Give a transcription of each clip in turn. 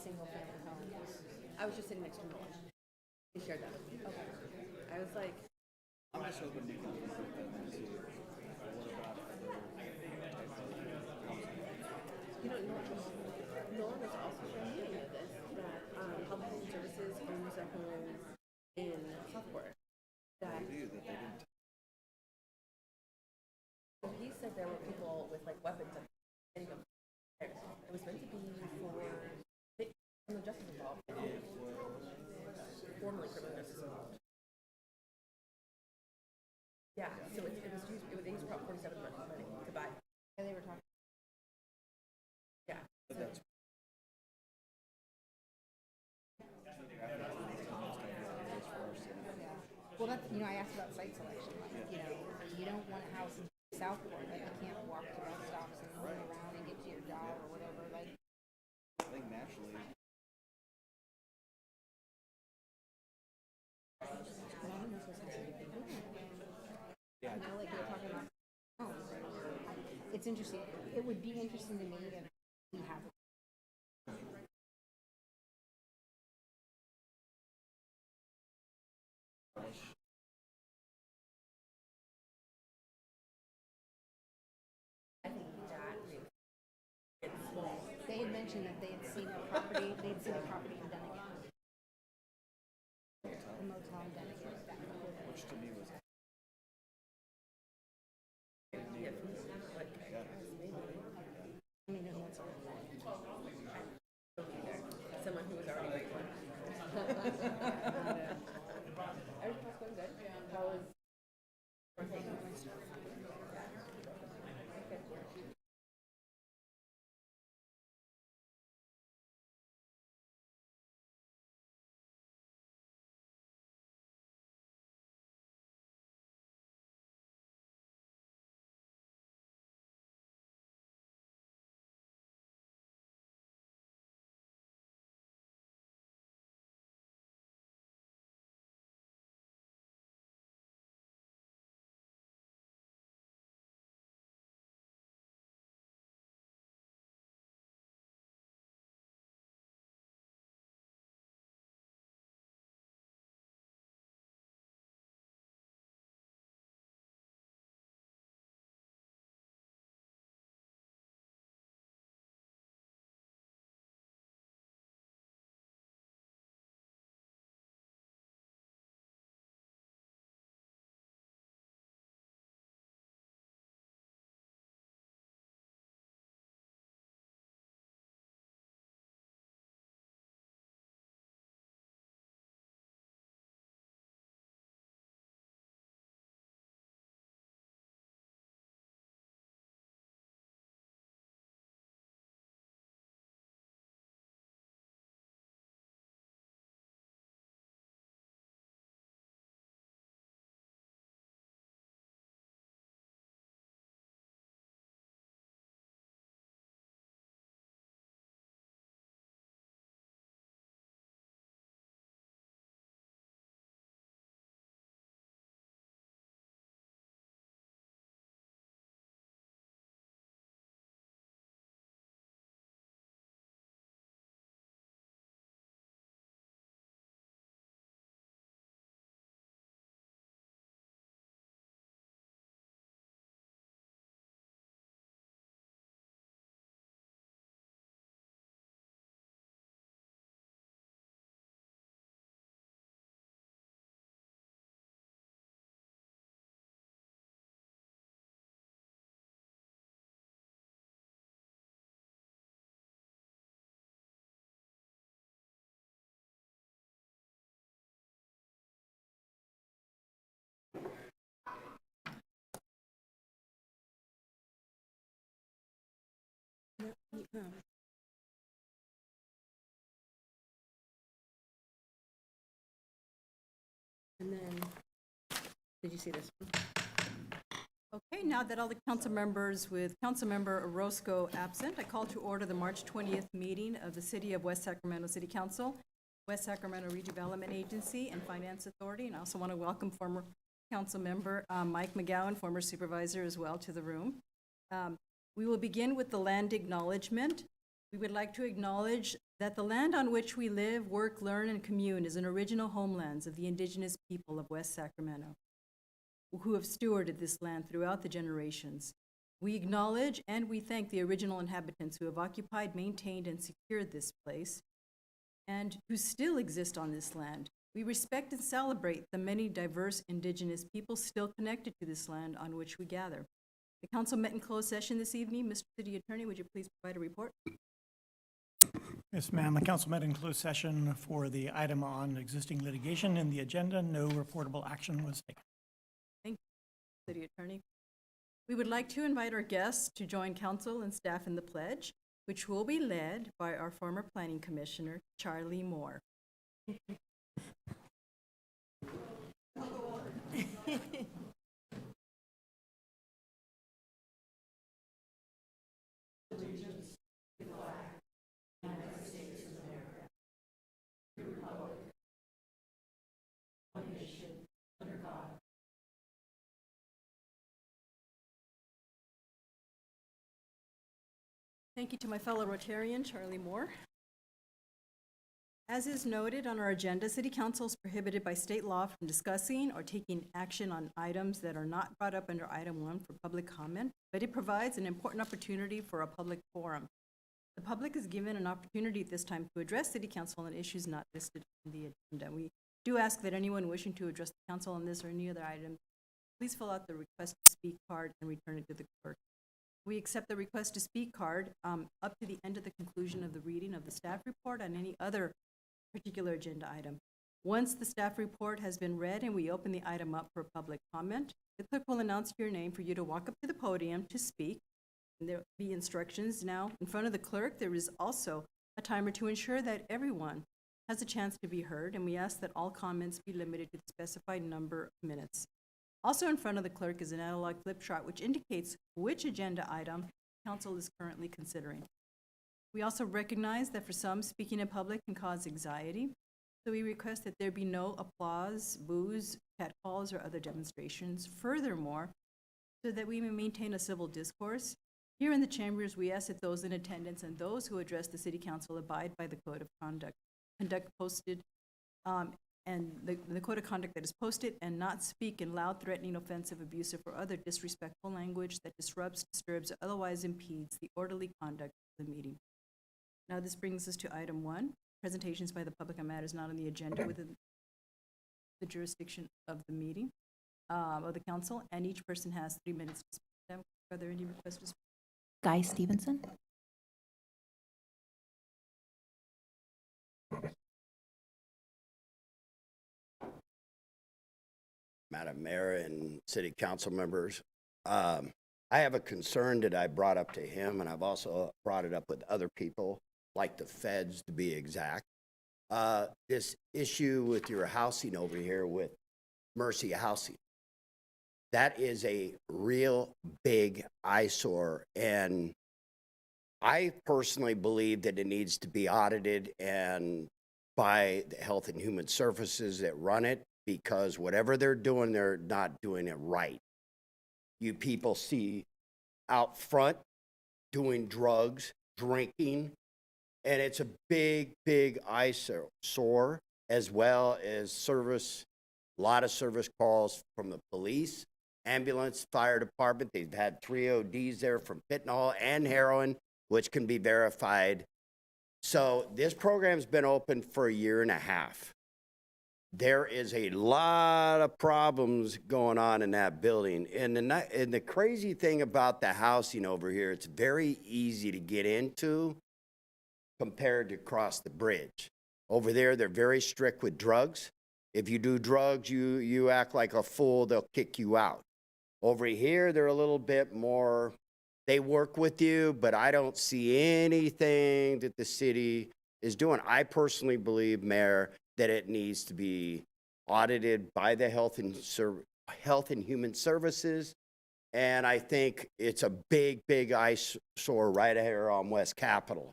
single-family homes. I was just sitting next to Nolan. He shared that with me. Okay. I was like, I'm just hoping we can put them into what about you know, Nolan was also sharing with me this, that Public Home Services owns a home in Southport. That they do that they didn't. he said there were people with like weapons and getting them there. It was meant to be for criminal justice involved. Formally criminal justice involved. Yeah, so it was used. They used Prop 47 money to buy. And they were talking. Yeah. But that's Well, that's, I asked about site selection. Like, you don't want a house in Southport that you can't walk to bus stops and move around and get to your job or whatever. Like, I think naturally. Yeah. like you were talking about. Oh, it's interesting. It would be interesting to me if we have. I think that makes it small. They had mentioned that they had seen a property. They had seen a property in Dunnigan. A motel in Dunnigan. Which to me was Yeah, like, I mean, there's one sort of someone who was already right one. Everything's going good. How was and then, did you see this one? Okay, now that all the council members with Councilmember Orozco absent, I call to order the March 20th meeting of the City of West Sacramento City Council, West Sacramento Redevelopment Agency, and Finance Authority. And I also want to welcome former council member Mike McGowan, former supervisor as well, to the room. We will begin with the land acknowledgement. We would like to acknowledge that the land on which we live, work, learn, and commune is an original homelands of the indigenous people of West Sacramento, who have stewarded this land throughout the generations. We acknowledge and we thank the original inhabitants who have occupied, maintained, and secured this place, and who still exist on this land. We respect and celebrate the many diverse indigenous peoples still connected to this land on which we gather. The council met in closed session this evening. Mr. City Attorney, would you please provide a report? Yes, ma'am. The council met in closed session for the item on existing litigation in the agenda. No reportable action was taken. Thank you, City Attorney. We would like to invite our guests to join council and staff in the pledge, which will be led by our former planning commissioner, Charlie Moore. Thank you to my fellow Rotarian, Charlie Moore. As is noted on our agenda, City Council is prohibited by state law from discussing or taking action on items that are not brought up under item 1 for public comment, but it provides an important opportunity for a public forum. The public is given an opportunity at this time to address City Council on issues not listed in the agenda. We do ask that anyone wishing to address the council on this or any other item, please fill out the request to speak card and return it to the clerk. We accept the request to speak card up to the end of the conclusion of the reading of the staff report on any other particular agenda item. Once the staff report has been read and we open the item up for public comment, the clerk will announce your name for you to walk up to the podium to speak. And there will be instructions now. In front of the clerk, there is also a timer to ensure that everyone has a chance to be heard, and we ask that all comments be limited to the specified number of minutes. Also in front of the clerk is an analog flip chart which indicates which agenda item council is currently considering. We also recognize that for some, speaking in public can cause anxiety, so we request that there be no applause, boos, catcalls, or other demonstrations. Furthermore, so that we may maintain a civil discourse, here in the chambers, we ask that those in attendance and those who address the City Council abide by the code of conduct posted, and the code of conduct that is posted, and not speak in loud, threatening, offensive, abusive, or other disrespectful language that disrupts, disturbs, or otherwise impedes the orderly conduct of the meeting. Now this brings us to item 1, presentations by the public on matters not on the agenda within the jurisdiction of the meeting, of the council, and each person has 3 minutes to speak. Are there any requests to speak? Guy Stevenson. Madam Mayor and City Council members, I have a concern that I brought up to him, and I've also brought it up with other people, like the feds to be exact. This issue with your housing over here with Mercy Housing. That is a real big eyesore, and I personally believe that it needs to be audited and by the Health and Human Services that run it, because whatever they're doing, they're not doing it right. You people see out front doing drugs, drinking, and it's a big, big eyesore, as well as a lot of service calls from the police, ambulance, fire department. They've had 3 ODs there from fentanyl and heroin, which can be verified. So this program's been open for 1.5 years. There is a lot of problems going on in that building. And the crazy thing about the housing over here, it's very easy to get into compared to across the bridge. Over there, they're very strict with drugs. If you do drugs, you act like a fool, they'll kick you out. Over here, they're a little bit more, they work with you, but I don't see anything that the city is doing. I personally believe, Mayor, that it needs to be audited by the Health and Human Services. And I think it's a big, big eyesore right here on West Capitol.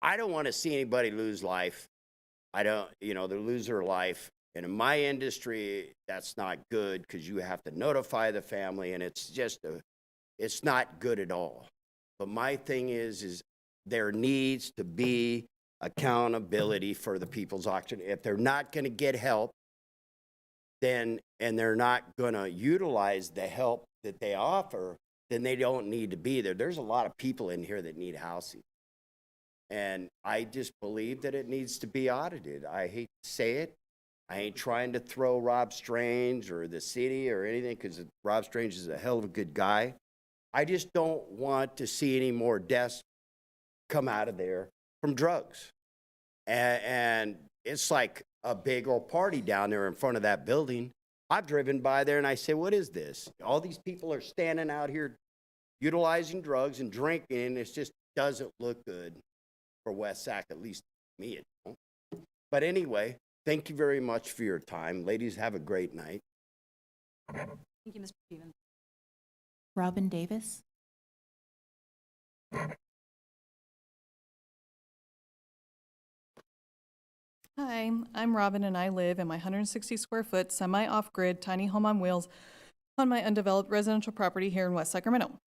I don't want to see anybody lose life. They lose their life. And in my industry, that's not good, because you have to notify the family, and it's not good at all. But my thing is there needs to be accountability for the people's auction. If they're not going to get help, then, and they're not going to utilize the help that they offer, then they don't need to be there. There's a lot of people in here that need housing. And I just believe that it needs to be audited. I hate to say it. I ain't trying to throw Rob Strange or the city or anything, because Rob Strange is a hell of a good guy. I just don't want to see any more deaths come out of there from drugs. And it's like a big old party down there in front of that building. I've driven by there and I say, what is this? All these people are standing out here utilizing drugs and drinking, and it just doesn't look good for West Sac, at least me it don't. But anyway, thank you very much for your time. Ladies, have a great night. Thank you, Mr. Stevens. Robin Davis. Hi, I'm Robin and I live in my 160 square foot semi-off-grid tiny home on wheels on my undeveloped residential property here in West Sacramento.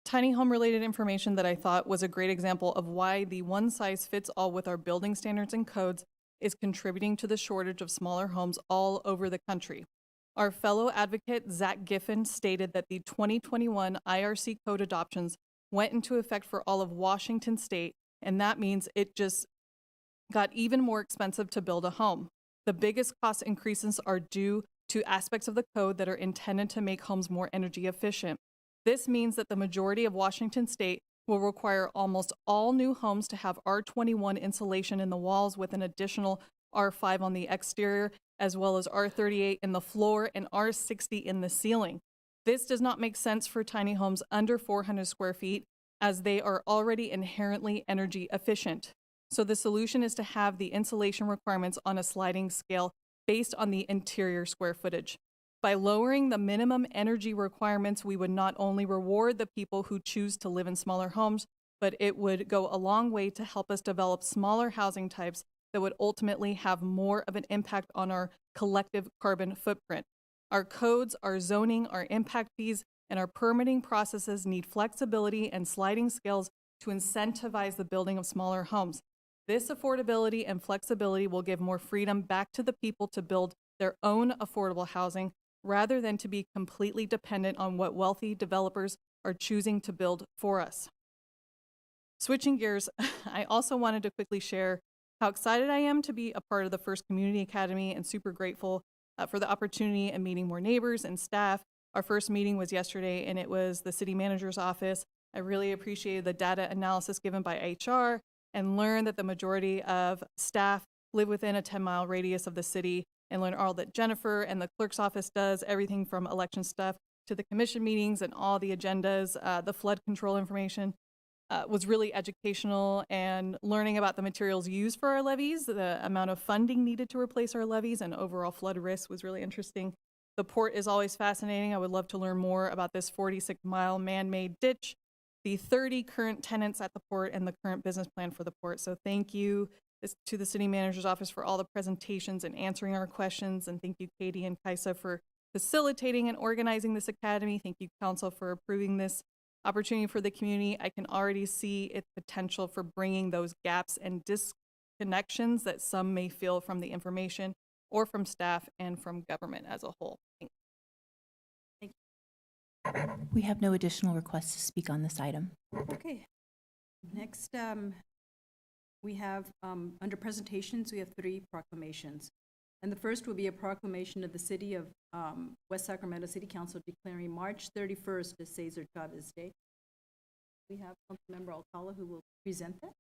Tiny home related information that I thought was a great example of why the one size fits all with our building standards and codes is contributing to the shortage of smaller homes all over the country. Our fellow advocate, Zach Giffen, stated that the 2021 IRC code adoptions went into effect for all of Washington state, and that means it just got even more expensive to build a home. The biggest cost increases are due to aspects of the code that are intended to make homes more energy efficient. This means that the majority of Washington state will require almost all new homes to have R21 insulation in the walls with an additional R5 on the exterior, as well as R38 in the floor and R60 in the ceiling. This does not make sense for tiny homes under 400 square feet, as they are already inherently energy efficient. So the solution is to have the insulation requirements on a sliding scale based on the interior square footage. By lowering the minimum energy requirements, we would not only reward the people who choose to live in smaller homes, but it would go a long way to help us develop smaller housing types that would ultimately have more of an impact on our collective carbon footprint. Our codes, our zoning, our impact fees, and our permitting processes need flexibility and sliding scales to incentivize the building of smaller homes. This affordability and flexibility will give more freedom back to the people to build their own affordable housing, rather than to be completely dependent on what wealthy developers are choosing to build for us. Switching gears, I also wanted to quickly share how excited I am to be a part of the First Community Academy and super grateful for the opportunity and meeting more neighbors and staff. Our first meeting was yesterday and it was the city manager's office. I really appreciated the data analysis given by HR and learned that the majority of staff live within a 10-mile radius of the city, and learn all that Jennifer and the clerk's office does, everything from election stuff to the commission meetings and all the agendas, the flood control information. Was really educational, and learning about the materials used for our levees, the amount of funding needed to replace our levees, and overall flood risk was really interesting. The port is always fascinating. I would love to learn more about this 46-mile man-made ditch, the 30 current tenants at the port, and the current business plan for the port. So thank you to the city manager's office for all the presentations and answering our questions. And thank you, Katie and Kaisa, for facilitating and organizing this academy. Thank you, council, for approving this opportunity for the community. I can already see its potential for bringing those gaps and disconnections that some may feel from the information or from staff and from government as a whole. Thank you. We have no additional requests to speak on this item. Okay. Next, we have, under presentations, we have 3 proclamations. And the first will be a proclamation of the City of West Sacramento City Council declaring March 31st as Cesar Chavez Day. We have Councilmember Alcala who will present that.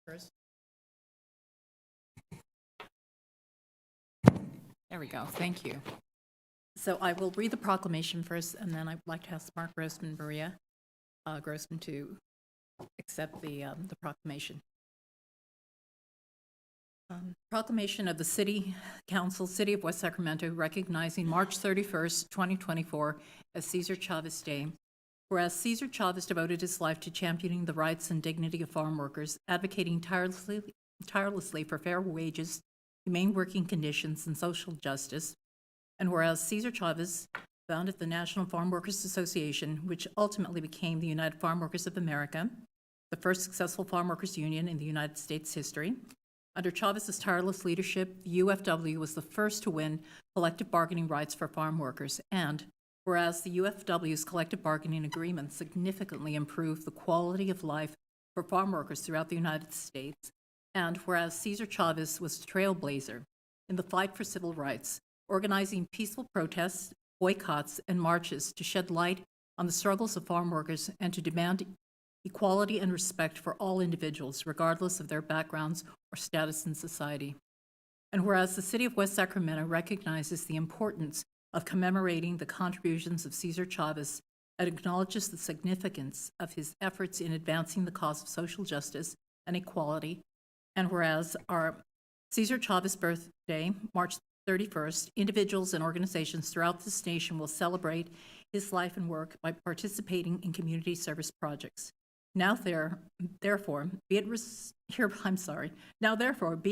First. There we go. Thank you. So I will read the proclamation first, and then I'd like to ask Mark Grossman, Maria Grossman, to accept the proclamation. Proclamation of the City Council, City of West Sacramento, recognizing March 31st, 2024 as Cesar Chavez Day. Whereas Cesar Chavez devoted his life to championing the rights and dignity of farm workers, advocating tirelessly for fair wages, humane working conditions, and social justice. And whereas Cesar Chavez founded the National Farm Workers Association, which ultimately became the United Farm Workers of America, the first successful farm workers union in the United States history. Under Chavez's tireless leadership, the UFW was the first to win collective bargaining rights for farm workers, and whereas the UFW's collective bargaining agreement significantly improved the quality of life for farm workers throughout the United States, and whereas Cesar Chavez was a trailblazer in the fight for civil rights, organizing peaceful protests, boycotts, and marches to shed light on the struggles of farm workers and to demand equality and respect for all individuals, regardless of their backgrounds or status in society. And whereas the City of West Sacramento recognizes the importance of commemorating the contributions of Cesar Chavez and acknowledges the significance of his efforts in advancing the cause of social justice and equality, and whereas our Cesar Chavez birthday, March 31st, individuals and organizations throughout this nation will celebrate his life and work by participating in community service projects. Now therefore, be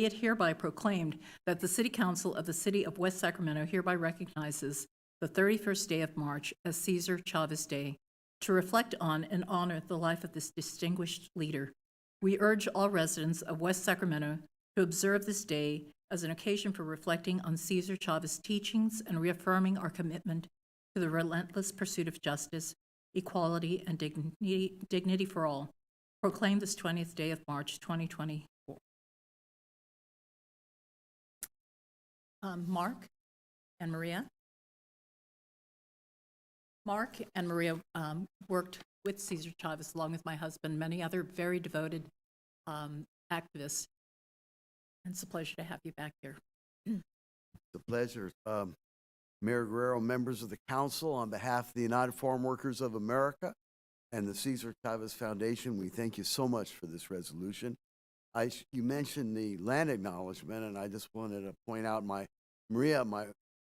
it hereby proclaimed that the City Council of the City of West Sacramento hereby recognizes the 31st day of March as Cesar Chavez Day to reflect on and honor the life of this distinguished leader. We urge all residents of West Sacramento to observe this day as an occasion for reflecting on Cesar Chavez's teachings and reaffirming our commitment to the relentless pursuit of justice, equality, and dignity for all. Proclaimed this 20th day of March, 2024. Mark and Maria. Mark and Maria worked with Cesar Chavez, along with my husband, many other very devoted activists. And it's a pleasure to have you back here. It's a pleasure. Mayor Guerrero, members of the council, on behalf of the United Farm Workers of America and the Cesar Chavez Foundation, we thank you so much for this resolution. You mentioned the land acknowledgement, and I just wanted to point out Maria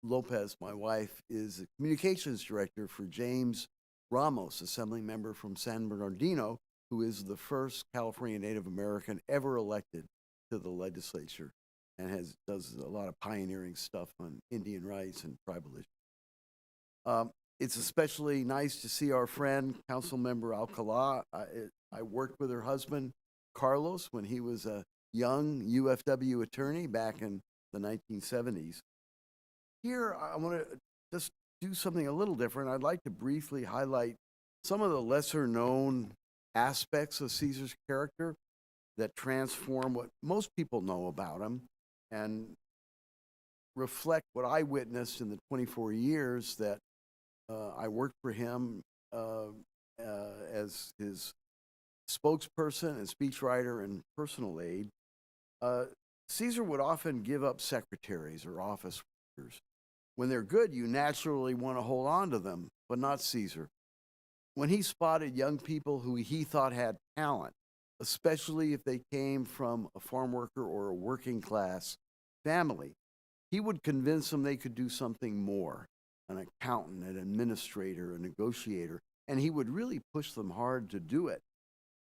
Lopez, my wife, is the communications director for James Ramos, assembly member from San Bernardino, who is the first California Native American ever elected to the legislature, and does a lot of pioneering stuff on Indian rights and tribal issues. It's especially nice to see our friend, Councilmember Alcala. I worked with her husband, Carlos, when he was a young UFW attorney back in the 1970s. Here, I want to just do something a little different. I'd like to briefly highlight some of the lesser-known aspects of Cesar's character that transform what most people know about him and reflect what I witnessed in the 24 years that I worked for him as his spokesperson and speechwriter and personal aide. Cesar would often give up secretaries or office workers. When they're good, you naturally want to hold on to them, but not Cesar. When he spotted young people who he thought had talent, especially if they came from a farm worker or a working class family, he would convince them they could do something more, an accountant, an administrator, a negotiator, and he would really push them hard to do it.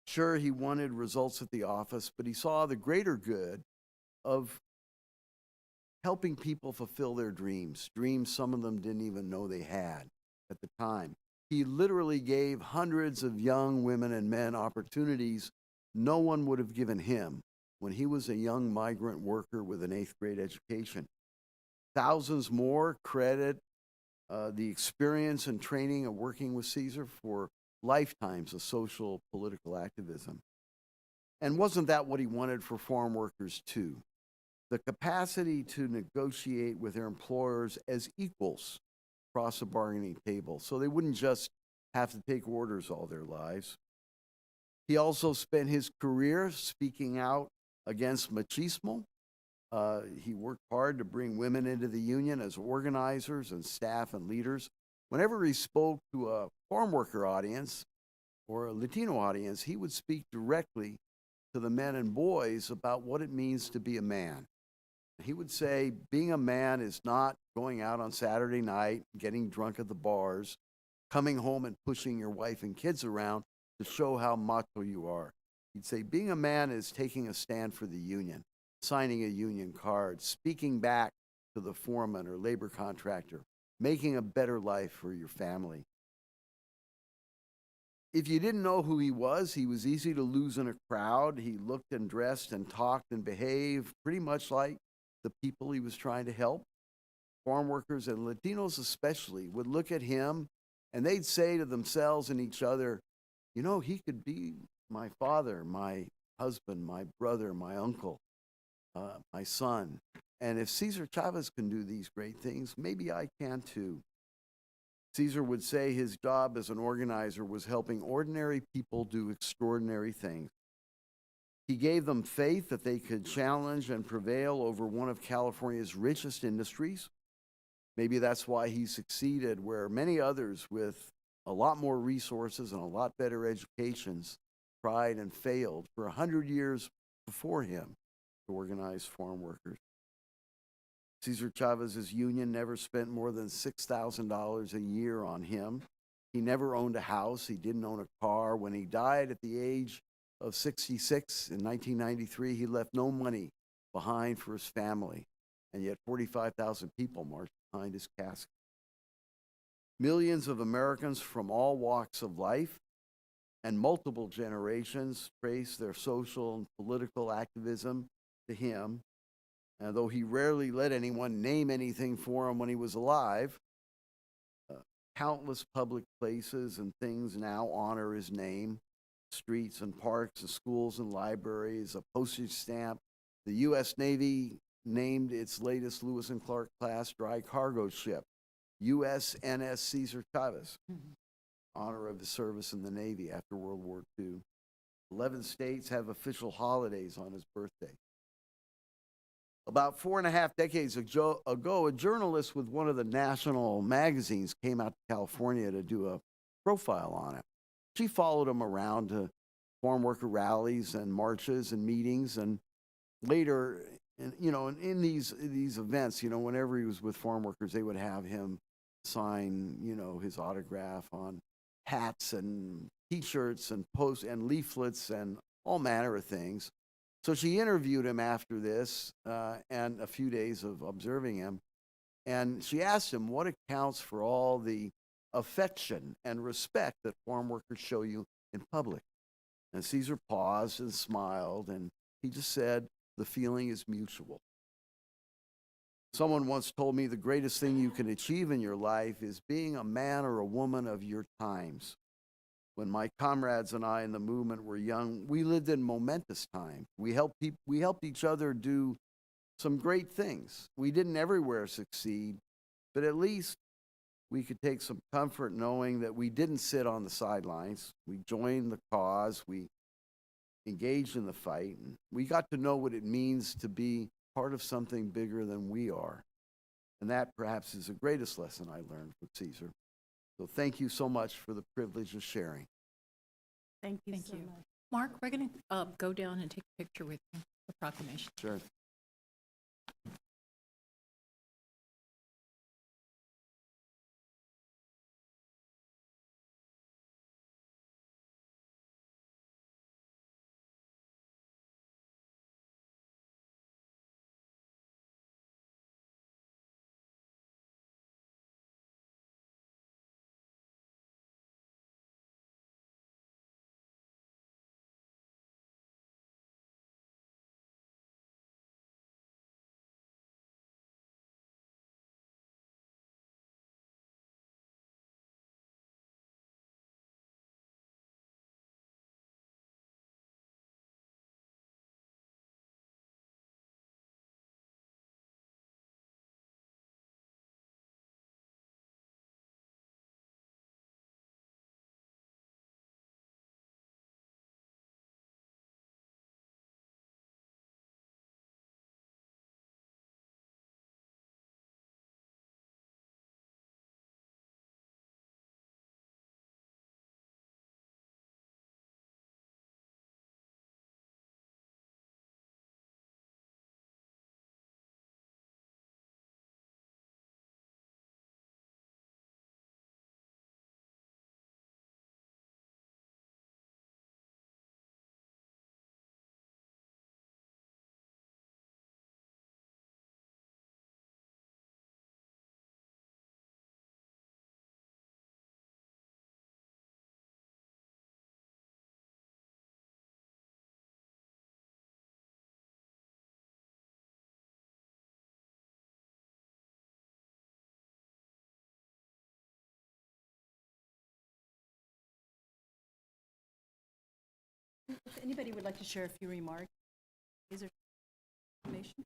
Sure, he wanted results at the office, but he saw the greater good of helping people fulfill their dreams some of them didn't even know they had at the time. He literally gave hundreds of young women and men opportunities no one would have given him when he was a young migrant worker with an 8th grade education. Thousands more credit the experience and training of working with Cesar for lifetimes of social political activism. And wasn't that what he wanted for farm workers too? The capacity to negotiate with their employers as equals across the bargaining table, so they wouldn't just have to take orders all their lives. He also spent his career speaking out against machismo. He worked hard to bring women into the union as organizers and staff and leaders. Whenever he spoke to a farm worker audience or a Latino audience, he would speak directly to the men and boys about what it means to be a man. He would say, being a man is not going out on Saturday night, getting drunk at the bars, coming home and pushing your wife and kids around to show how macho you are. He'd say, being a man is taking a stand for the union, signing a union card, speaking back to the foreman or labor contractor, making a better life for your family. If you didn't know who he was easy to lose in a crowd. He looked and dressed and talked and behaved pretty much like the people he was trying to help. Farm workers and Latinos especially would look at him and they'd say to themselves and each other, you know, he could be my father, my husband, my brother, my uncle, my son. And if Cesar Chavez can do these great things, maybe I can too. Cesar would say his job as an organizer was helping ordinary people do extraordinary things. He gave them faith that they could challenge and prevail over one of California's richest industries. Maybe that's why he succeeded where many others with a lot more resources and a lot better educations tried and failed for 100 years before him to organize farm workers. Cesar Chavez's union never spent more than $6,000 a year on him. He never owned a house. He didn't own a car. When he died at the age of 66 in 1993, he left no money behind for his family, and yet 45,000 people marched behind his casket. Millions of Americans from all walks of life and multiple generations trace their social and political activism to him. And though he rarely let anyone name anything for him when he was alive, countless public places and things now honor his name. Streets and parks and schools and libraries, a postage stamp. The U.S. Navy named its latest Lewis and Clark class dry cargo ship, USNS Cesar Chavez, honor of his service in the Navy after World War II. 11 states have official holidays on his birthday. About 4.5 decades ago, a journalist with one of the national magazines came out to California to do a profile on him. She followed him around to farm worker rallies and marches and meetings, and later, in these events, whenever he was with farm workers, they would have him sign, his autograph on hats and T-shirts and posts and leaflets and all manner of things. So she interviewed him after this and a few days of observing him, and she asked him what accounts for all the affection and respect that farm workers show you in public. And Cesar paused and smiled, and he just said, the feeling is mutual. Someone once told me the greatest thing you can achieve in your life is being a man or a woman of your times. When my comrades and I in the movement were young, we lived in momentous times. We helped each other do some great things. We didn't everywhere succeed, but at least we could take some comfort knowing that we didn't sit on the sidelines. We joined the cause. We engaged in the fight. And we got to know what it means to be part of something bigger than we are. And that perhaps is the greatest lesson I learned with Cesar. So thank you so much for the privilege of sharing. Thank you Thank so you. much. Mark, we're going to go down and take a picture with you, the proclamation. Sure. Anybody would like to share a few remarks? Is there information?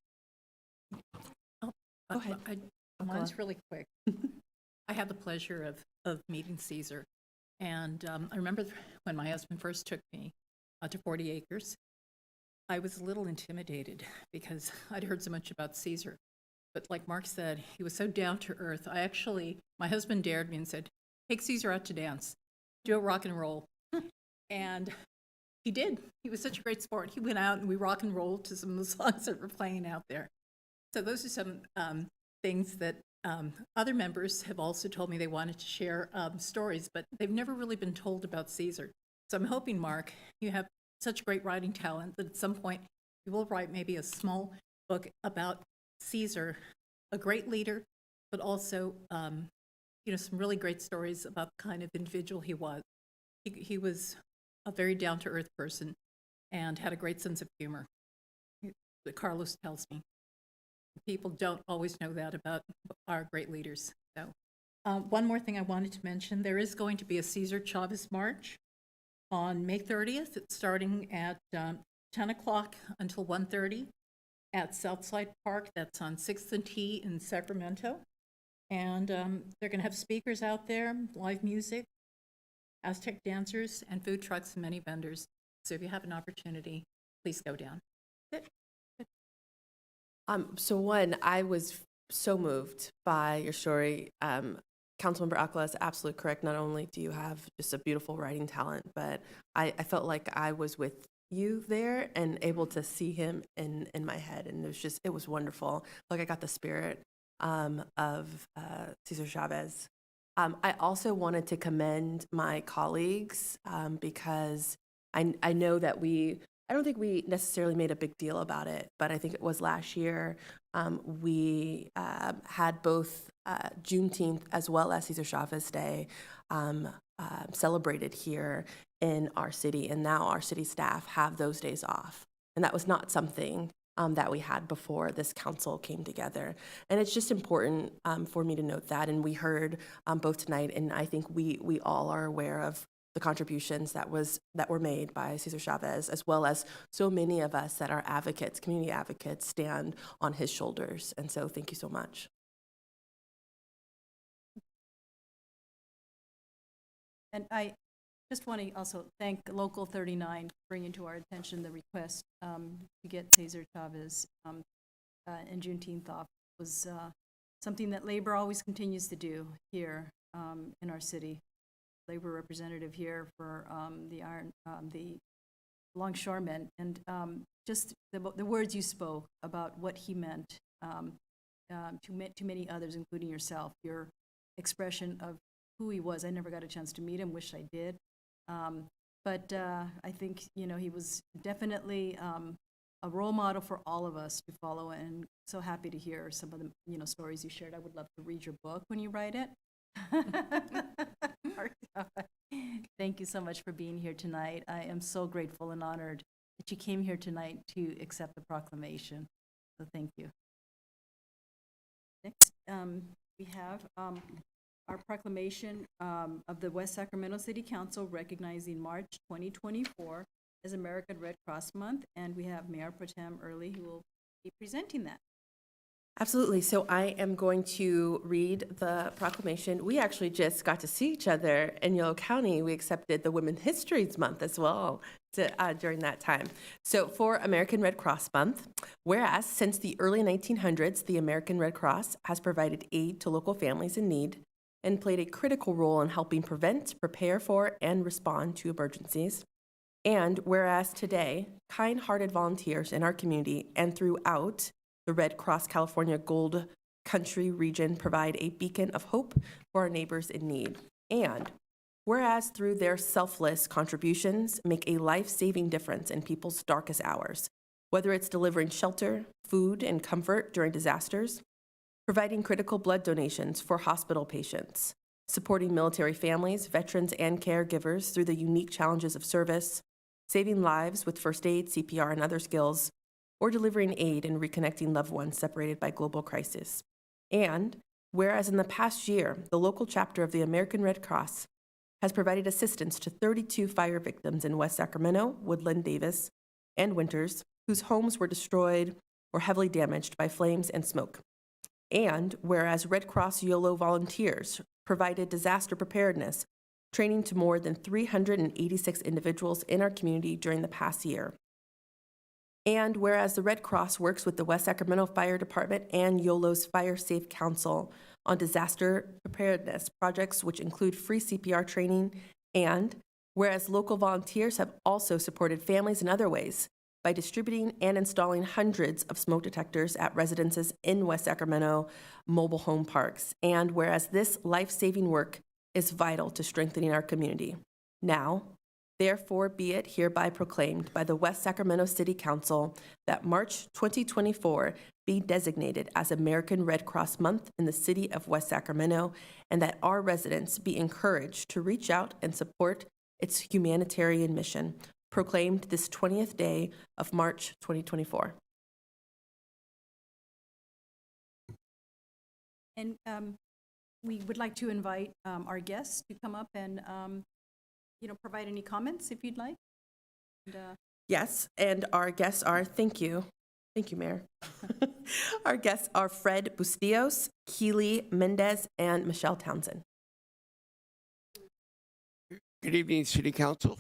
Go ahead. Mine's really quick. I had the pleasure of meeting Caesar. And I remember when my husband first took me to 40 Acres, I was a little intimidated because I'd heard so much about Caesar. But like Mark said, he was so down to earth. My husband dared me and said, take Caesar out to dance, do a rock and roll. And he did. He was such a great sport. He went out and we rock and rolled to some of the songs that were playing out there. So those are some things that other members have also told me they wanted to share stories, but they've never really been told about Caesar. So I'm hoping, Mark, you have such great writing talent that at some point you will write maybe a small book about Caesar, a great leader, but also some really great stories about the kind of individual he was. He was a very down-to-earth person and had a great sense of humor. Carlos tells me. People don't always know that about our great leaders. So, one more thing I wanted to mention, there is going to be a Cesar Chavez March on May 30th. It's starting at 10 o'clock until 1:30 at Southside Park. That's on 6th and T in Sacramento. And they're going to have speakers out there, live music, Aztec dancers, and food trucks and many vendors. So if you have an opportunity, please go down. That's it. So one, I was so moved by your story. Councilmember Akla is absolutely correct. Not only do you have just a beautiful writing talent, but I felt like I was with you there and able to see him in my head. And it was wonderful. Like I got the spirit of Cesar Chavez. I also wanted to commend my colleagues because I know that I don't think we necessarily made a big deal about it, but I think it was last year we had both Juneteenth as well as Cesar Chavez Day celebrated here in our city, and now our city staff have those days off. And that was not something that we had before this council came together. And it's just important for me to note that, and we heard both tonight, and I think we all are aware of the contributions that were made by Cesar Chavez, as well as so many of us that are advocates, community advocates, stand on his shoulders. And so thank you so much. And I just want to also thank Local 39 for bringing to our attention the request to get Cesar Chavez and Juneteenth off. It was something that labor always continues to do here in our city. Labor representative here for the longshoremen, and just the words you spoke about what he meant to many others, including yourself. Your expression of who he was. I never got a chance to meet him. Wish I did, but I think he was definitely a role model for all of us to follow. And so happy to hear some of the stories you shared. I would love to read your book when you write it. Thank you so much for being here tonight. I am so grateful and honored that you came here tonight to accept the proclamation. So thank you. Next, we have our proclamation of the West Sacramento City Council recognizing March 2024 as American Red Cross Month, and we have Mayor Pro Tem Early who will be presenting that. Absolutely. So I am going to read the proclamation. We actually just got to see each other in Yolo County. We accepted the Women's History Month as well during that time. So for American Red Cross Month, whereas since the early 1900s, the American Red Cross has provided aid to local families in need and played a critical role in helping prevent, prepare for, and respond to emergencies. And whereas today, kind-hearted volunteers in our community and throughout the Red Cross California Gold Country region provide a beacon of hope for our neighbors in need. And whereas through their selfless contributions make a life-saving difference in people's darkest hours, whether it's delivering shelter, food, and comfort during disasters, providing critical blood donations for hospital patients, supporting military families, veterans, and caregivers through the unique challenges of service, saving lives with first aid, CPR, and other skills, or delivering aid and reconnecting loved ones separated by global crisis. And whereas in the past year, the local chapter of the American Red Cross has provided assistance to 32 fire victims in West Sacramento, Woodland, Davis, and Winters, whose homes were destroyed or heavily damaged by flames and smoke. And whereas Red Cross YOLO volunteers provided disaster preparedness training to more than 386 individuals in our community during the past year. And whereas the Red Cross works with the West Sacramento Fire Department and YOLO's Fire Safe Council on disaster preparedness projects, which include free CPR training, and whereas local volunteers have also supported families in other ways by distributing and installing hundreds of smoke detectors at residences in West Sacramento mobile home parks, and whereas this life-saving work is vital to strengthening our community. Now, therefore be it hereby proclaimed by the West Sacramento City Council that March 2024 be designated as American Red Cross Month in the city of West Sacramento, and that our residents be encouraged to reach out and support its humanitarian mission, proclaimed this 20th day of March 2024. And we would like to invite our guests to come up and, provide any comments if you'd like. And, Yes, and our guests are, thank you, Mayor. Our guests are Fred Bustillos, Keely Mendez, and Michelle Townsend. Good evening, City Council.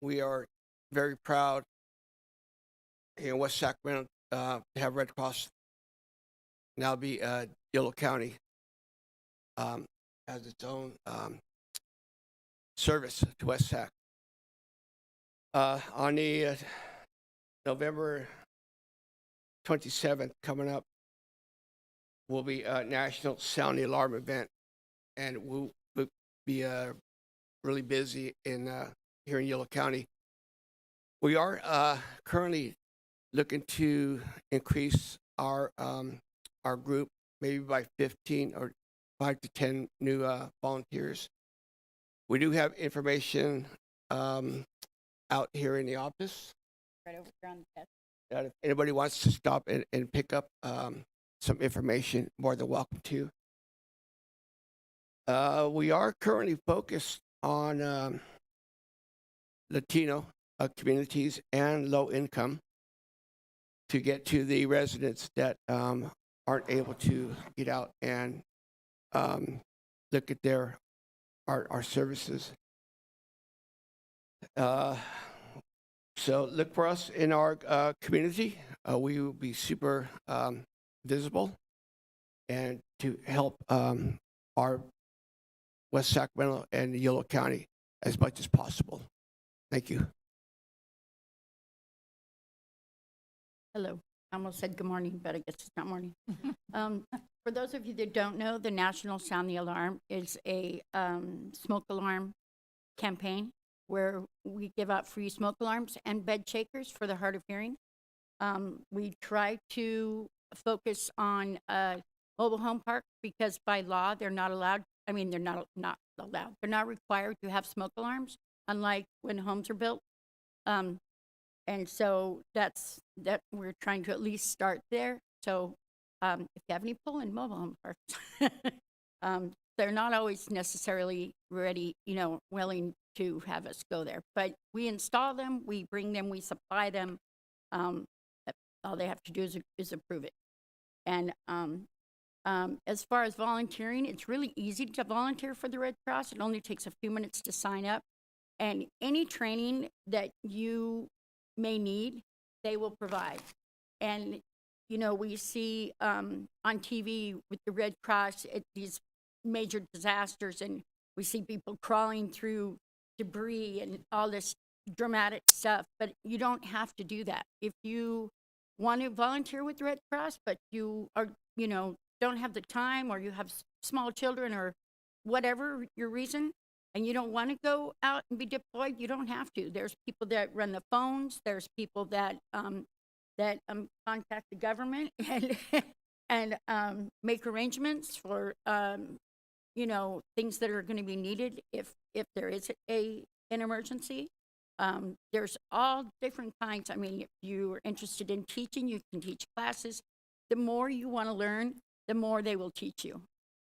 We are very proud in West Sacramento to have Red Cross now be Yolo County as its own service to West Sac. On the November 27th coming up will be a National Sound the Alarm event, and we'll be really busy in here in Yolo County. We are currently looking to increase our group maybe by 15 or 5 to 10 new volunteers. We do have information out here in the office. Right over here on the desk. That if anybody wants to stop and pick up some information, more than welcome to. We are currently focused on Latino communities and low income to get to the residents that aren't able to get out and look at our services. So look for us in our community. We will be super visible and to help our West Sacramento and Yolo County as much as possible. Thank you. Hello. I almost said good morning, but I guess it's not morning. For those of you that don't know, the National Sound the Alarm is a smoke alarm campaign where we give out free smoke alarms and bed shakers for the hard of hearing. We try to focus on mobile home parks because by law they're not allowed. I mean, they're not allowed. They're not required to have smoke alarms, unlike when homes are built. And so that we're trying to at least start there. So if you have any pull-in mobile home parks, they're not always necessarily ready, willing to have us go there. But we install them, we bring them, we supply them. All they have to do is approve it. And as far as volunteering, it's really easy to volunteer for the Red Cross. It only takes a few minutes to sign up. And any training that you may need, they will provide. And, we see on TV with the Red Cross at these major disasters, and we see people crawling through debris and all this dramatic stuff, but you don't have to do that. If you want to volunteer with the Red Cross, but you are, don't have the time, or you have small children, or whatever your reason, and you don't want to go out and be deployed, you don't have to. There's people that run the phones. There's people that contact the government and make arrangements for things that are going to be needed if there is an emergency. There's all different kinds. I mean, if you're interested in teaching, you can teach classes. The more you want to learn, the more they will teach you.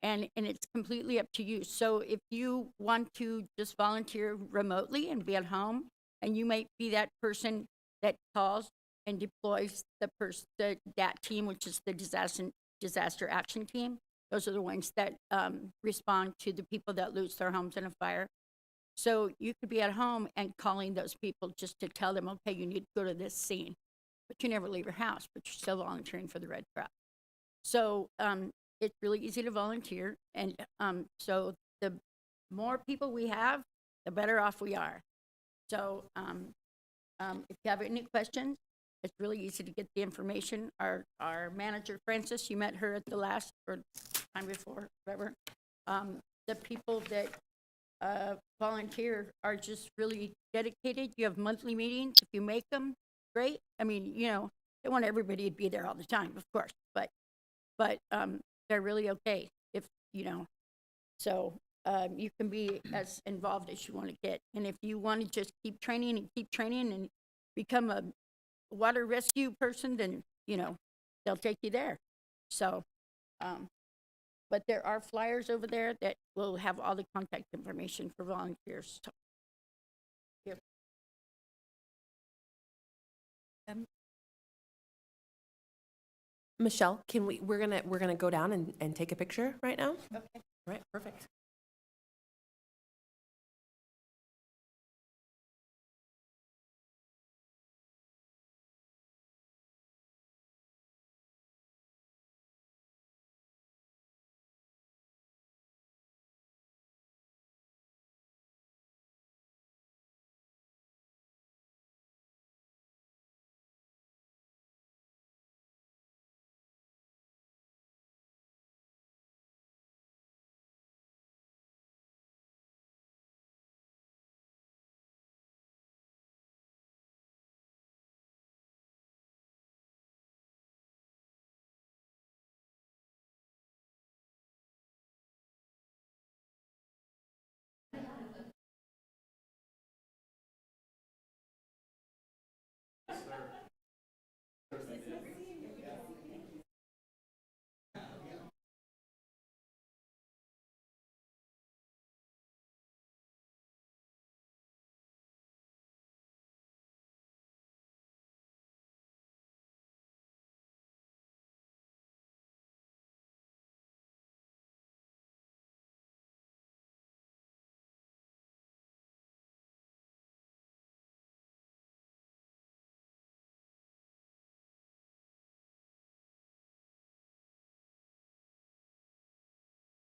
and it's completely up to you. So if you want to just volunteer remotely and be at home, and you might be that person that calls and deploys that team, which is the disaster action team. Those are the ones that respond to the people that lose their homes in a fire. So you could be at home and calling those people just to tell them, okay, you need to go to this scene, but you never leave your house, but you're still volunteering for the Red Cross. So it's really easy to volunteer, and so the more people we have, the better off we are. So if you have any questions, it's really easy to get the information. Our manager, Frances, you met her at the last, or time before, whatever. The people that volunteer are just really dedicated. You have monthly meetings. If you make them, great. I mean, you know, they want everybody to be there all the time, of course, but they're really okay if, you know, so you can be as involved as you want to get. And if you want to just keep training and become a water rescue person, then, you know, they'll take you there. So, but there are flyers over there that will have all the contact information for volunteers. So, yep. Michelle, we're gonna go down and take a picture right now? Okay. Right, perfect.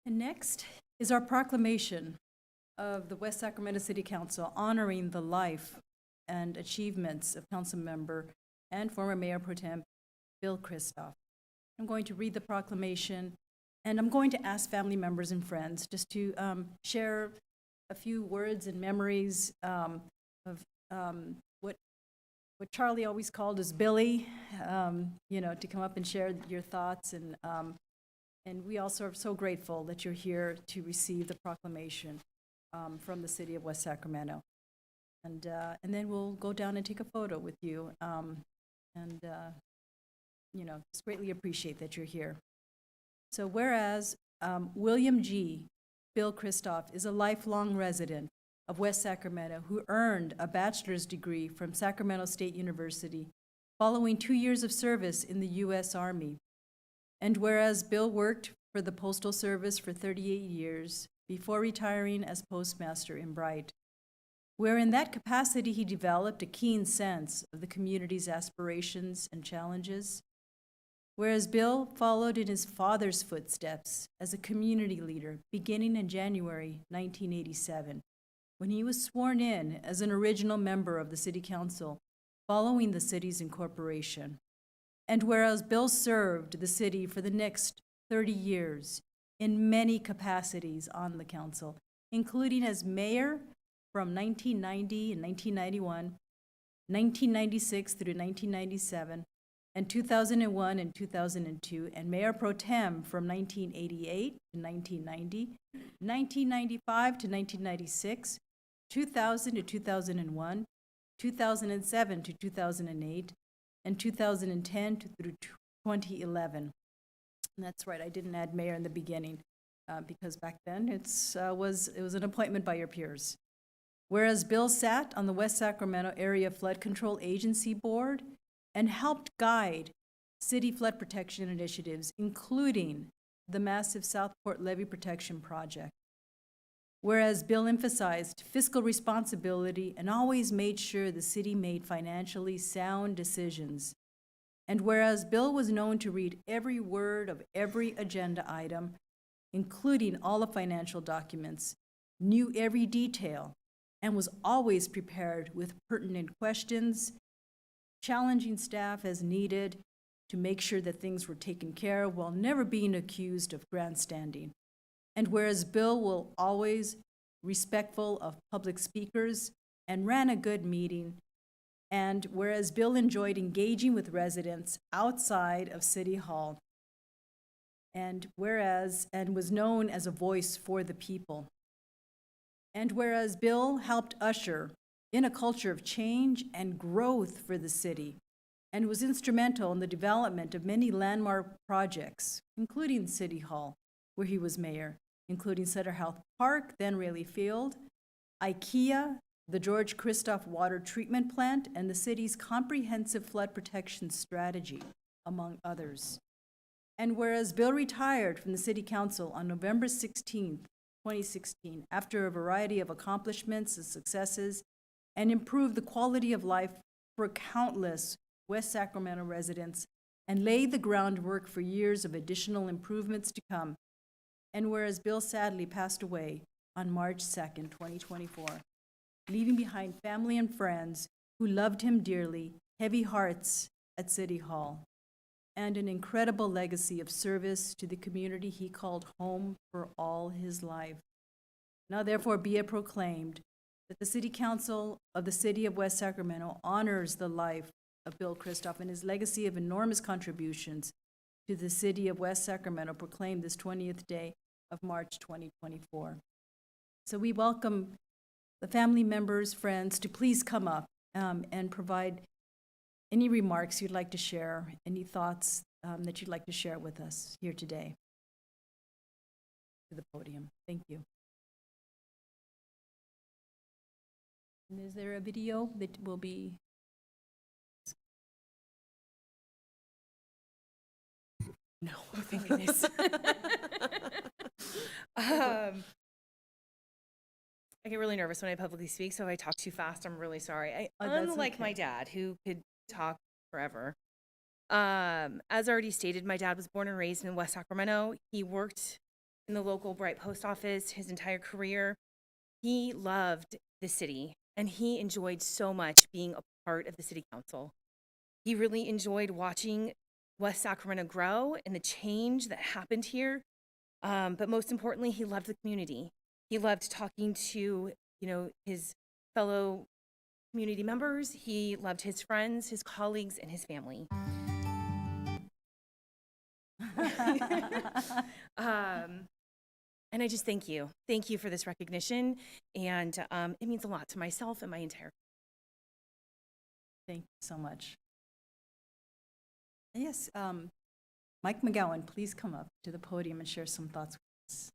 And next is our proclamation of the West Sacramento City Council honoring the life and achievements of council member and former Mayor Pro Tem Bill Christoph. I'm going to read the proclamation, and I'm going to ask family members and friends just to share a few words and memories of what Charlie always called us Billy, you know, to come up and share your thoughts. And we also are so grateful that you're here to receive the proclamation from the city of West Sacramento. And then we'll go down and take a photo with you. You know, just greatly appreciate that you're here. So whereas William G. Bill Christoph is a lifelong resident of West Sacramento who earned a bachelor's degree from Sacramento State University following 2 years of service in the U.S. Army. And whereas Bill worked for the Postal Service for 38 years before retiring as postmaster in Bright, where in that capacity he developed a keen sense of the community's aspirations and challenges, whereas Bill followed in his father's footsteps as a community leader beginning in January 1987, when he was sworn in as an original member of the City Council following the city's incorporation. And whereas Bill served the city for the next 30 years in many capacities on the council, including as mayor from 1990 and 1991, 1996 through 1997, and 2001 and 2002, and mayor pro tem from 1988 to 1990, 1995 to 1996, 2000 to 2001, 2007 to 2008, and 2010 through 2011. And that's right, I didn't add mayor in the beginning. because back then it was an appointment by your peers. Whereas Bill sat on the West Sacramento Area Flood Control Agency Board and helped guide city flood protection initiatives, including the massive Southport Levee Protection Project. Whereas Bill emphasized fiscal responsibility and always made sure the city made financially sound decisions. And whereas Bill was known to read every word of every agenda item, including all the financial documents, knew every detail, and was always prepared with pertinent questions, challenging staff as needed to make sure that things were taken care of while never being accused of grandstanding. And whereas Bill will always respectful of public speakers and ran a good meeting, and whereas Bill enjoyed engaging with residents outside of City Hall, and was known as a voice for the people. And whereas Bill helped usher in a culture of change and growth for the city, and was instrumental in the development of many landmark projects, including City Hall, where he was mayor, including Sutter Health Park, then Rayleigh Field, IKEA, the George Christoph Water Treatment Plant, and the city's comprehensive flood protection strategy, among others. And whereas Bill retired from the City Council on November 16th, 2016, after a variety of accomplishments and successes, and improved the quality of life for countless West Sacramento residents, and laid the groundwork for years of additional improvements to come. And whereas Bill sadly passed away on March 2nd, 2024, leaving behind family and friends who loved him dearly, heavy hearts at City Hall, and an incredible legacy of service to the community he called home for all his life. Now therefore be it proclaimed that the City Council of the City of West Sacramento honors the life of Bill Christoph and his legacy of enormous contributions to the City of West Sacramento, proclaimed this 20th day of March 2024. So we welcome the family members, friends, to please come up and provide any remarks you'd like to share, any thoughts that you'd like to share with us here today. To the podium. Thank you. And is there a video that will be? No, thank goodness. I get really nervous when I publicly speak, so if I talk too fast, I'm really sorry. Unlike my dad, who could talk forever. As already stated, my dad was born and raised in West Sacramento. He worked in the local Bright Post Office his entire career. He loved the city, and he enjoyed so much being a part of the city council. He really enjoyed watching West Sacramento grow and the change that happened here. But most importantly, he loved the community. He loved talking to, his fellow community members. He loved his friends, his colleagues, and his family. And I just thank you. Thank you for this recognition. And it means a lot to myself and my entire. Thank you so much. Yes, Mike McGowan, please come up to the podium and share some thoughts with us.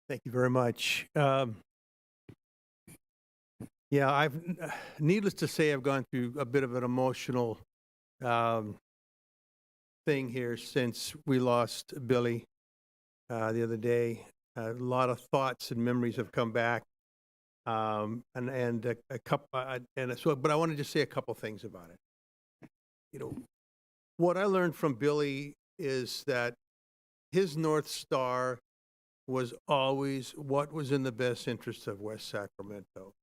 Thank you very much. Yeah, needless to say, I've gone through a bit of an emotional thing here since we lost Billy the other day. A lot of thoughts and memories have come back, but I want to just say a couple things about it. What I learned from Billy is that his North Star was always what was in the best interest of West Sacramento.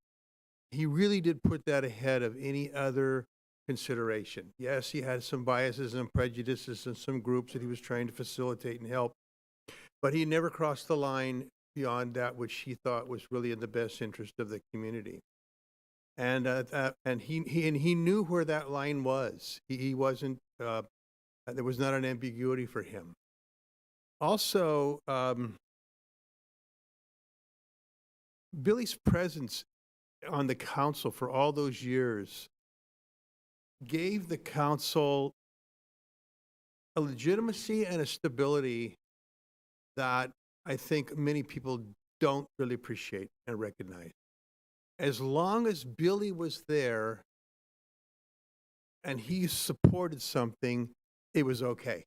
He really did put that ahead of any other consideration. Yes, he had some biases and prejudices and some groups that he was trying to facilitate and help, but he never crossed the line beyond that which he thought was really in the best interest of the community. And he knew where that line was. He wasn't. There was not an ambiguity for him. Also, Billy's presence on the council for all those years gave the council a legitimacy and a stability that I think many people don't really appreciate and recognize. As long as Billy was there and he supported something, it was okay.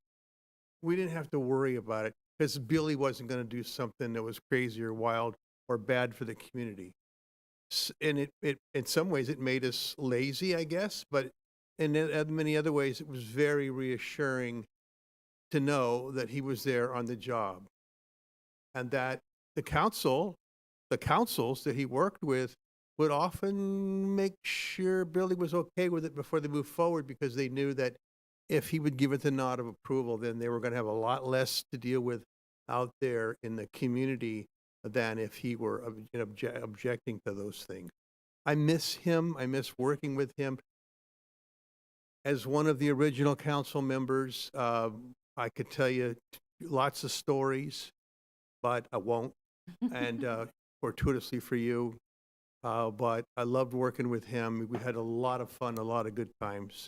We didn't have to worry about it because Billy wasn't going to do something that was crazy or wild or bad for the community. And it in some ways it made us lazy, I guess, but in many other ways it was very reassuring to know that he was there on the job, and that the councils that he worked with would often make sure Billy was okay with it before they moved forward, because they knew that if he would give it the nod of approval, then they were going to have a lot less to deal with out there in the community than if he were objecting to those things. I miss him. I miss working with him. As one of the original council members, I could tell you lots of stories, but I won't, and fortuitously for you. But I loved working with him. We had a lot of fun, a lot of good times.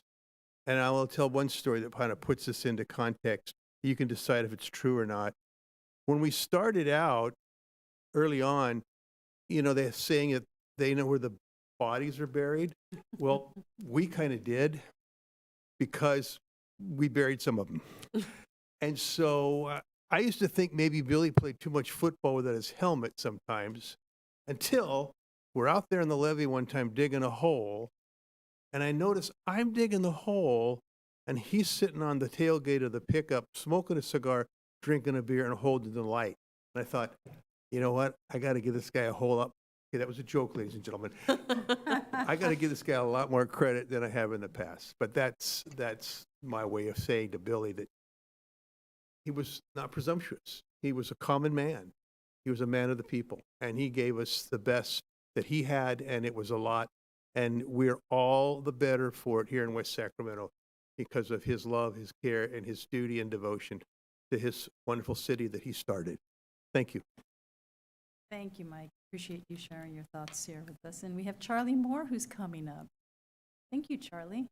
And I will tell one story that kind of puts this into context. You can decide if it's true or not. When we started out early on, they're saying that they know where the bodies are buried. Well, we kind of did, because we buried some of them. And so I used to think maybe Billy played too much football without his helmet sometimes, until we're out there in the levee one time digging a hole, and I notice I'm digging the hole, and he's sitting on the tailgate of the pickup, smoking a cigar, drinking a beer, and holding the light. And I thought, you know what? I got to give this guy a whole up. Okay, that was a joke, ladies and gentlemen. I got to give this guy a lot more credit than I have in the past. But that's my way of saying to Billy that he was not presumptuous. He was a common man. He was a man of the people, and he gave us the best that he had, and it was a lot. And we're all the better for it here in West Sacramento because of his love, his care, and his duty and devotion to his wonderful city that he started. Thank you. Thank you, Mike. Appreciate you sharing your thoughts here with us. And we have Charlie Moore, who's coming up. Thank you, Charlie.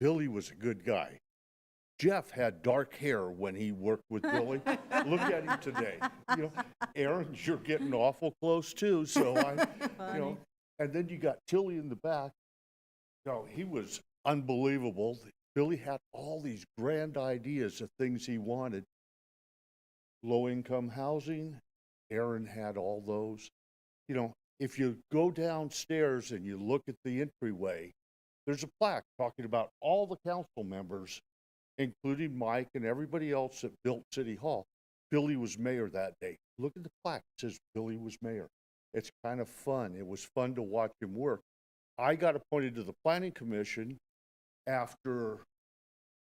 Billy was a good guy. Jeff had dark hair when he worked with Billy. Look at him today. Aaron, you're getting awful close too. So and then you got Tilly in the back. He was unbelievable. Billy had all these grand ideas of things he wanted. Low-income housing, Aaron had all those. If you go downstairs and you look at the entryway, there's a plaque talking about all the council members, including Mike and everybody else that built City Hall. Billy was mayor that day. Look at the plaque. It says Billy was mayor. It's kind of fun. It was fun to watch him work. I got appointed to the Planning Commission after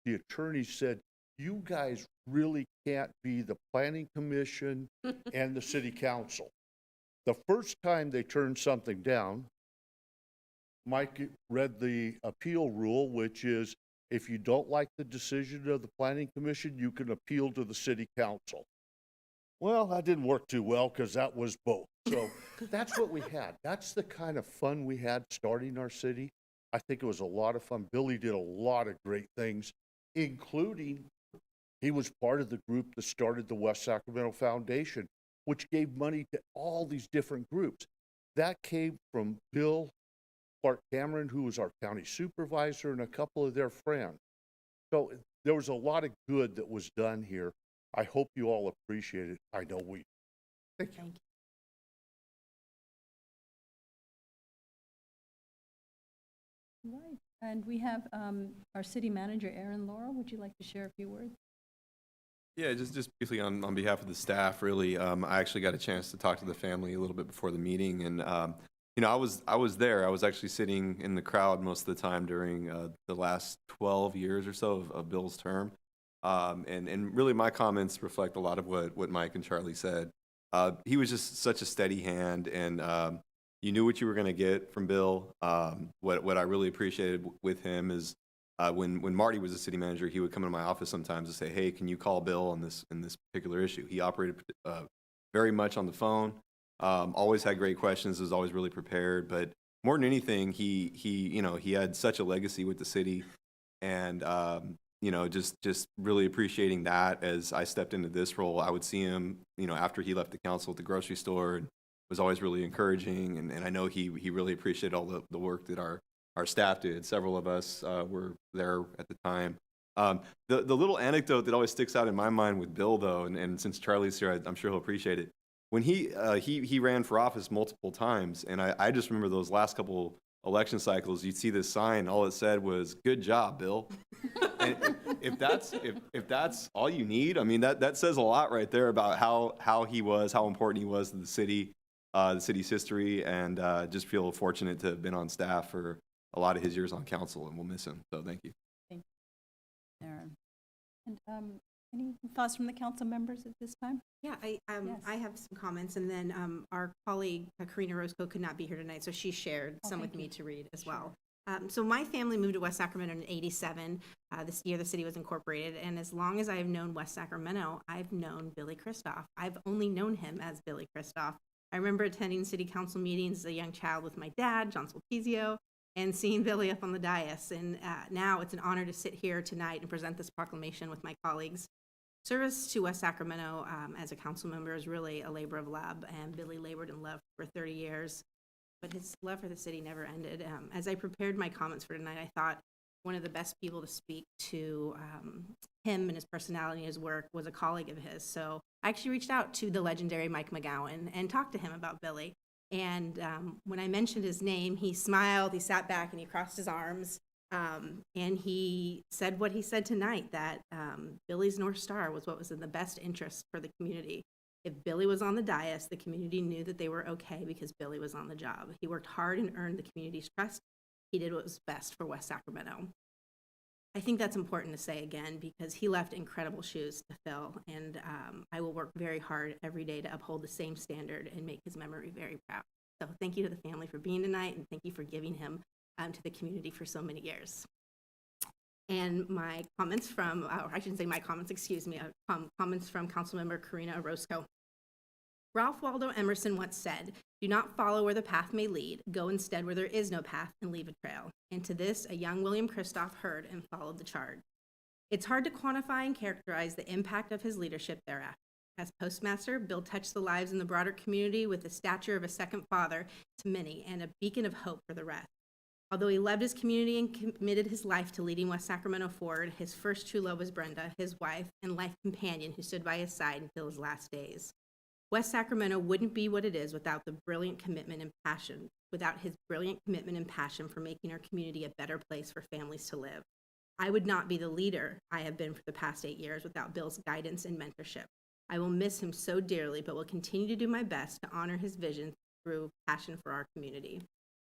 the attorney said, you guys really can't be the Planning Commission and the City Council. The first time they turned something down, Mike read the appeal rule, which is if you don't like the decision of the Planning Commission, you can appeal to the City Council. Well, that didn't work too well because that was both. So that's what we had. That's the kind of fun we had starting our city. I think it was a lot of fun. Billy did a lot of great things, including he was part of the group that started the West Sacramento Foundation, which gave money to all these different groups. That came from Bill Clark Cameron, who was our county supervisor, and a couple of their friends. So there was a lot of good that was done here. I hope you all appreciate it. I know we. Thank you. Right. And we have our city manager, Aaron Laurel. Would you like to share a few words? Yeah, just briefly on behalf of the staff, really, I actually got a chance to talk to the family a little bit before the meeting, and I was there. I was actually sitting in the crowd most of the time during the last 12 years or so of Bill's term, and really my comments reflect a lot of what Mike and Charlie said. He was just such a steady hand, and you knew what you were going to get from Bill. What I really appreciated with him is when Marty was the city manager, he would come into my office sometimes and say, "Hey, can you call Bill on this particular issue?" He operated very much on the phone. Always had great questions. Was always really prepared. But more than anything, he had such a legacy with the city, and just really appreciating that. As I stepped into this role, I would see him, after he left the council at the grocery store, and was always really encouraging. And I know he really appreciated all the work that our staff did. Several of us were there at the time. The little anecdote that always sticks out in my mind with Bill, though, and since Charlie's here, I'm sure he'll appreciate it. When he ran for office multiple times, and I just remember those last couple election cycles, you'd see this sign, all it said was, "Good job, Bill." And if that's all you need, I mean, that says a lot right there about how important he was to the city's history, and just feel fortunate to have been on staff for a lot of his years on council, and we'll miss him. So thank you. Thank you, Aaron. And any thoughts from the council members at this time? Yeah, I have some comments, and then our colleague Karina Roscoe could not be here tonight, so she shared some with me to read as well. So my family moved to West Sacramento in '87, this year the city was incorporated, and as long as I have known West Sacramento, I've known Billy Christoph. I've only known him as Billy Christoph. I remember attending city council meetings as a young child with my dad, John Soltizio, and seeing Billy up on the dais. And now it's an honor to sit here tonight and present this proclamation with my colleagues. Service to West Sacramento as a council member is really a labor of love, and Billy labored in love for 30 years, but his love for the city never ended. As I prepared my comments for tonight, I thought one of the best people to speak to him and his personality and his work was a colleague of his. So I actually reached out to the legendary Mike McGowan and talked to him about Billy. And when I mentioned his name, he smiled, he sat back, and he crossed his arms. And he said what he said tonight, that Billy's North Star was what was in the best interest for the community. If Billy was on the dais, the community knew that they were okay because Billy was on the job. He worked hard and earned the community's trust. He did what was best for West Sacramento. I think that's important to say again because he left incredible shoes to fill, and I will work very hard every day to uphold the same standard and make his memory very proud. So thank you to the family for being tonight, and thank you for giving him to the community for so many years. And my comments from, or I shouldn't say my comments, excuse me, comments from Councilmember Karina Orozco. Ralph Waldo Emerson once said, "Do not follow where the path may lead, go instead where there is no path and leave a trail." And to this, a young William Christoph heard and followed the charge. It's hard to quantify and characterize the impact of his leadership thereafter. As postmaster, Bill touched the lives in the broader community with the stature of a second father to many and a beacon of hope for the rest. Although he loved his community and committed his life to leading West Sacramento forward, his first true love was Brenda, his wife and life companion who stood by his side until his last days. West Sacramento wouldn't be what it is without his brilliant commitment and passion for making our community a better place for families to live. I would not be the leader I have been for the past 8 years without Bill's guidance and mentorship. I will miss him so dearly, but will continue to do my best to honor his vision through passion for our community.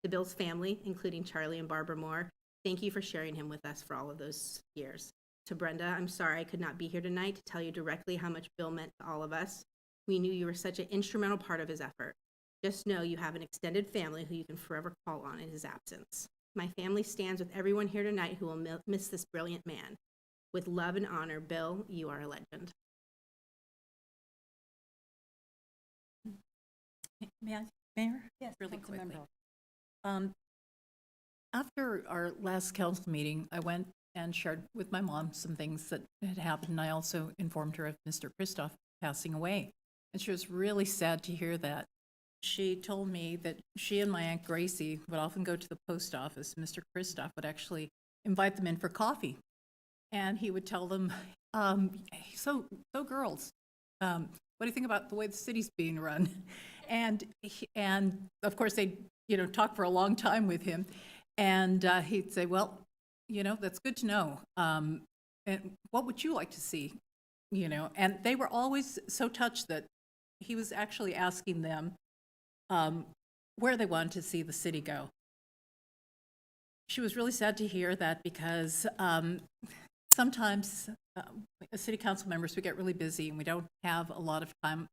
To Bill's family, including Charlie and Barbara Moore, thank you for sharing him with us for all of those years. To Brenda, I'm sorry I could not be here tonight to tell you directly how much Bill meant to all of us. We knew you were such an instrumental part of his effort. Just know you have an extended family who you can forever call on in his absence. My family stands with everyone here tonight who will miss this brilliant man. With love and honor, Bill, you are a legend. Mayor? Yes, Really Councilmember. quickly. After our last council meeting, I went and shared with my mom some things that had happened, and I also informed her of Mr. Christoph passing away. And she was really sad to hear that. She told me that she and my Aunt Gracie would often go to the post office. Mr. Christoph would actually invite them in for coffee. And he would tell them, so girls, what do you think about the way the city's being run? And of course, they'd, talk for a long time with him. And he'd say, well, that's good to know. And what would you like to see? And they were always so touched that he was actually asking them where they wanted to see the city go. She was really sad to hear that because sometimes as city council members, we get really busy and we don't have a lot of time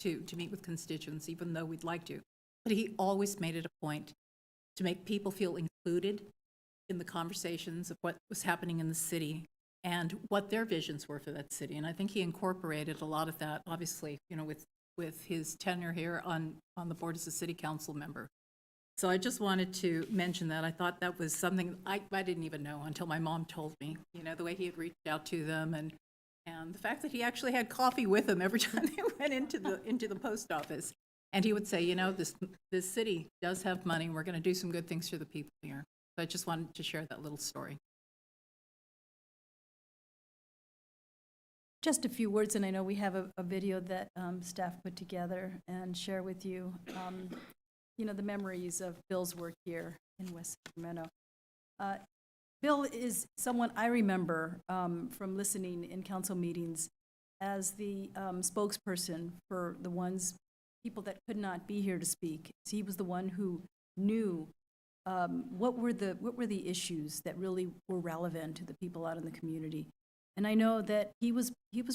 to meet with constituents, even though we'd like to. But he always made it a point to make people feel included in the conversations of what was happening in the city and what their visions were for that city. And I think he incorporated a lot of that, obviously, with his tenure here on the board as a city council member. So I just wanted to mention that. I thought that was something I didn't even know until my mom told me, the way he had reached out to them and the fact that he actually had coffee with them every time they went into the post office. And he would say, this city does have money. We're going to do some good things for the people here. So I just wanted to share that little story. Just a few words, and I know we have a video that staff put together and share with you, the memories of Bill's work here in West Sacramento. Bill is someone I remember from listening in council meetings as the spokesperson for the people that could not be here to speak. So he was the one who knew what were the issues that really were relevant to the people out in the community. And I know that he was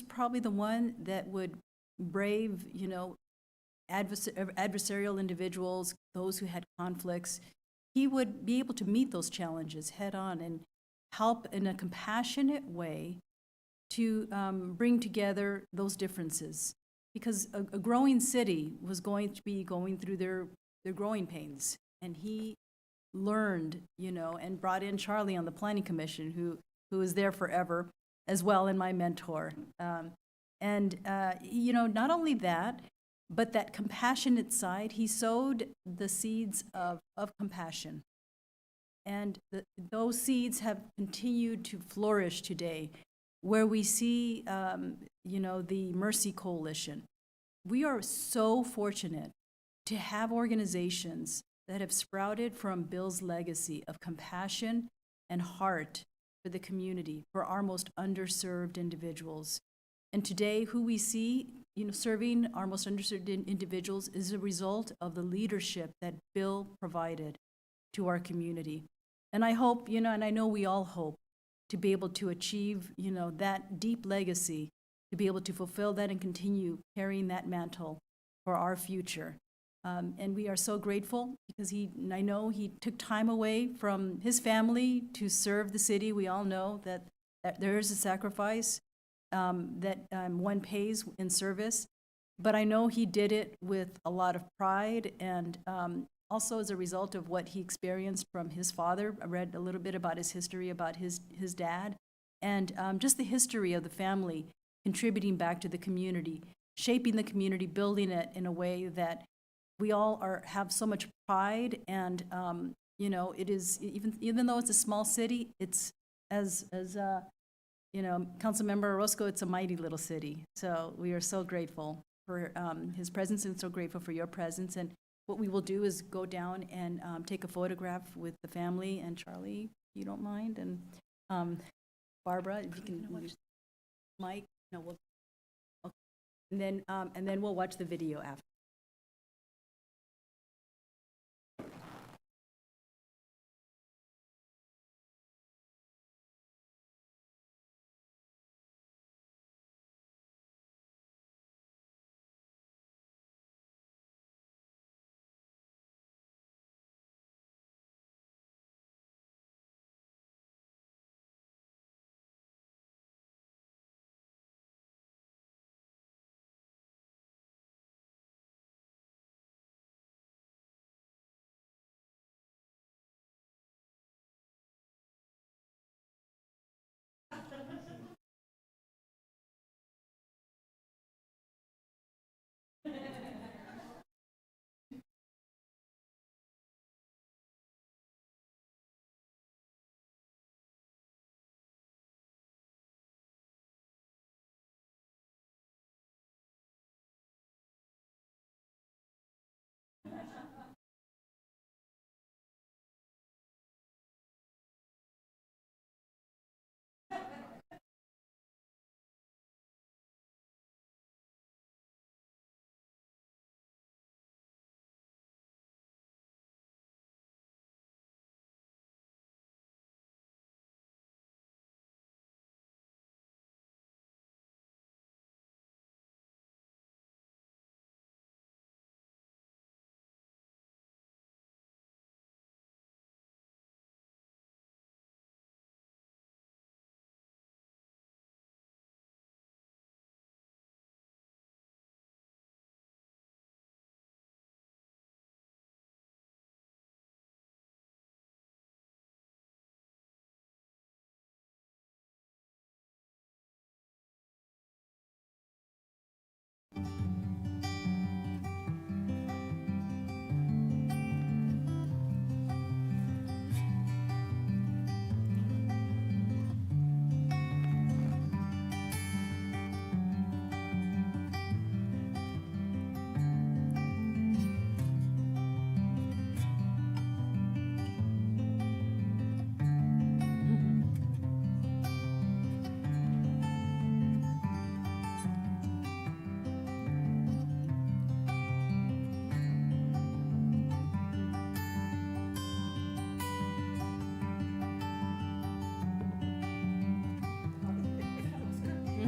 probably the one that would brave, adversarial individuals, those who had conflicts. He would be able to meet those challenges head on and help in a compassionate way to bring together those differences. Because a growing city was going to be going through their growing pains. And he learned, and brought in Charlie on the Planning Commission, who is there forever as well, and my mentor. Not only that, but that compassionate side, he sowed the seeds of compassion. And those seeds have continued to flourish today, where we see, the Mercy Coalition. We are so fortunate to have organizations that have sprouted from Bill's legacy of compassion and heart for the community, for our most underserved individuals. And today, who we see, serving our most underserved individuals is a result of the leadership that Bill provided to our community. And I hope, and I know we all hope, to be able to achieve, that deep legacy, to be able to fulfill that and continue carrying that mantle for our future. And we are so grateful because I know he took time away from his family to serve the city. We all know that there is a sacrifice that one pays in service, but I know he did it with a lot of pride and also as a result of what he experienced from his father. I read a little bit about his history, about his dad, and just the history of the family contributing back to the community, shaping the community, building it in a way that we all have so much pride, and it is even though it's a small city, it's as Councilmember Orozco, it's a mighty little city. So we are so grateful for his presence and so grateful for your presence. And what we will do is go down and take a photograph with the family and Charlie, if you don't mind, and Barbara, if you can. Mike, no, we'll. Okay. And then we'll watch the video after.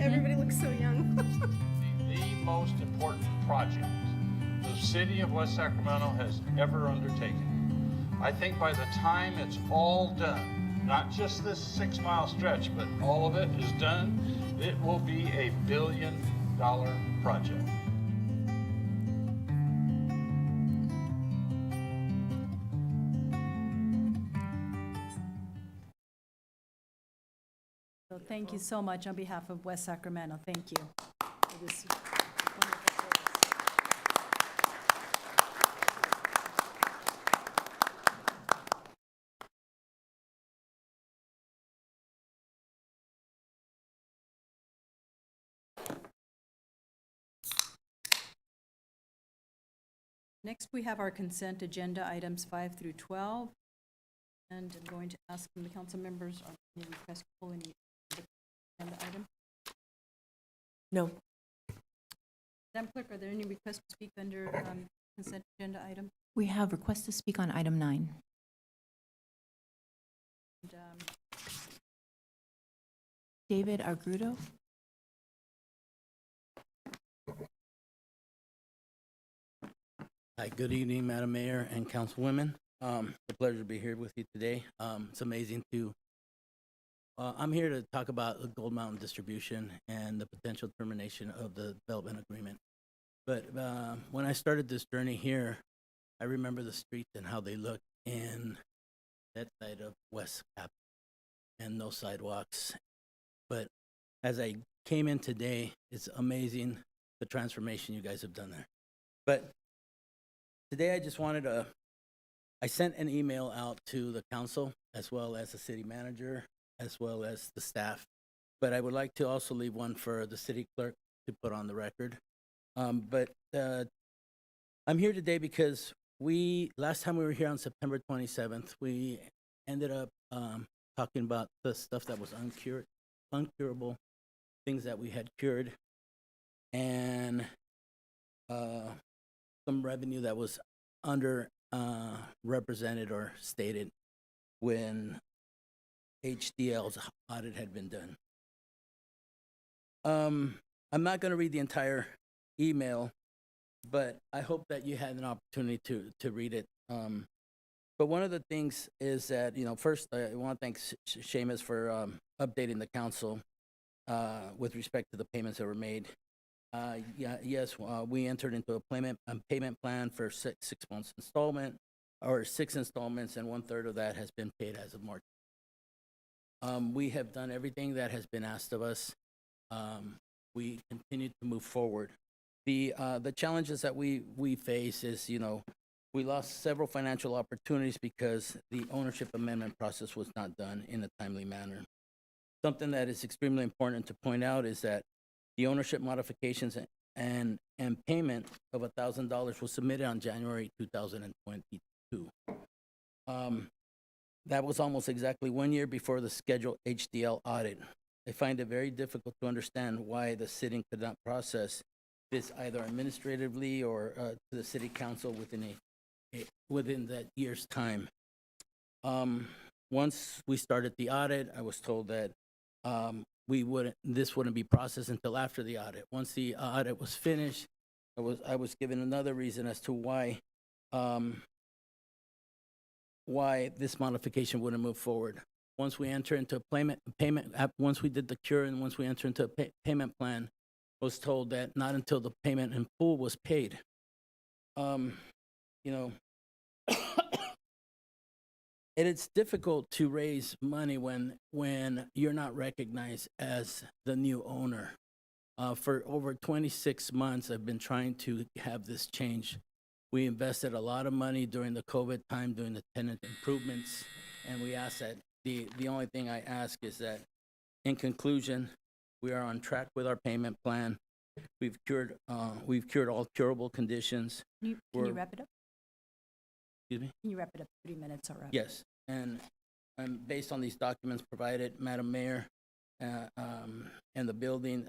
Everybody looks so young. The most important project the city of West Sacramento has ever undertaken. I think by the time it's all done, not just this 6-mile stretch, but all of it is done, it will be a $1 billion project. So thank you so much on behalf of West Sacramento. Thank you for this wonderful service. Next, we have our consent agenda items 5 through 12. And I'm going to ask from the council members, are there any requests to pull any agenda item? No. Madam Clerk, are there any requests to speak under consent agenda item? We have requests to speak on item 9. And, David Argudo. Hi, good evening, Madam Mayor and Councilwomen. It's a pleasure to be here with you today. It's amazing to, I'm here to talk about the Gold Mountain distribution and the potential termination of the development agreement. But when I started this journey here, I remember the streets and how they look in that side of West Cap and no sidewalks. But as I came in today, it's amazing the transformation you guys have done there. But today I just wanted to, I sent an email out to the council as well as the city manager, as well as the staff. But I would like to also leave one for the city clerk to put on the record. But I'm here today because last time we were here on September 27th, we ended up talking about the stuff that was uncurable, things that we had cured, and some revenue that was represented or stated when HDL's audit had been done. I'm not going to read the entire email, but I hope that you had an opportunity to read it. But one of the things is that, first I want to thank Seamus for updating the council with respect to the payments that were made. Yes, we entered into a payment plan for 6 months installment, or 6 installments, and 1/3 of that has been paid as of March. We have done everything that has been asked of us. We continue to move forward. The challenges that we face is, we lost several financial opportunities because the ownership amendment process was not done in a timely manner. Something that is extremely important to point out is that the ownership modifications and payment of $1,000 was submitted on January 2022. That was almost exactly 1 year before the scheduled HDL audit. I find it very difficult to understand why the city could not process this either administratively or to the city council within that year's time. Once we started the audit, I was told that this wouldn't be processed until after the audit. Once the audit was finished, I was given another reason as to why this modification wouldn't move forward. Once we enter into a payment, once we did the cure and once we enter into a payment plan, was told that not until the payment in full was paid. It's difficult to raise money when you're not recognized as the new owner. For over 26 months, I've been trying to have this change. We invested a lot of money during the COVID time doing the tenant improvements, and we asked that the only thing I ask is that, in conclusion, we are on track with our payment plan. We've cured all curable conditions. Can you wrap it up? Excuse me? Can you wrap it up? 3 minutes or wrap? Yes, and based on these documents provided, Madam Mayor, and the building,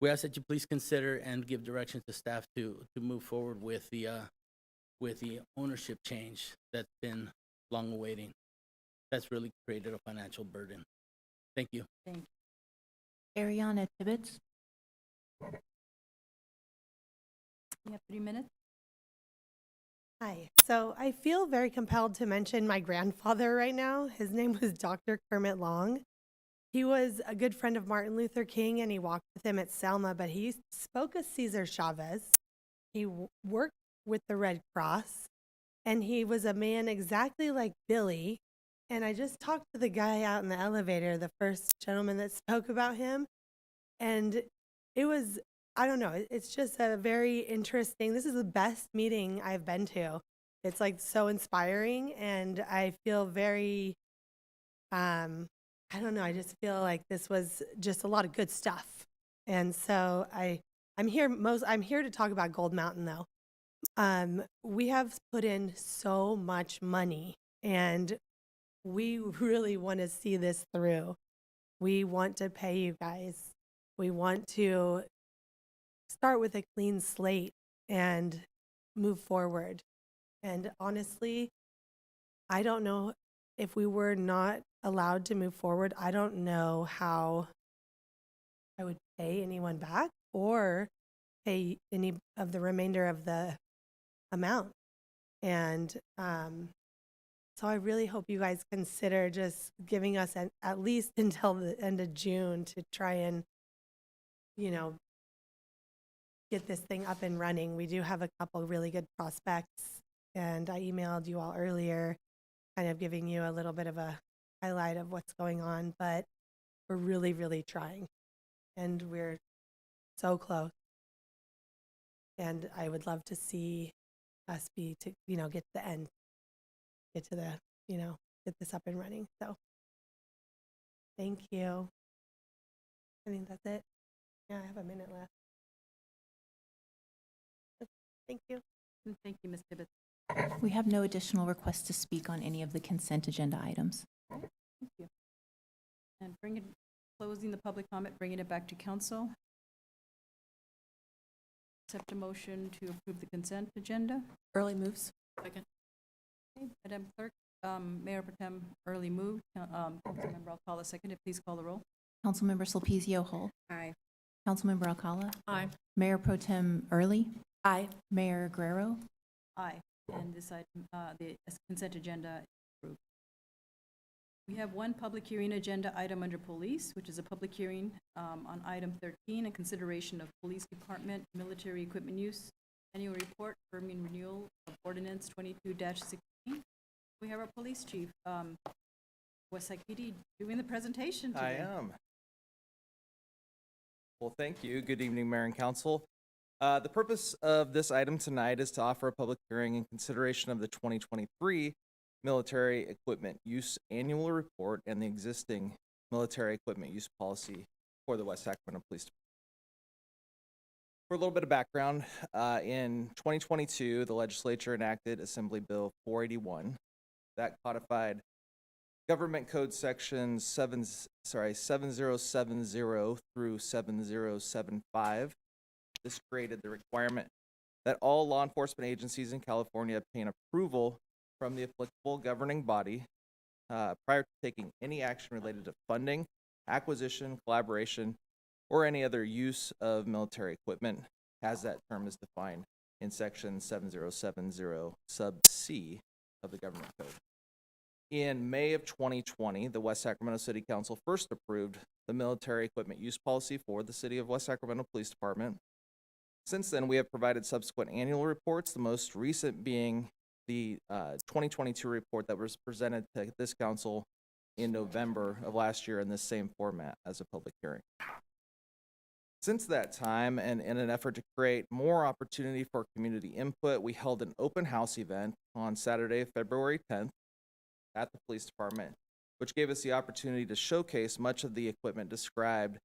we ask that you please consider and give direction to staff to move forward with the ownership change that's been long awaiting. That's really created a financial burden. Thank you. Thank you. Ariana Tibbetts. You have 3 minutes. Hi. So I feel very compelled to mention my grandfather right now. His name was Dr. Kermit Long. He was a good friend of Martin Luther King, and he walked with him at Selma, but he spoke as Cesar Chavez. He worked with the Red Cross, and he was a man exactly like Billy. And I just talked to the guy out in the elevator, the first gentleman that spoke about him, and it was, I don't know, it's just a very interesting, this is the best meeting I've been to. It's like so inspiring, and I feel very, I don't know, I just feel like this was just a lot of good stuff. And so I'm here to talk about Gold Mountain though. We have put in so much money, and we really want to see this through. We want to pay you guys. We want to start with a clean slate and move forward. And honestly, I don't know if we were not allowed to move forward, I don't know how I would pay anyone back or pay any of the remainder of the amount. And so I really hope you guys consider just giving us at least until the end of June to try and, get this thing up and running. We do have a couple really good prospects, and I emailed you all earlier, kind of giving you a little bit of a highlight of what's going on, but we're really, really trying, and we're so close. And I would love to see us get to the end, get to the, get this up and running. So thank you. I think that's it. Yeah, I have a minute left. Thank you. And thank you, Ms. Tibbetts. We have no additional requests to speak on any of the consent agenda items. Thank you. And closing the public comment, bringing it back to council. Accept a motion to approve the consent agenda. Early moves. Second. Okay, Madam Clerk, Mayor Pro Tem Early moved. Councilmember Alcala seconded. Please call the roll. Councilmember Sulpicio Hull. Aye. Councilmember Alcala. Aye. Mayor Pro Tem Early. Aye. Mayor Guerrero. Aye. And this item, the consent agenda is approved. We have one public hearing agenda item under police, which is a public hearing on item 13, in consideration of police department military equipment use annual report, firming renewal of ordinance 22-16. We have our police chief, Westside PD, doing the presentation today. I am. Well, thank you. Good evening, Mayor and Council. The purpose of this item tonight is to offer a public hearing in consideration of the 2023 Military Equipment Use Annual Report and the existing military equipment use policy for the West Sacramento Police Department. For a little bit of background, in 2022, the legislature enacted Assembly Bill 481 that codified Government Code Sections 7070 through 7075. This created the requirement that all law enforcement agencies in California obtain approval from the applicable governing body prior to taking any action related to funding, acquisition, collaboration, or any other use of military equipment, as that term is defined in Section 7070 sub C of the Government Code. In May of 2020, the West Sacramento City Council first approved the military equipment use policy for the City of West Sacramento Police Department. Since then, we have provided subsequent annual reports, the most recent being the 2022 report that was presented to this council in November of last year in this same format as a public hearing. Since that time, and in an effort to create more opportunity for community input, we held an open house event on Saturday, February 10th at the police department, which gave us the opportunity to showcase much of the equipment described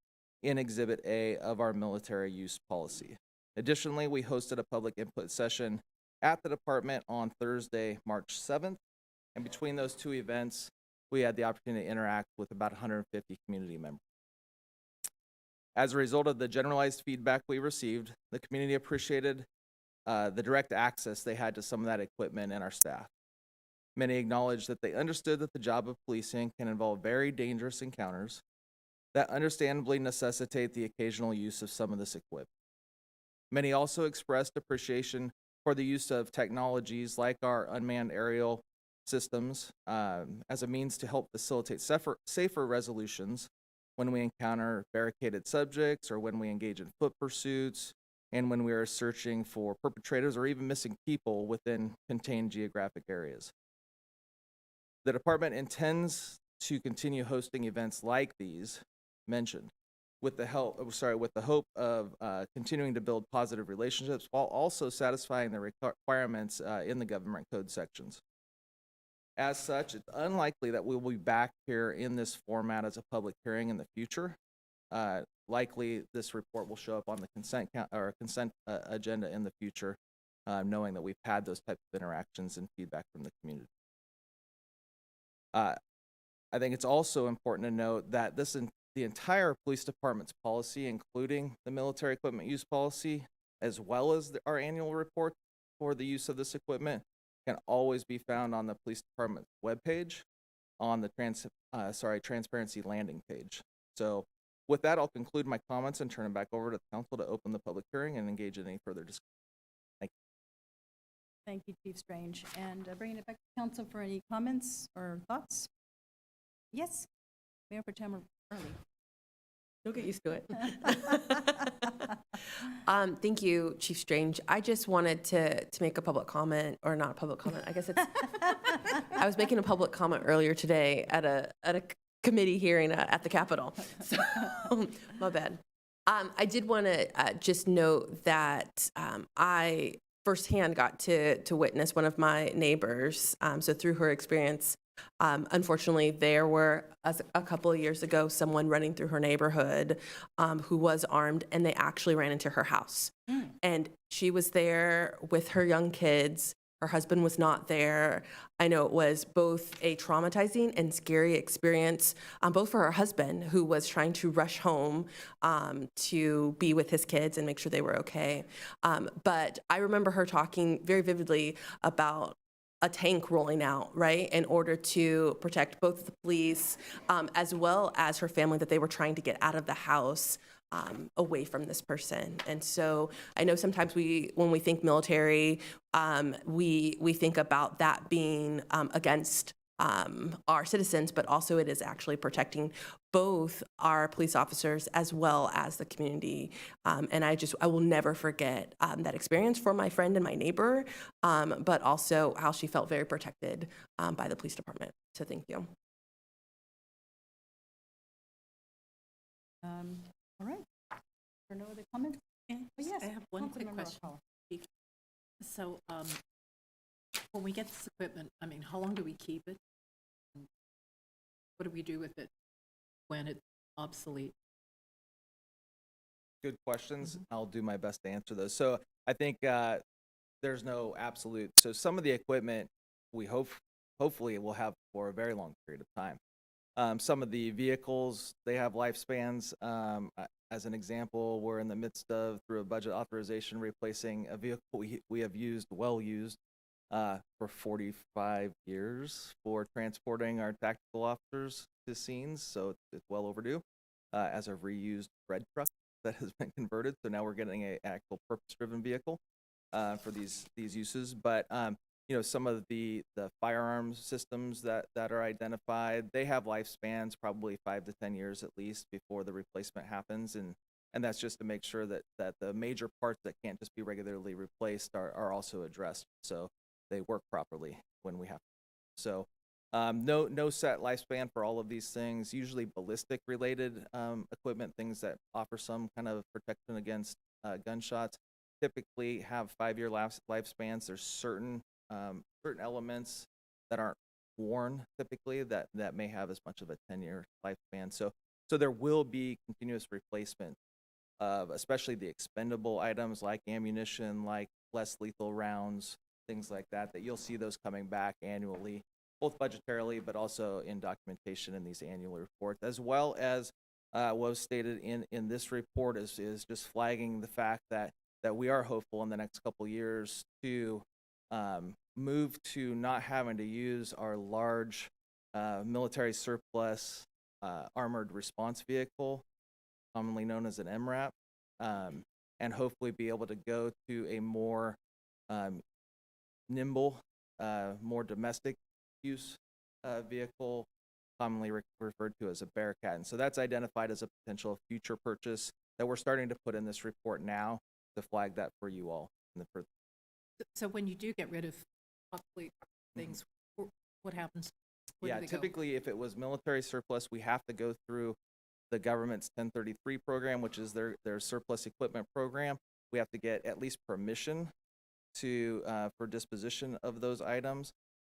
in Exhibit A of our military use policy. Additionally, we hosted a public input session at the department on Thursday, March 7th, and between those two events, we had the opportunity to interact with about 150 community members. As a result of the generalized feedback we received, the community appreciated the direct access they had to some of that equipment and our staff. Many acknowledged that they understood that the job of policing can involve very dangerous encounters, that understandably necessitate the occasional use of some of this equipment. Many also expressed appreciation for the use of technologies like our unmanned aerial systems as a means to help facilitate safer resolutions when we encounter barricaded subjects or when we engage in foot pursuits and when we are searching for perpetrators or even missing people within contained geographic areas. The department intends to continue hosting events like these mentioned with the hope of continuing to build positive relationships while also satisfying the requirements in the government code sections. As such, it's unlikely that we will be back here in this format as a public hearing in the future. Likely, this report will show up on the consent agenda in the future, knowing that we've had those types of interactions and feedback from the community. I think it's also important to note that the entire police department's policy, including the military equipment use policy, as well as our annual report for the use of this equipment, can always be found on the police department's webpage on the transparency landing page. So with that, I'll conclude my comments and turn it back over to the council to open the public hearing and engage in any further discussion. Thank you. Thank you, Chief Strange. And bringing it back to council for any comments or thoughts? Yes, Mayor Protem Early. You'll get used to it. Thank you, Chief Strange. I just wanted to make a public comment, or not a public comment. I guess it's. I was making a public comment earlier today at a committee hearing at the Capitol. So, my bad. I did want to just note that I firsthand got to witness one of my neighbors. So through her experience. Unfortunately, there were a couple of years ago someone running through her neighborhood who was armed, and they actually ran into her house. And she was there with her young kids. Her husband was not there. I know it was both a traumatizing and scary experience, both for her husband, who was trying to rush home to be with his kids and make sure they were okay. But I remember her talking very vividly about a tank rolling out, right, in order to protect both the police as well as her family that they were trying to get out of the house away from this person. And so I know sometimes when we think military, we think about that being against our citizens, but also it is actually protecting both our police officers as well as the community. And I will never forget that experience for my friend and my neighbor, but also how she felt very protected by the police department. So thank you. All right. There are no other comments? Yeah, Oh, yes, I have one quick Councilmember question. Alcala. So, when we get this equipment, I mean, how long do we keep it? What do we do with it when it's obsolete? Good questions. I'll do my best to answer those. So I think there's no absolute. So some of the equipment we hopefully it will have for a very long period of time. Some of the vehicles, they have lifespans. As an example, we're in the midst of, through a budget authorization, replacing a vehicle we have used, for 45 years for transporting our tactical officers to scenes. So it's well overdue as a reused bread truck that has been converted. So now we're getting an actual purpose-driven vehicle for these uses. But some of the firearms systems that are identified, they have lifespans probably 5 to 10 years at least before the replacement happens. And that's just to make sure that the major parts that can't just be regularly replaced are also addressed. So they work properly when we have to. So no set lifespan for all of these things, usually ballistic related equipment, things that offer some kind of protection against gunshots, typically have 5-year lifespans. There's certain elements that aren't worn typically that may have as much of a 10-year lifespan. So there will be continuous replacement of especially the expendable items like ammunition, like less lethal rounds, things like that you'll see those coming back annually, both budgetarily but also in documentation in these annual reports, as well as what was stated in this report is just flagging the fact that we are hopeful in the next couple years to move to not having to use our large military surplus armored response vehicle, commonly known as an MRAP, and hopefully be able to go to a more nimble, more domestic use vehicle, commonly referred to as a Bearcat. And so that's identified as a potential future purchase that we're starting to put in this report now to flag that for you all. So when you do get rid of obsolete things, what happens? Where Yeah, do they go? typically if it was military surplus, we have to go through the government's 1033 program, which is their surplus equipment program. We have to get at least permission to for disposition of those items.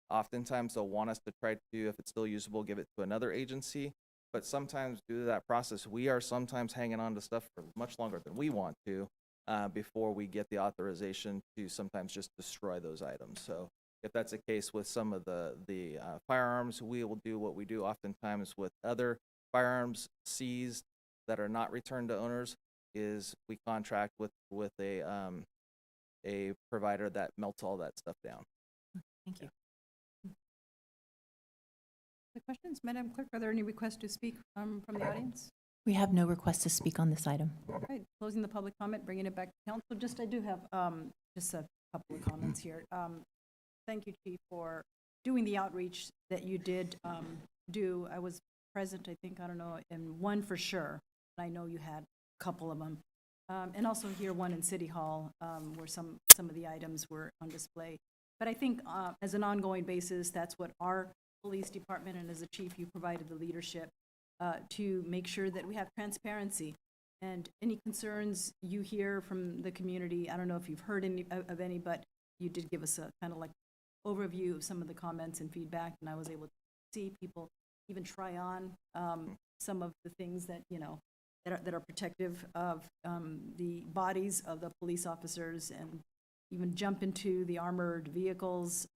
Oftentimes they'll want us to try to, if it's still usable, give it to another agency. But sometimes due to that process, we are sometimes hanging on to stuff for much longer than we want to before we get the authorization to sometimes just destroy those items. So if that's the case with some of the firearms, we will do what we do oftentimes with other firearms seized that are not returned to owners, is we contract with a provider that melts all that stuff down. Thank you. The questions, Madam Clerk, are there any requests to speak from the audience? We have no request to speak on this item. All right, closing the public comment, bringing it back to council. I do have just a couple of comments here. Thank you, Chief, for doing the outreach that you did do. I was present, I think, I don't know, in one for sure. I know you had a couple of them. And also here, one in City Hall, where some of the items were on display. But I think as an ongoing basis, that's what our police department, and as a chief, you provided the leadership to make sure that we have transparency. And any concerns you hear from the community, I don't know if you've heard of any, but you did give us a kind of like overview of some of the comments and feedback, and I was able to see people even try on some of the things that, you know, that are protective of the bodies of the police officers, and even jump into the armored vehicles.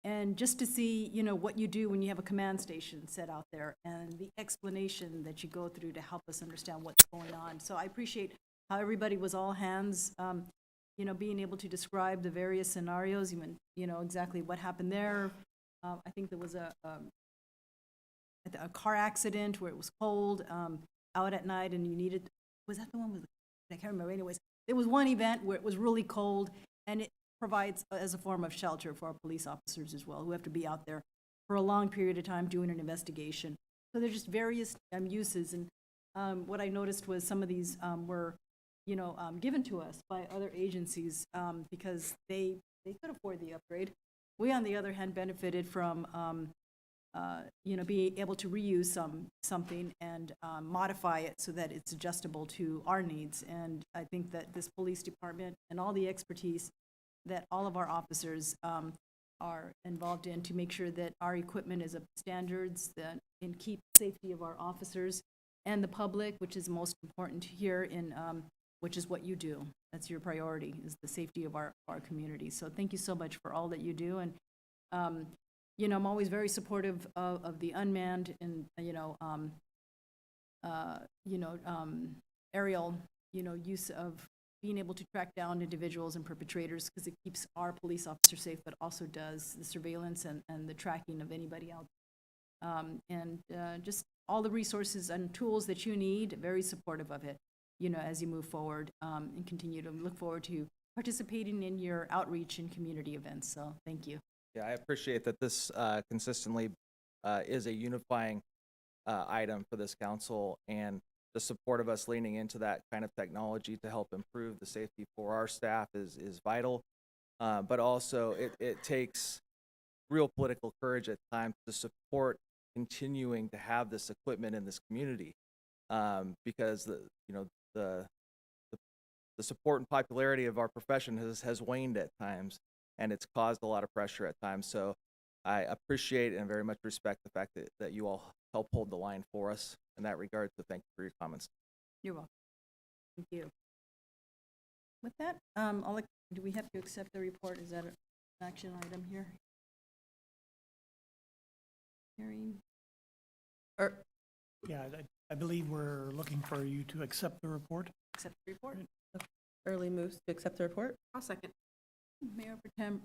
And just to see, you know, what you do when you have a command station set out there, and the explanation that you go through to help us understand what's going on. So I appreciate how everybody was all hands, you know, being able to describe the various scenarios, even, you know, exactly what happened there. I think there was a car accident where it was cold, out at night, and you needed, was that the one with, I can't remember. Anyways, there was one event where it was really cold, and it provides as a form of shelter for our police officers as well, who have to be out there for a long period of time doing an investigation. So there's just various uses, and what I noticed was some of these were, you know, given to us by other agencies because they could afford the upgrade. We, on the other hand, benefited from you know, being able to reuse something and modify it so that it's adjustable to our needs. And I think that this police department and all the expertise that all of our officers are involved in to make sure that our equipment is up to standards and keep safety of our officers and the public, which is most important here in which is what you do. That's your priority, is the safety of our community. So thank you so much for all that you do. And you know, I'm always very supportive of the unmanned and aerial, you know, use of being able to track down individuals and perpetrators, because it keeps our police officers safe, but also does the surveillance and the tracking of anybody else. Just all the resources and tools that you need, very supportive of it, you know, as you move forward and continue to look forward to participating in your outreach and community events. So thank you. Yeah, I appreciate that this consistently is a unifying item for this council, and the support of us leaning into that kind of technology to help improve the safety for our staff is vital. But also it takes real political courage at times to support continuing to have this equipment in this community, because the support and popularity of our profession has waned at times, and it's caused a lot of pressure at times. So I appreciate and very much respect the fact that you all help hold the line for us in that regard. So thank you for your comments. You're welcome. Thank you. With that, do we have to accept the report? Is that an action item here? Hearing. Yeah, I believe we're looking for you to accept the report. Accept the report. Early moves to accept the report. I'll second. Mayor Pro Tem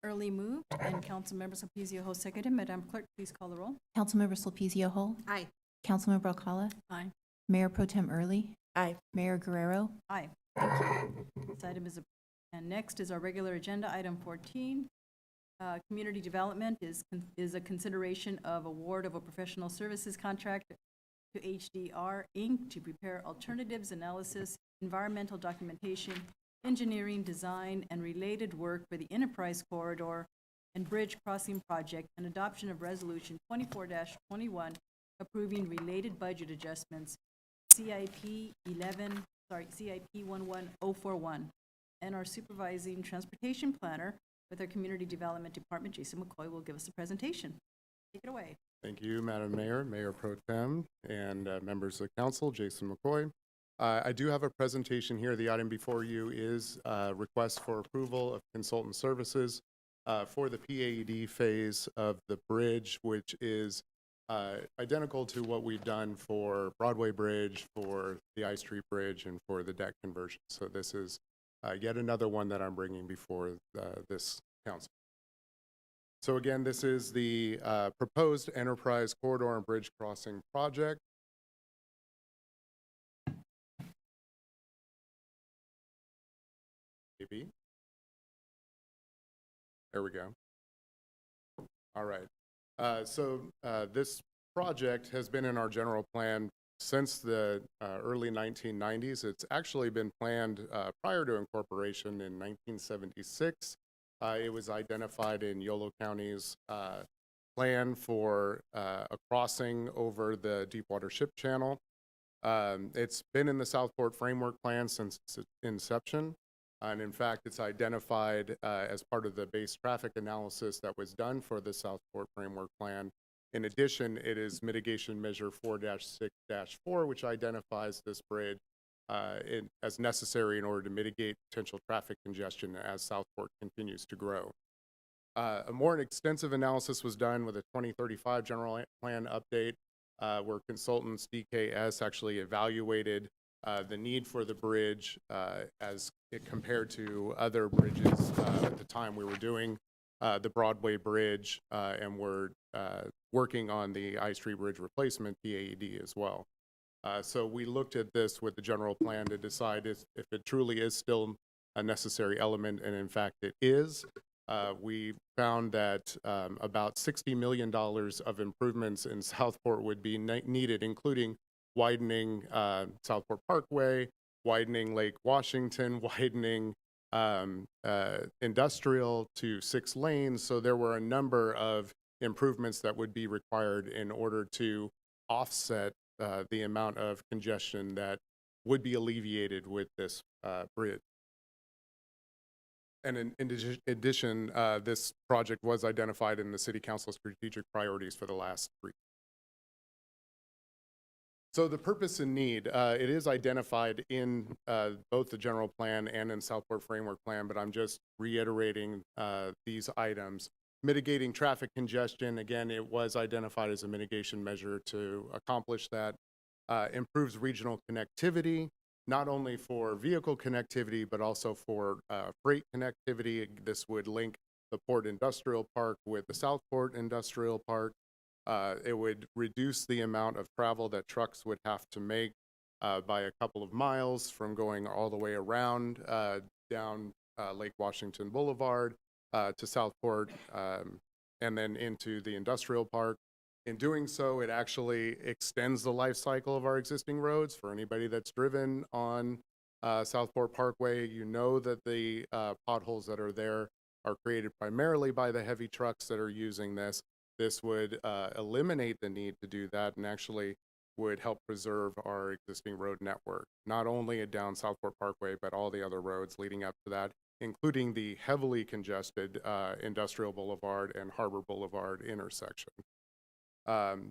Early moved, and Councilmember Sulpicio Ho seconded. Madam Clerk, please call the roll. Councilmember Sulpicio Hull? Aye. Councilmember Alcala? Aye. Mayor Pro Tem Early? Aye. Mayor Guerrero? Aye. This item is, and next is our regular agenda, item 14. Community development is a consideration of award of a professional services contract to HDR Inc. to prepare alternatives analysis, environmental documentation, engineering, design, and related work for the Enterprise Corridor and Bridge Crossing Project, and adoption of Resolution 24-21 approving related budget adjustments, CIP 11041, and our supervising transportation planner with our Community Development Department, Jason McCoy, will give us a presentation. Take it away. Thank you, Madam Mayor, Mayor Pro Tem, and members of the council. Jason McCoy. I do have a presentation here. The item before you is request for approval of consultant services for the PAED phase of the bridge, which is identical to what we've done for Broadway Bridge, for the I Street Bridge, and for the deck conversion. So this is yet another one that I'm bringing before this council. So again, this is the proposed Enterprise Corridor and Bridge Crossing Project. Maybe. There we go. All right. So this project has been in our general plan since the early 1990s. It's actually been planned prior to incorporation in 1976. It was identified in Yolo County's plan for a crossing over the Deepwater Ship Channel. It's been in the Southport Framework Plan since its inception. And in fact, it's identified as part of the base traffic analysis that was done for the Southport Framework Plan. In addition, it is mitigation measure 4-6-4, which identifies this bridge as necessary in order to mitigate potential traffic congestion as Southport continues to grow. A more extensive analysis was done with a 2035 general plan update, where consultants DKS actually evaluated the need for the bridge as it compared to other bridges. At the time we were doing the Broadway Bridge and we're working on the I Street Bridge replacement, PAED, as well. So we looked at this with the general plan to decide if it truly is still a necessary element, and in fact it is. We found that about $60 million of improvements in Southport would be needed, including widening Southport Parkway, widening Lake Washington, widening industrial to 6 lanes. So there were a number of improvements that would be required in order to offset the amount of congestion that would be alleviated with this bridge. And in addition, this project was identified in the City Council strategic priorities for the last 3. So the purpose and need, it is identified in both the general plan and in Southport Framework Plan, but I'm just reiterating these items. Mitigating traffic congestion, again, it was identified as a mitigation measure to accomplish that. Improves regional connectivity, not only for vehicle connectivity, but also for freight connectivity. This would link the Port Industrial Park with the Southport Industrial Park. It would reduce the amount of travel that trucks would have to make by a couple of miles from going all the way around down Lake Washington Boulevard to Southport and then into the industrial park. In doing so, it actually extends the life cycle of our existing roads. For anybody that's driven on Southport Parkway, you know that the potholes that are there are created primarily by the heavy trucks that are using this. This would eliminate the need to do that and actually would help preserve our existing road network, not only down Southport Parkway, but all the other roads leading up to that, including the heavily congested Industrial Boulevard and Harbor Boulevard intersection.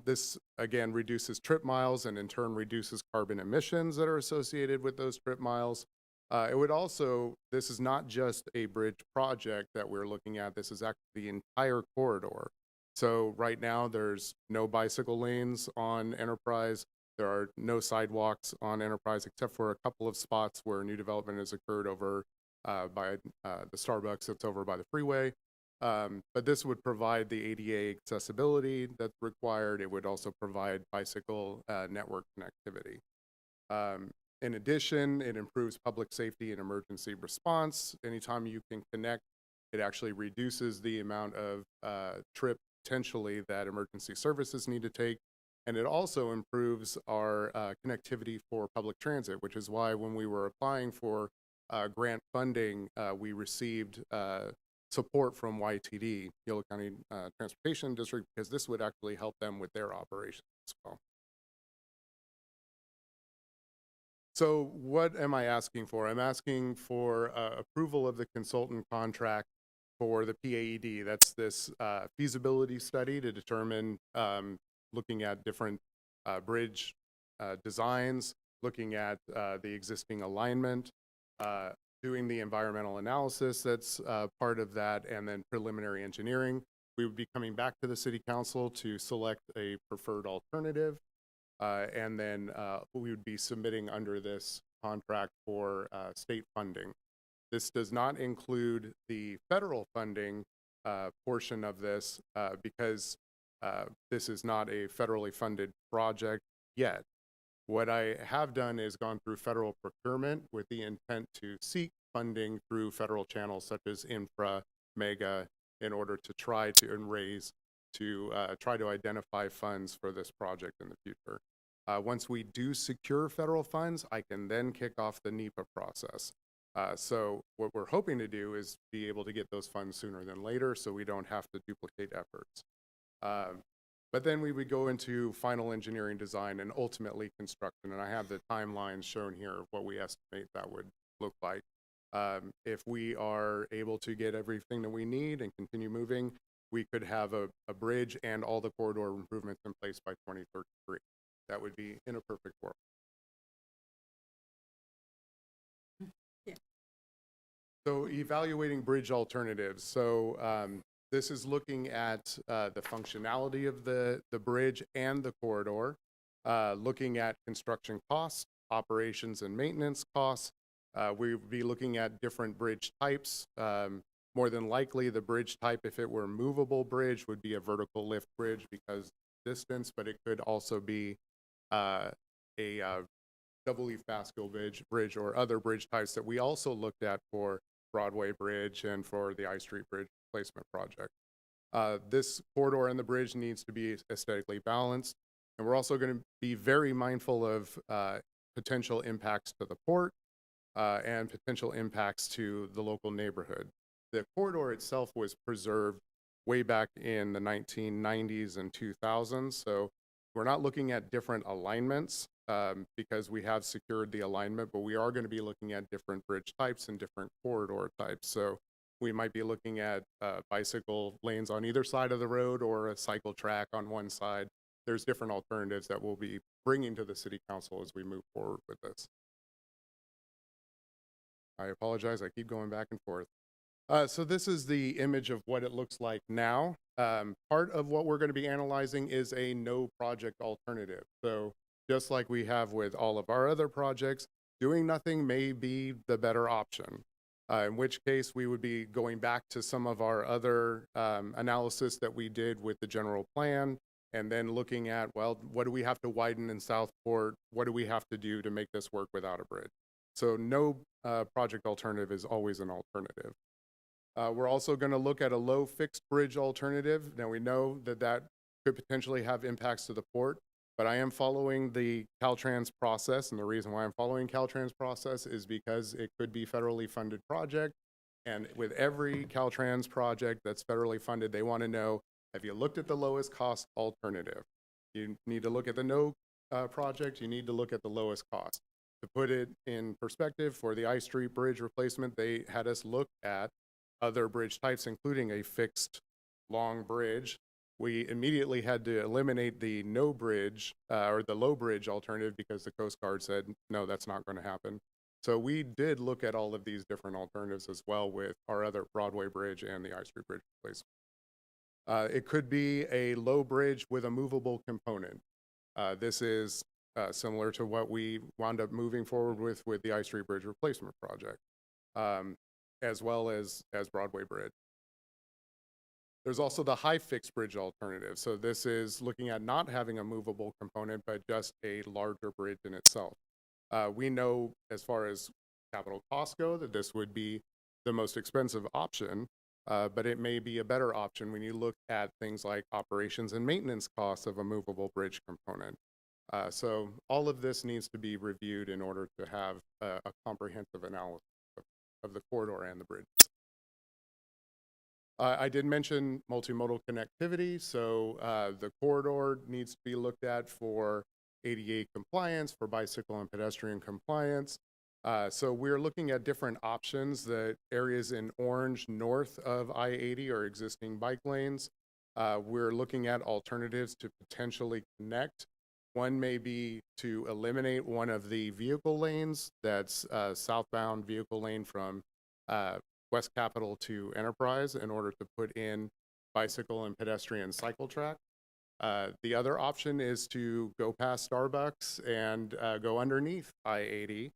This, again, reduces trip miles and in turn reduces carbon emissions that are associated with those trip miles. It would also, this is not just a bridge project that we're looking at, this is actually the entire corridor. So right now there's no bicycle lanes on Enterprise. There are no sidewalks on Enterprise except for a couple of spots where new development has occurred over by the Starbucks that's over by the freeway. But this would provide the ADA accessibility that's required. It would also provide bicycle network connectivity. In addition, it improves public safety and emergency response. Anytime you can connect, it actually reduces the amount of trip potentially that emergency services need to take. And it also improves our connectivity for public transit, which is why when we were applying for grant funding, we received support from YTD, Yolo County Transportation District, because this would actually help them with their operations as well. So what am I asking for? I'm asking for approval of the consultant contract for the PAED. That's this feasibility study to determine, looking at different bridge designs, looking at the existing alignment, doing the environmental analysis that's part of that, and then preliminary engineering. We would be coming back to the city council to select a preferred alternative, and then we would be submitting under this contract for state funding. This does not include the federal funding portion of this because this is not a federally funded project yet. What I have done is gone through federal procurement with the intent to seek funding through federal channels such as infra, mega, in order to try to raise, to try to identify funds for this project in the future. Once we do secure federal funds, I can then kick off the NEPA process. So what we're hoping to do is be able to get those funds sooner than later so we don't have to duplicate efforts. But then we would go into final engineering design and ultimately construction. And I have the timelines shown here of what we estimate that would look like. If we are able to get everything that we need and continue moving, we could have a bridge and all the corridor improvements in place by 2033. That would be in a perfect world. Yeah. So evaluating bridge alternatives. So this is looking at the functionality of the bridge and the corridor, looking at construction costs, operations and maintenance costs. We would be looking at different bridge types. More than likely, the bridge type, if it were a movable bridge, would be a vertical lift bridge because distance, but it could also be a double-leaf bascule bridge or other bridge types that we also looked at for Broadway Bridge and for the I Street Bridge replacement project. This corridor and the bridge needs to be aesthetically balanced, and we're also going to be very mindful of potential impacts to the port and potential impacts to the local neighborhood. The corridor itself was preserved way back in the 1990s and 2000s, so we're not looking at different alignments because we have secured the alignment, but we are going to be looking at different bridge types and different corridor types. So we might be looking at bicycle lanes on either side of the road or a cycle track on one side. There's different alternatives that we'll be bringing to the city council as we move forward with this. I apologize, I keep going back and forth. So this is the image of what it looks like now. Part of what we're going to be analyzing is a no project alternative. So just like we have with all of our other projects, doing nothing may be the better option. In which case we would be going back to some of our other analysis that we did with the general plan, and then looking at, well, what do we have to widen in Southport? What do we have to do to make this work without a bridge? So no project alternative is always an alternative. We're also going to look at a low fixed bridge alternative. Now we know that that could potentially have impacts to the port, but I am following the Caltrans process, and the reason why I'm following Caltrans process is because it could be federally funded project, and with every Caltrans project that's federally funded, they want to know, have you looked at the lowest cost alternative? You need to look at the no project, you need to look at the lowest cost. To put it in perspective, for the I Street Bridge replacement, they had us look at other bridge types, including a fixed long bridge. We immediately had to eliminate the no bridge or the low bridge alternative because the Coast Guard said, no, that's not going to happen. So we did look at all of these different alternatives as well with our other Broadway Bridge and the I Street Bridge replacement. It could be a low bridge with a movable component. This is similar to what we wound up moving forward with the I Street Bridge replacement project, as well as Broadway Bridge. There's also the high fixed bridge alternative. So this is looking at not having a movable component, but just a larger bridge in itself. We know as far as capital costs go that this would be the most expensive option, but it may be a better option when you look at things like operations and maintenance costs of a movable bridge component. So all of this needs to be reviewed in order to have a comprehensive analysis of the corridor and the bridge. I did mention multimodal connectivity, so the corridor needs to be looked at for ADA compliance, for bicycle and pedestrian compliance. So we're looking at different options. The areas in orange north of I-80 are existing bike lanes. We're looking at alternatives to potentially connect. One may be to eliminate one of the vehicle lanes, that's southbound vehicle lane from West Capitol to Enterprise, in order to put in bicycle and pedestrian cycle track. The other option is to go past Starbucks and go underneath I-80,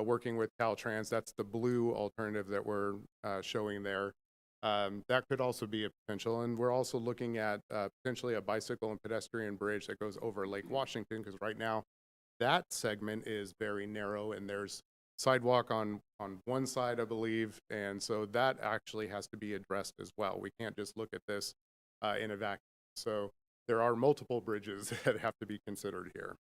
working with Caltrans. That's the blue alternative that we're showing there. That could also be a potential. And we're also looking at potentially a bicycle and pedestrian bridge that goes over Lake Washington, because right now that segment is very narrow and there's sidewalk on one side, I believe. And so that actually has to be addressed as well. We can't just look at this in a vacuum. So there are multiple bridges that have to be considered here.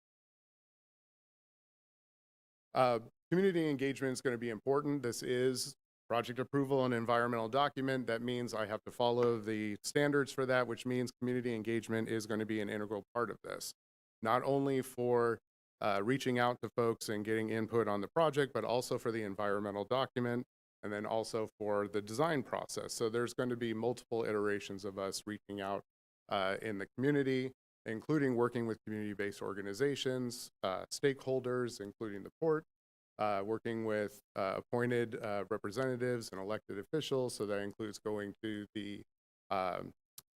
Community engagement is going to be important. This is project approval and environmental document. That means I have to follow the standards for that, which means community engagement is going to be an integral part of this. Not only for reaching out to folks and getting input on the project, but also for the environmental document, and then also for the design process. So there's going to be multiple iterations of us reaching out in the community, including working with community-based organizations, stakeholders, including the port, working with appointed representatives and elected officials. So that includes going to the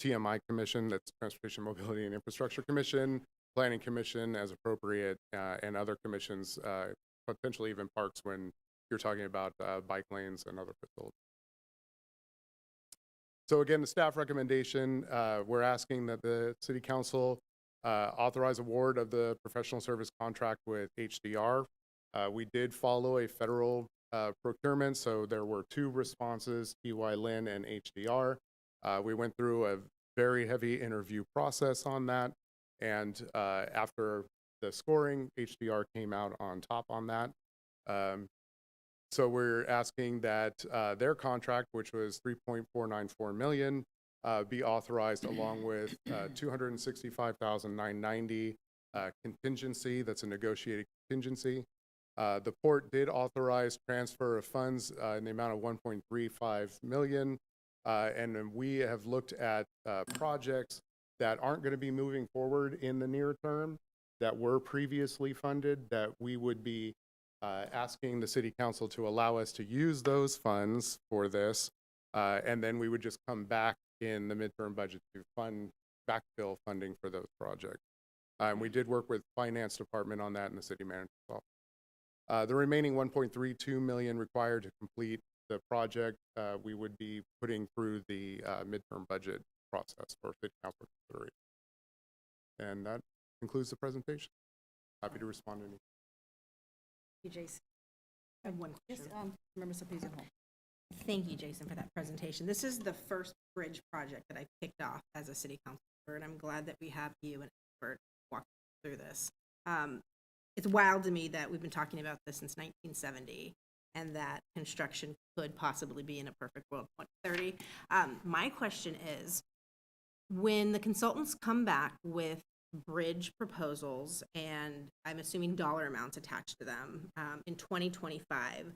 TMI Commission, that's Transportation, Mobility, and Infrastructure Commission, Planning Commission as appropriate, and other commissions, potentially even parks when you're talking about bike lanes and other facilities. So again, the staff recommendation, we're asking that the City Council authorize award of the professional service contract with HDR. We did follow a federal procurement, so there were two responses, TY Lin and HDR. We went through a very heavy interview process on that, and after the scoring, HDR came out on top on that. So we're asking that their contract, which was $3.494 million, be authorized along with $265,990 contingency. That's a negotiated contingency. The port did authorize transfer of funds in the amount of $1.35 million, and then we have looked at projects that aren't going to be moving forward in the near term, that were previously funded, that we would be asking the City Council to allow us to use those funds for this, and then we would just come back in the midterm budget to backfill funding for those projects. We did work with Finance Department on that in the City Manager's office. The remaining $1.32 million required to complete the project, we would be putting through the midterm budget process for City Council consideration. And that concludes the presentation. Happy to respond to any. Jason. I have one Yes, question. Member Sophia Hall. Thank you, Jason, for that presentation. This is the first bridge project that I picked off as a city council member, and I'm glad that we have you and expert walk through this. It's wild to me that we've been talking about this since 1970, and that construction could possibly be in a perfect world 2030. My question is, when the consultants come back with bridge proposals, and I'm assuming dollar amounts attached to them, in 2025,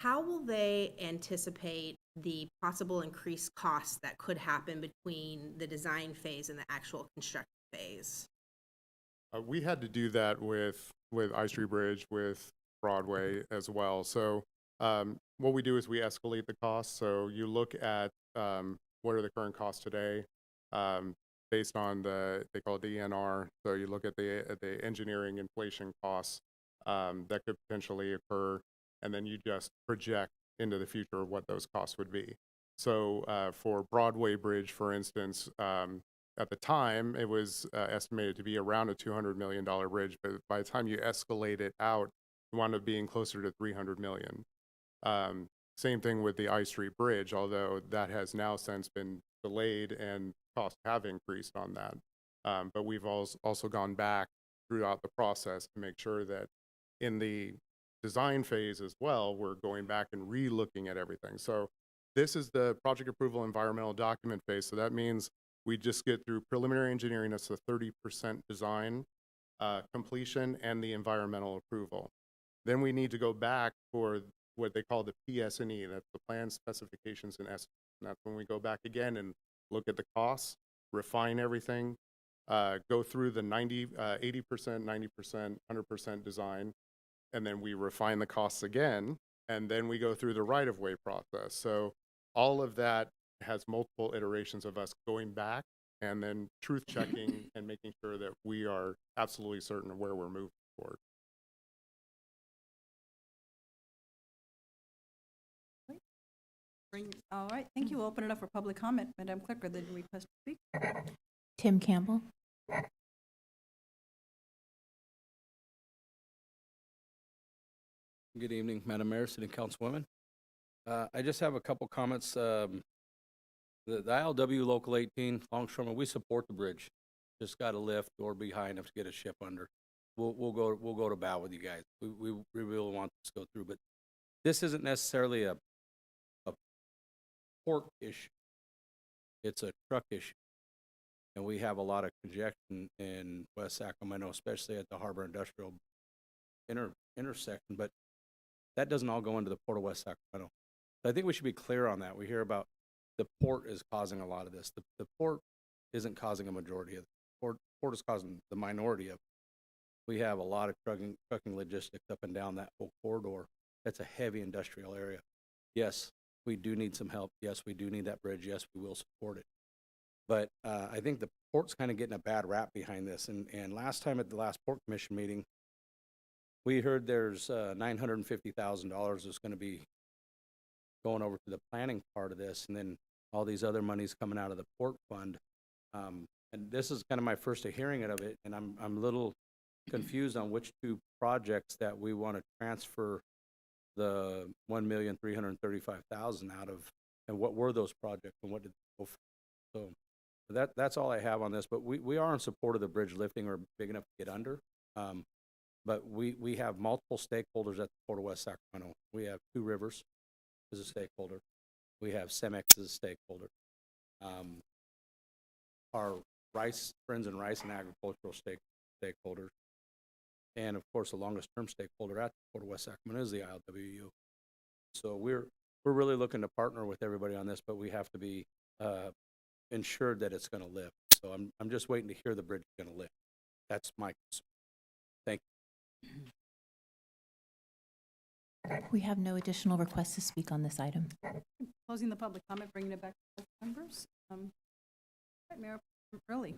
how will they anticipate the possible increased costs that could happen between the design phase and the actual construction phase? We had to do that with I Street Bridge, with Broadway as well. So what we do is we escalate the costs. So you look at what are the current costs today, based on they call it the ENR. So you look at the engineering inflation costs that could potentially occur, and then you just project into the future what those costs would be. So for Broadway Bridge, for instance, at the time, it was estimated to be around a $200 million bridge, but by the time you escalate it out, it wound up being closer to $300 million. Same thing with the I Street Bridge, although that has now since been delayed and costs have increased on that. But we've also gone back throughout the process to make sure that in the design phase as well, we're going back and re-looking at everything. So this is the project approval environmental document phase. So that means we just get through preliminary engineering, that's the 30% design completion and the environmental approval. Then we need to go back for what they call the PS&E, that's the plan specifications and estimates. And that's when we go back again and look at the costs, refine everything, go through the 80%, 90%, 100% design, and then we refine the costs again, and then we go through the right-of-way process. So all of that has multiple iterations of us going back and then truth checking and making sure that we are absolutely certain of where we're moving forward. All right, thank you. We'll open it up for public comment. Madam Clerk, are there any requests to speak? Tim Campbell. Good evening, Madam Mayor, City Councilwoman. I just have a couple comments. The ILW Local 18, Longshoreman, we support the bridge. Just got to lift or be high enough to get a ship under. We'll go to bat with you guys. We really want this to go through, but this isn't necessarily a port issue. It's a truck issue. And we have a lot of congestion in West Sacramento, especially at the Harbor Industrial intersection, but that doesn't all go into the Port of West Sacramento. So I think we should be clear on that. We hear about the port is causing a lot of this. The port isn't causing a majority of it. Port is causing the minority of it. We have a lot of trucking logistics up and down that whole corridor. That's a heavy industrial area. Yes, we do need some help. Yes, we do need that bridge. Yes, we will support it. But I think the port's kind of getting a bad rap behind this. And last time at the last Port Commission meeting, we heard there's $950,000 that's going to be going over to the planning part of this, and then all these other monies coming out of the port fund. And this is kind of my first hearing of it, and I'm a little confused on which two projects that we want to transfer the $1,335,000 out of, and what were those projects and what did they go for? So that's all I have on this, but we are in support of the bridge lifting or big enough to get under. But we have multiple stakeholders at the Port of West Sacramento. We have Two Rivers as a stakeholder. We have Cemex as a stakeholder. Our Friends in Rice and Agricultural stakeholders. And of course, the longest term stakeholder at the Port of West Sacramento is the ILWU. So we're really looking to partner with everybody on this, but we have to be ensured that it's going to lift. So I'm just waiting to hear the bridge is going to lift. That's my concern. Thank you. We have no additional requests to speak on this item. Closing the public comment, bringing it back to the members. All right, Mayor Early.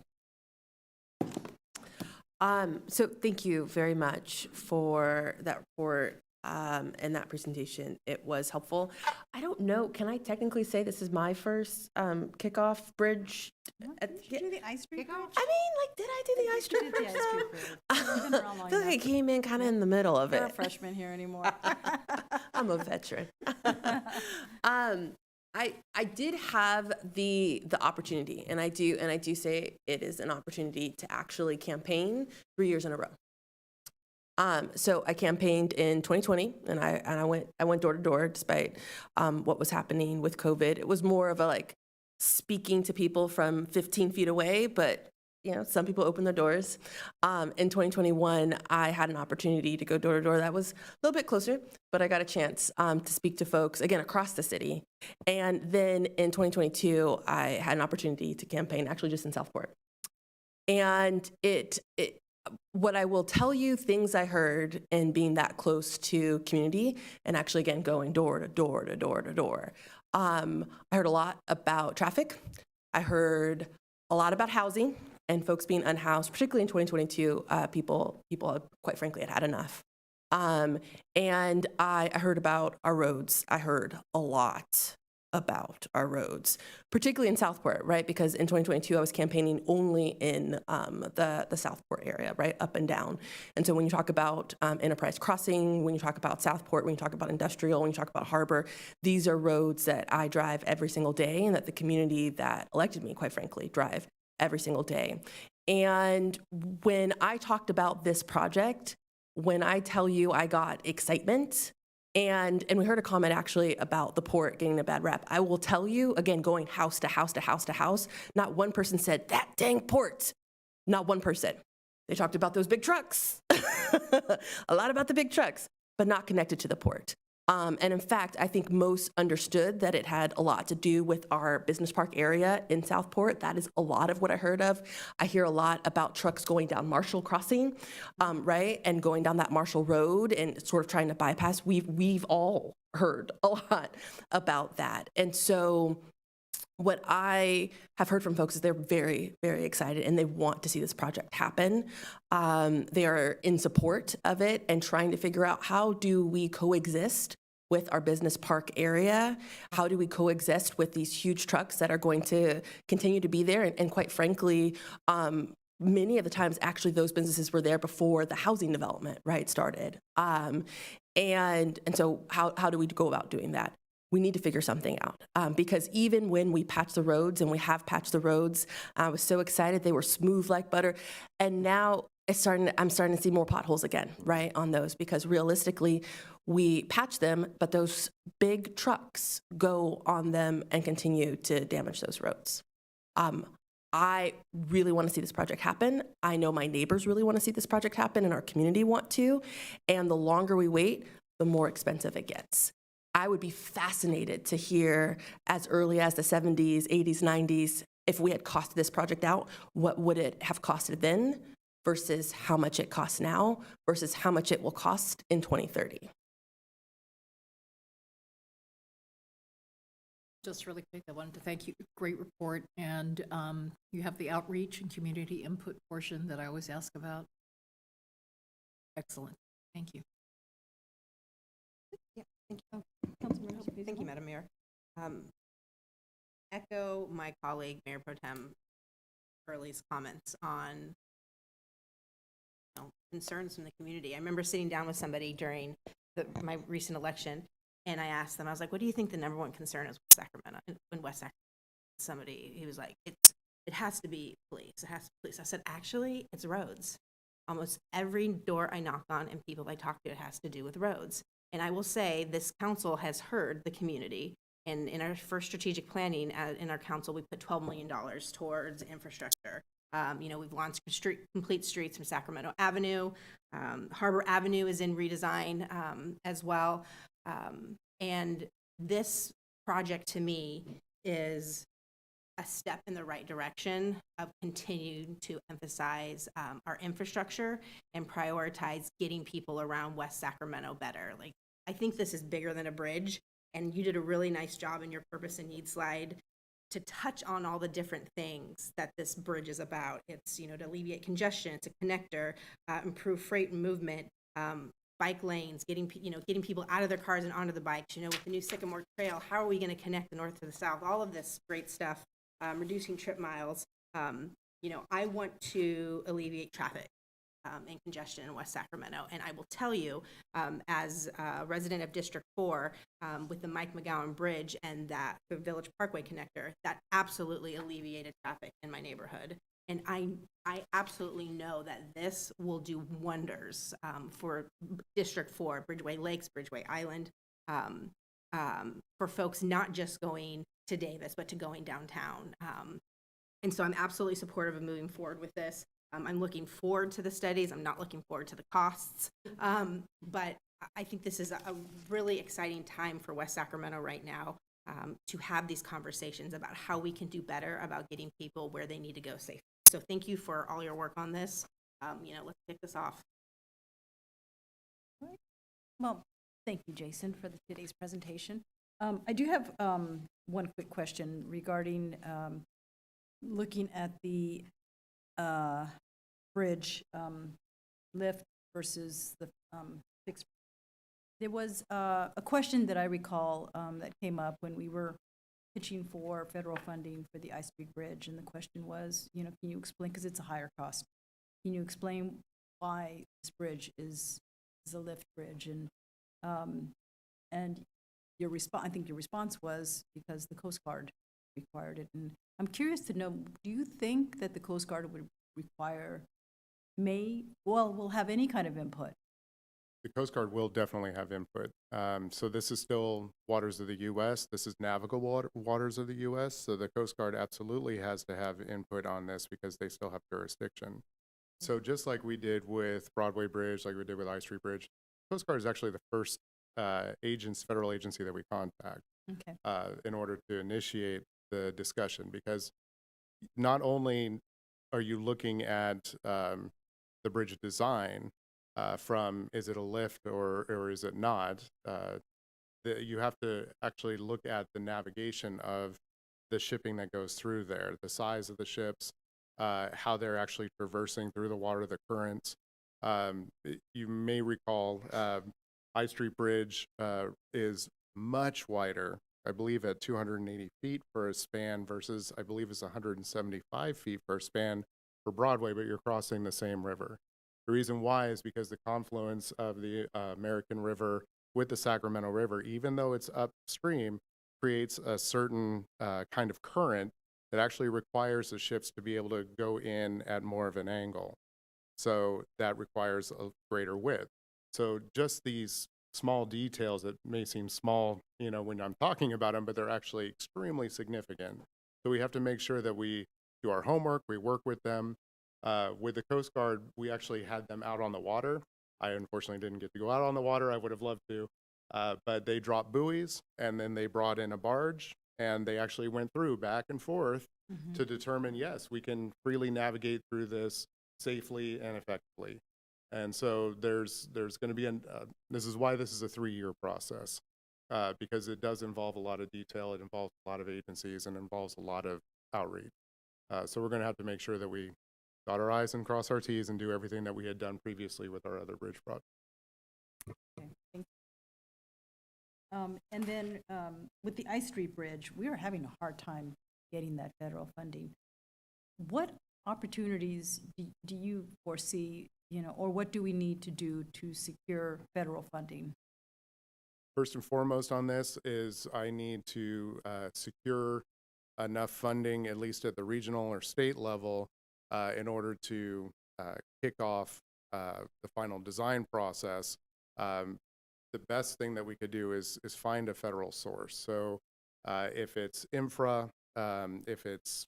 So thank you very much for that report and that presentation. It was helpful. I don't know, can I technically say this is my first kickoff bridge? Did you do the ice cream bridge? I mean, like, did I do the ice cream bridge? I feel like I came in kind of in the middle of You're it. a freshman here anymore. I'm a veteran. I did have the opportunity, and I do say it is an opportunity to actually campaign 3 years in a row. So I campaigned in 2020, and I went door to door despite what was happening with COVID. It was more of a like speaking to people from 15 feet away, but you know, some people open their doors. In 2021, I had an opportunity to go door to door. That was a little bit closer, but I got a chance to speak to folks, again, across the city. And then in 2022, I had an opportunity to campaign, actually just in Southport. And what I will tell you, things I heard in being that close to community, and actually, again, going door to door to door to door, I heard a lot about traffic. I heard a lot about housing and folks being unhoused, particularly in 2022, people quite frankly had enough. And I heard about our roads. I heard a lot about our roads, particularly in Southport, right? Because in 2022, I was campaigning only in the Southport area, right, up and down. And so when you talk about Enterprise Crossing, when you talk about Southport, when you talk about Industrial, when you talk about Harbor, these are roads that I drive every single day and that the community that elected me, quite frankly, drive every single day. And when I talked about this project, when I tell you I got excitement, and we heard a comment actually about the port getting a bad rep. I will tell you, again, going house to house to house to house, not one person said, that dang port. Not one person. They talked about those big trucks, a lot about the big trucks, but not connected to the port. And in fact, I think most understood that it had a lot to do with our business park area in Southport. That is a lot of what I heard of. I hear a lot about trucks going down Marshall Crossing, right, and going down that Marshall Road and sort of trying to bypass. We've all heard a lot about that. And so what I have heard from folks is they're very, very excited and they want to see this project happen. They are in support of it and trying to figure out how do we coexist with our business park area? How do we coexist with these huge trucks that are going to continue to be there? And quite frankly, many of the times actually those businesses were there before the housing development, right, started. And so how do we go about doing that? We need to figure something out because even when we patch the roads, and we have patched the roads, I was so excited. They were smooth like butter. And now I'm starting to see more potholes again, right, on those, because realistically, we patch them, but those big trucks go on them and continue to damage those roads. I really want to see this project happen. I know my neighbors really want to see this project happen and our community want to. And the longer we wait, the more expensive it gets. I would be fascinated to hear as early as the 70s, 80s, 90s, if we had costed this project out, what would it have costed then versus how much it costs now versus how much it will cost in 2030. Just really quick, I wanted to thank you. Great report. And you have the outreach and community input portion that I always ask about. Excellent. Thank you. Yeah, thank you. Thank you, Madam Mayor. Echo my colleague, Mayor Pro Tem Hurley's comments on concerns from the community. I remember sitting down with somebody during my recent election, and I asked them, I was like, what do you think the number one concern is with Sacramento, in West Sacramento? Somebody, he was like, it has to be police. It has to be police. I said, actually, it's roads. Almost every door I knock on and people I talk to, it has to do with roads. And I will say this council has heard the community. And in our first strategic planning in our council, we put $12 million towards infrastructure. We've launched complete streets from Sacramento Avenue. Harbor Avenue is in redesign as well. And this project to me is a step in the right direction of continuing to emphasize our infrastructure and prioritize getting people around West Sacramento better. Like, I think this is bigger than a bridge, and you did a really nice job in your purpose and need slide to touch on all the different things that this bridge is about. It's, to alleviate congestion, it's a connector, improve freight and movement, bike lanes, getting people out of their cars and onto the bikes, with the new Sycamore Trail, how are we going to connect the north to the south? All of this great stuff, reducing trip miles. I want to alleviate traffic and congestion in West Sacramento. And I will tell you, as a resident of District 4, with the Mike McGowan Bridge and the Village Parkway connector, that absolutely alleviated traffic in my neighborhood. And I absolutely know that this will do wonders for District 4, Bridgeway Lakes, Bridgeway Island, for folks not just going to Davis, but to going downtown. And so I'm absolutely supportive of moving forward with this. I'm looking forward to the studies. I'm not looking forward to the costs. But I think this is a really exciting time for West Sacramento right now to have these conversations about how we can do better about getting people where they need to go safely. So thank you for all your work on this. Let's kick this off. Well, thank you, Jason, for today's presentation. I do have one quick question regarding looking at the bridge lift versus the fixed. There was a question that I recall that came up when we were pitching for federal funding for the I Street Bridge, and the question was, can you explain, because it's a higher cost, can you explain why this bridge is a lift bridge? And your response, I think your response was because the Coast Guard required it. And I'm curious to know, do you think that the Coast Guard would will have any kind of input? The Coast Guard will definitely have input. So this is still waters of the U.S. This is navigable waters of the U.S. So the Coast Guard absolutely has to have input on this because they still have jurisdiction. So just like we did with Broadway Bridge, like we did with I Street Bridge, Coast Guard is actually the first federal agency that we contact in order to initiate the discussion, because not only are you looking at the bridge design from is it a lift or is it not, you have to actually look at the navigation of the shipping that goes through there, the size of the ships, how they're actually traversing through the water, the currents. You may recall I Street Bridge is much wider, I believe at 280 feet for a span versus I believe it's 175 feet for a span for Broadway, but you're crossing the same river. The reason why is because the confluence of the American River with the Sacramento River, even though it's upstream, creates a certain kind of current that actually requires the ships to be able to go in at more of an angle. So that requires a greater width. So just these small details that may seem small, when I'm talking about them, but they're actually extremely significant. So we have to make sure that we do our homework, we work with them. With the Coast Guard, we actually had them out on the water. I unfortunately didn't get to go out on the water. I would have loved to. But they dropped buoys, and then they brought in a barge, and they actually went through back and forth to determine, yes, we can freely navigate through this safely and effectively. And so there's going to be this is why this is a 3-year process, because it does involve a lot of detail, it involves a lot of agencies, and involves a lot of outreach. So we're going to have to make sure that we dot our I's and cross our T's and do everything that we had done previously with our other bridge projects. Okay, thank you. And then with the I Street Bridge, we are having a hard time getting that federal funding. What opportunities do you foresee, or what do we need to do to secure federal funding? First and foremost on this is I need to secure enough funding, at least at the regional or state level, in order to kick off the final design process. The best thing that we could do is find a federal source. So if it's infra, if it's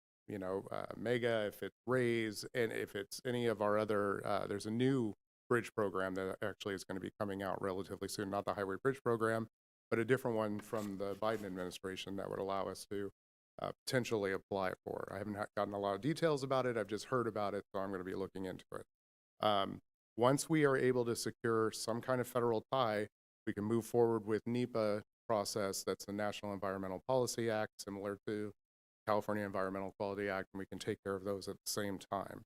MEGA, if it's RAISE, and if it's any of our other, there's a new bridge program that actually is going to be coming out relatively soon, not the Highway Bridge Program, but a different one from the Biden administration that would allow us to potentially apply for. I haven't gotten a lot of details about it. I've just heard about it, so I'm going to be looking into it. Once we are able to secure some kind of federal tie, we can move forward with NEPA process. That's the National Environmental Policy Act, similar to California Environmental Quality Act, and we can take care of those at the same time.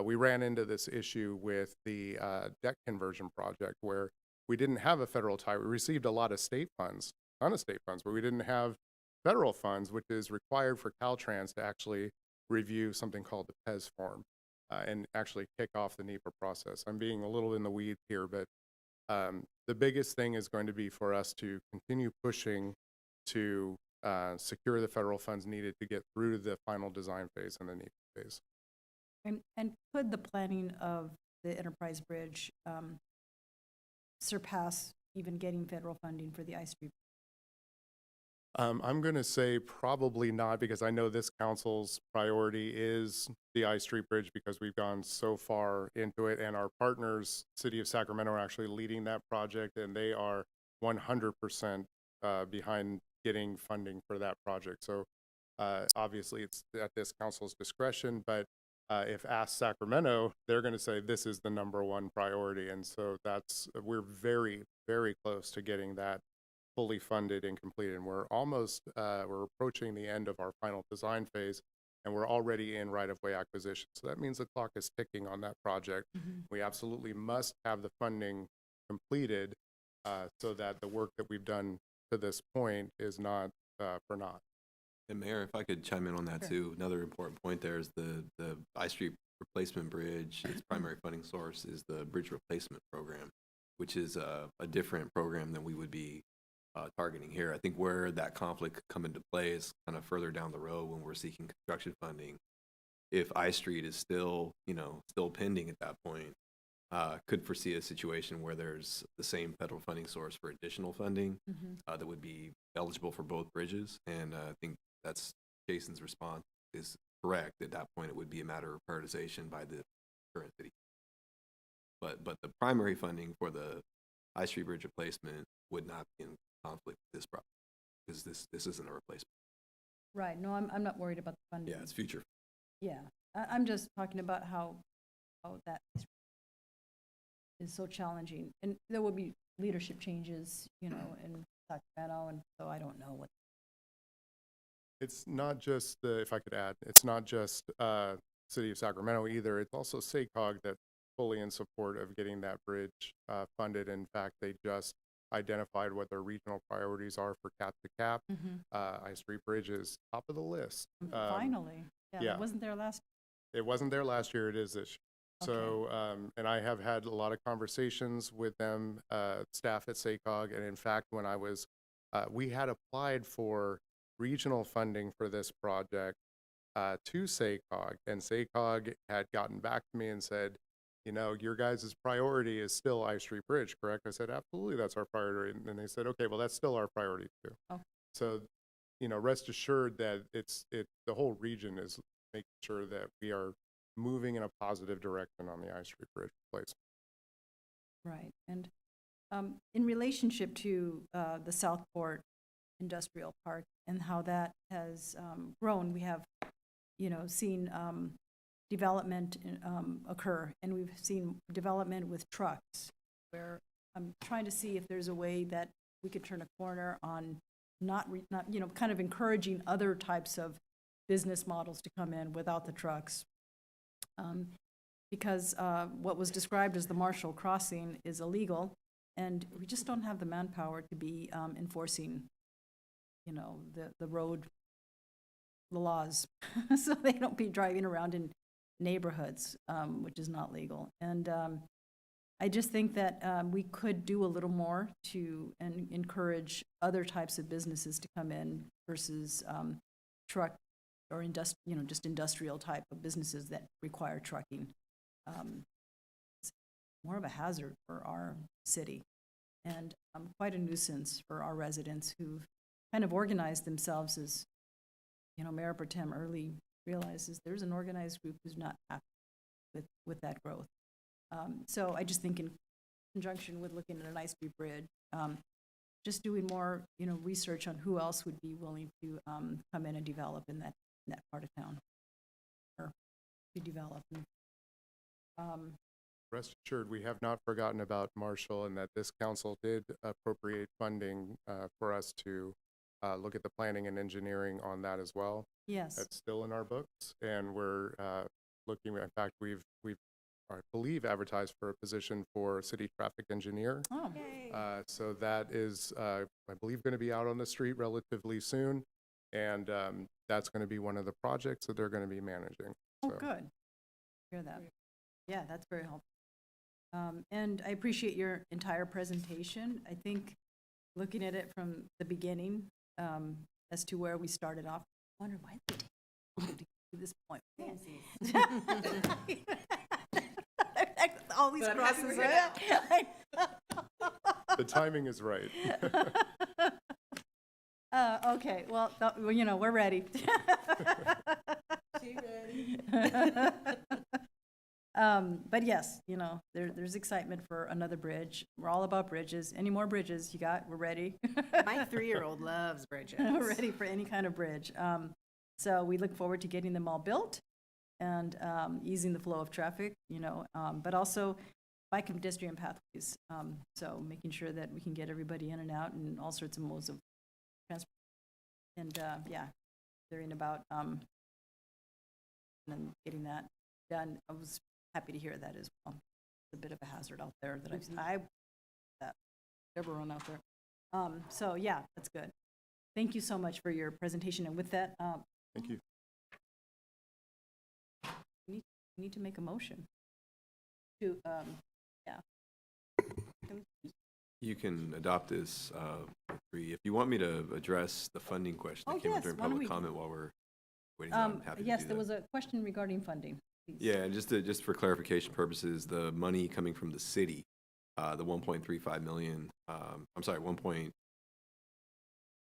We ran into this issue with the deck conversion project where we didn't have a federal tie. We received a lot of state funds, a ton of state funds, but we didn't have federal funds, which is required for Caltrans to actually review something called the PES form and actually kick off the NEPA process. I'm being a little in the weeds here, but the biggest thing is going to be for us to continue pushing to secure the federal funds needed to get through the final design phase and the NEPA phase. And could the planning of the Enterprise Bridge surpass even getting federal funding for the I Street? I'm going to say probably not, because I know this council's priority is the I Street Bridge because we've gone so far into it, and our partners, City of Sacramento, are actually leading that project, and they are 100% behind getting funding for that project. So obviously it's at this council's discretion, but if asked Sacramento, they're going to say this is the #1 priority. And so we're very, very close to getting that fully funded and completed. And we're approaching the end of our final design phase, and we're already in right-of-way acquisition. So that means the clock is ticking on that project. We absolutely must have the funding completed so that the work that we've done to this point is not for naught. And Mayor, if I could chime in on that too, another important point there is the I Street Replacement Bridge, its primary funding source is the Bridge Replacement Program, which is a different program than we would be targeting here. I think where that conflict could come into play is kind of further down the road when we're seeking construction funding. If I Street is still, still pending at that point, could foresee a situation where there's the same federal funding source for additional funding that would be eligible for both bridges. And I think that's Jason's response is correct. At that point, it would be a matter of prioritization by the current city. But the primary funding for the I Street Bridge replacement would not be in conflict with this project because this isn't a replacement. Right, no, I'm not worried about the funding. Yeah, it's future. Yeah, I'm just talking about how that is so challenging. And there will be leadership changes, in Sacramento, and so I don't know what. It's not just if I could add, it's not just City of Sacramento either. It's also SACOG that's fully in support of getting that bridge funded. In fact, they just identified what their regional priorities are for cap to cap. I Street Bridge is top of the list. Finally. Yeah. It wasn't there last year. It wasn't there last year. It is this year. Okay. So, and I have had a lot of conversations with them, staff at SACOG. And in fact, when I was, we had applied for regional funding for this project to SACOG, and SACOG had gotten back to me and said, your guys' priority is still I Street Bridge, correct? I said, absolutely, that's our priority. And then they said, okay, well, that's still our priority too. Oh. So, rest assured that the whole region is making sure that we are moving in a positive direction on the I Street Bridge replacement. Right. And in relationship to the Southport Industrial Park and how that has grown, we have, seen development occur, and we've seen development with trucks, where I'm trying to see if there's a way that we could turn a corner on not kind of encouraging other types of business models to come in without the trucks. Because what was described as the Marshall Crossing is illegal, and we just don't have the manpower to be enforcing, the road, the laws, so they don't be driving around in neighborhoods, which is not legal. And I just think that we could do a little more to encourage other types of businesses to come in versus truck or just industrial type of businesses that require trucking. It's more of a hazard for our city and quite a nuisance for our residents who've kind of organized themselves as, Mayor Pro Tem Early realizes there's an organized group who's not happy with that growth. So I just think in conjunction with looking at an I Street Bridge, just doing more, research on who else would be willing to come in and develop in that part of town, or to develop. Rest assured, we have not forgotten about Marshall, and that this council did appropriate funding for us to look at the planning and engineering on that as well. Yes. That's still in our books, and we're looking, in fact, we've I believe advertised for a position for city traffic engineer. Oh. So that is, I believe, going to be out on the street relatively soon, and that's going to be one of the projects that they're going to be managing. Oh, good. Hear that. Yeah, that's very helpful. And I appreciate your entire presentation. I think looking at it from the beginning as to where we started off, I wonder why they take to this point. All these crosses. The timing is right. Okay, well, we're ready. But yes, there's excitement for another bridge. We're all about bridges. Any more bridges you got? We're ready. My 3-year-old loves bridges. We're ready for any kind of bridge. So we look forward to getting them all built and easing the flow of traffic, but also bike and pedestrian pathways. So making sure that we can get everybody in and out and all sorts of modes of transport. And hearing about and getting that done. I was happy to hear that as well. It's a bit of a hazard out there that I've everyone out there. So yeah, that's good. Thank you so much for your presentation, and with that, Thank you. we need to make a motion to, yeah. You can adopt this, if you want me to address the funding question Oh, that came up yes, during why don't public we- comment while we're waiting, I'm happy to do Yes, that. there was a question regarding funding. Please. Yeah, and just for clarification purposes, the money coming from the city, the 1.35 million, I'm sorry,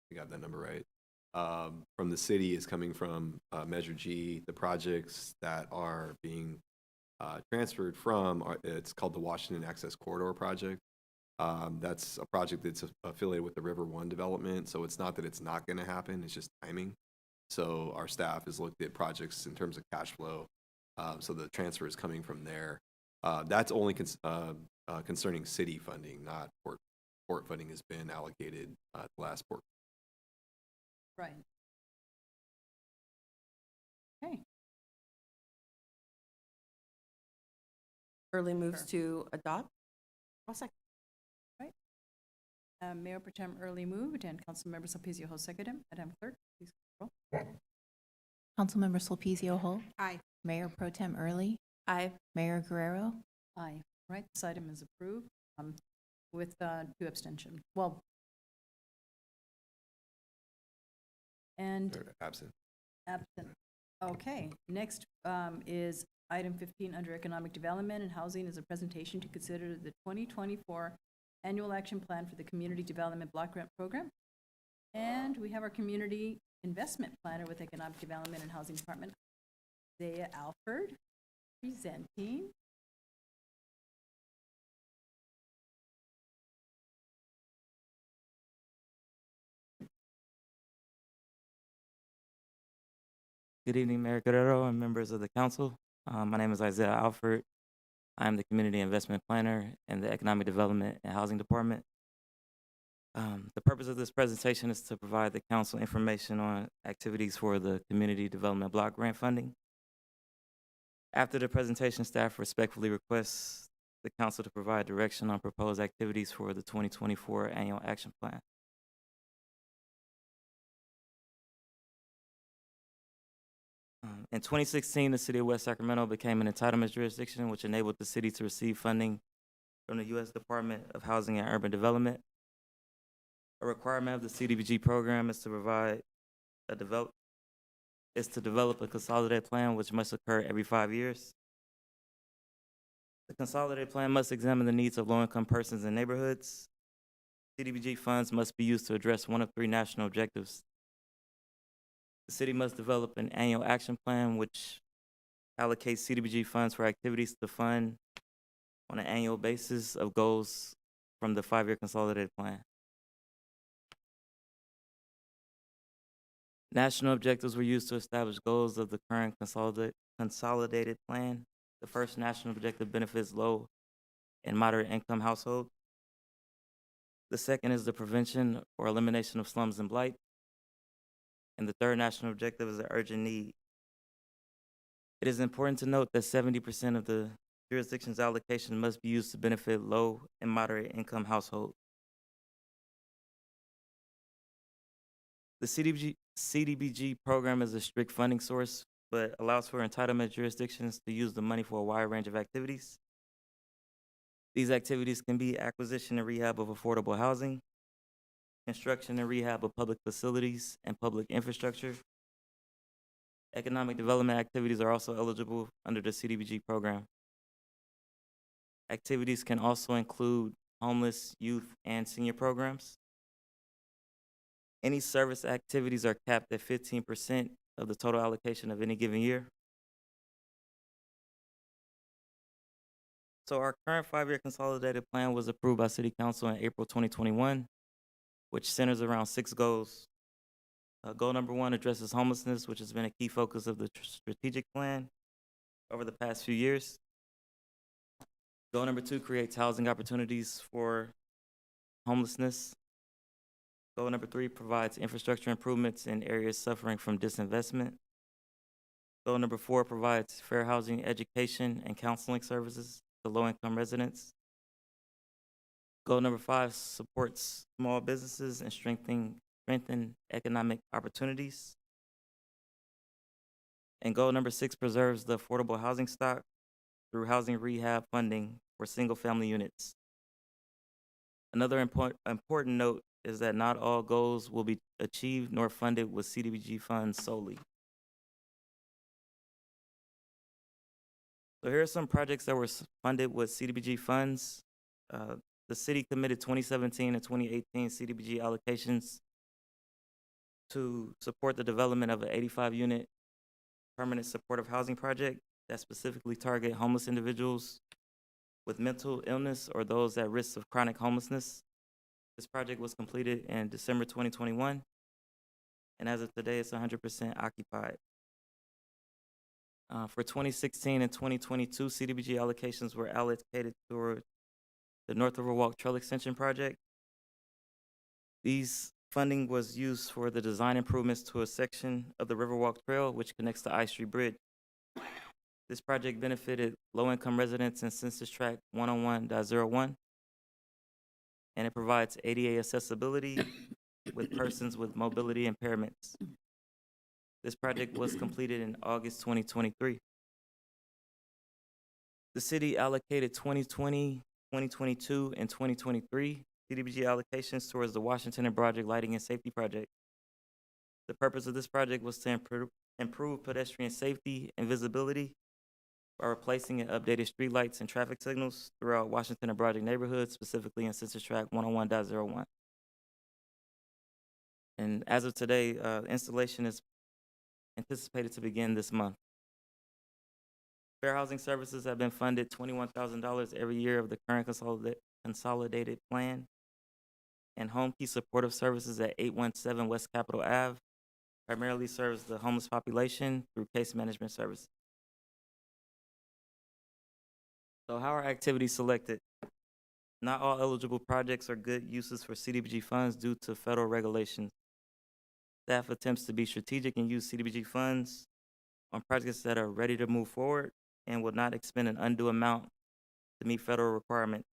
I got that number right. From the city is coming from Measure G, the projects that are being transferred from, it's called the Washington Access Corridor Project. That's a project that's affiliated with the River One development, so it's not that it's not going to happen, it's just timing. So our staff has looked at projects in terms of cash flow, so the transfer is coming from there. That's only concerning city funding, not port. Port funding has been allocated at the last port. Right. Okay. Early moves to adopt. I'll second. Right. Mayor Pro Tem Early moved, and Councilmember Sulpicio Hall seconded. Madam Clerk, please call the roll. Councilmember Sulpicio Hull. Aye. Mayor Pro Tem Early. Aye. Mayor Guerrero. Aye. Right, this item is approved with 2 abstentions. Well, and Or absent. absent. Okay, next is item 15 under Economic Development and Housing is a presentation to consider the 2024 Annual Action Plan for the Community Development Block Grant Program. And we have our Community Investment Planner with Economic Development and Housing Department, Isaiah Alford, presenting. Good evening, Mayor Guerrero and members of the council. My name is Isaiah Alford. I am the Community Investment Planner in the Economic Development and Housing Department. The purpose of this presentation is to provide the council information on activities for the Community Development Block Grant funding. After the presentation, staff respectfully requests the council to provide direction on proposed activities for the 2024 Annual Action Plan. In 2016, the city of West Sacramento became an entitlement jurisdiction, which enabled the city to receive funding from the U.S. Department of Housing and Urban Development. A requirement of the CDBG program is to develop a consolidated plan, which must occur every 5 years. The consolidated plan must examine the needs of low-income persons and neighborhoods. CDBG funds must be used to address one of 3 national objectives. The city must develop an annual action plan which allocates CDBG funds for activities to fund on an annual basis of goals from the 5-year consolidated plan. National objectives were used to establish goals of the current consolidated plan. The first national objective benefits low and moderate income households. The second is the prevention or elimination of slums and blight. And the third national objective is the urgent need. It is important to note that 70% of the jurisdiction's allocation must be used to benefit low and moderate income households. The CDBG program is a strict funding source, but allows for entitlement jurisdictions to use the money for a wide range of activities. These activities can be acquisition and rehab of affordable housing, construction and rehab of public facilities and public infrastructure. Economic development activities are also eligible under the CDBG program. Activities can also include homeless, youth, and senior programs. Any service activities are capped at 15% of the total allocation of any given year. So our current 5-year consolidated plan was approved by City Council in April 2021, which centers around 6 goals. Goal number 1 addresses homelessness, which has been a key focus of the strategic plan over the past few years. Goal number 2 creates housing opportunities for homelessness. Goal number 3 provides infrastructure improvements in areas suffering from disinvestment. Goal number 4 provides fair housing, education, and counseling services to low-income residents. Goal number 5 supports small businesses and strengthening strengthen economic opportunities. And goal number 6 preserves the affordable housing stock through housing rehab funding for single-family units. Another important note is that not all goals will be achieved nor funded with CDBG funds solely. So here are some projects that were funded with CDBG funds. The city committed 2017 and 2018 CDBG allocations to support the development of an 85-unit permanent supportive housing project that specifically target homeless individuals with mental illness or those at risk of chronic homelessness. This project was completed in December 2021, and as of today, it's 100% occupied. For 2016 and 2022, CDBG allocations were allocated toward the North Riverwalk Trail Extension Project. These funding was used for the design improvements to a section of the Riverwalk Trail, which connects the I Street Bridge. This project benefited low-income residents in Census Tract 101.01, and it provides ADA accessibility with persons with mobility impairments. This project was completed in August 2023. The city allocated 2020, 2022, and 2023 CDBG allocations towards the Washington and Broderick Lighting and Safety Project. The purpose of this project was to improve pedestrian safety and visibility by replacing and updated streetlights and traffic signals throughout Washington and Broderick neighborhoods, specifically in Census Tract 101.01. And as of today, installation is anticipated to begin this month. Fair housing services have been funded $21,000 every year of the current consolidated plan, and Home Key Supportive Services at 817 West Capitol Ave primarily serves the homeless population through case management services. So how are activities selected? Not all eligible projects are good uses for CDBG funds due to federal regulations. Staff attempts to be strategic and use CDBG funds on projects that are ready to move forward and will not expend an undue amount to meet federal requirements.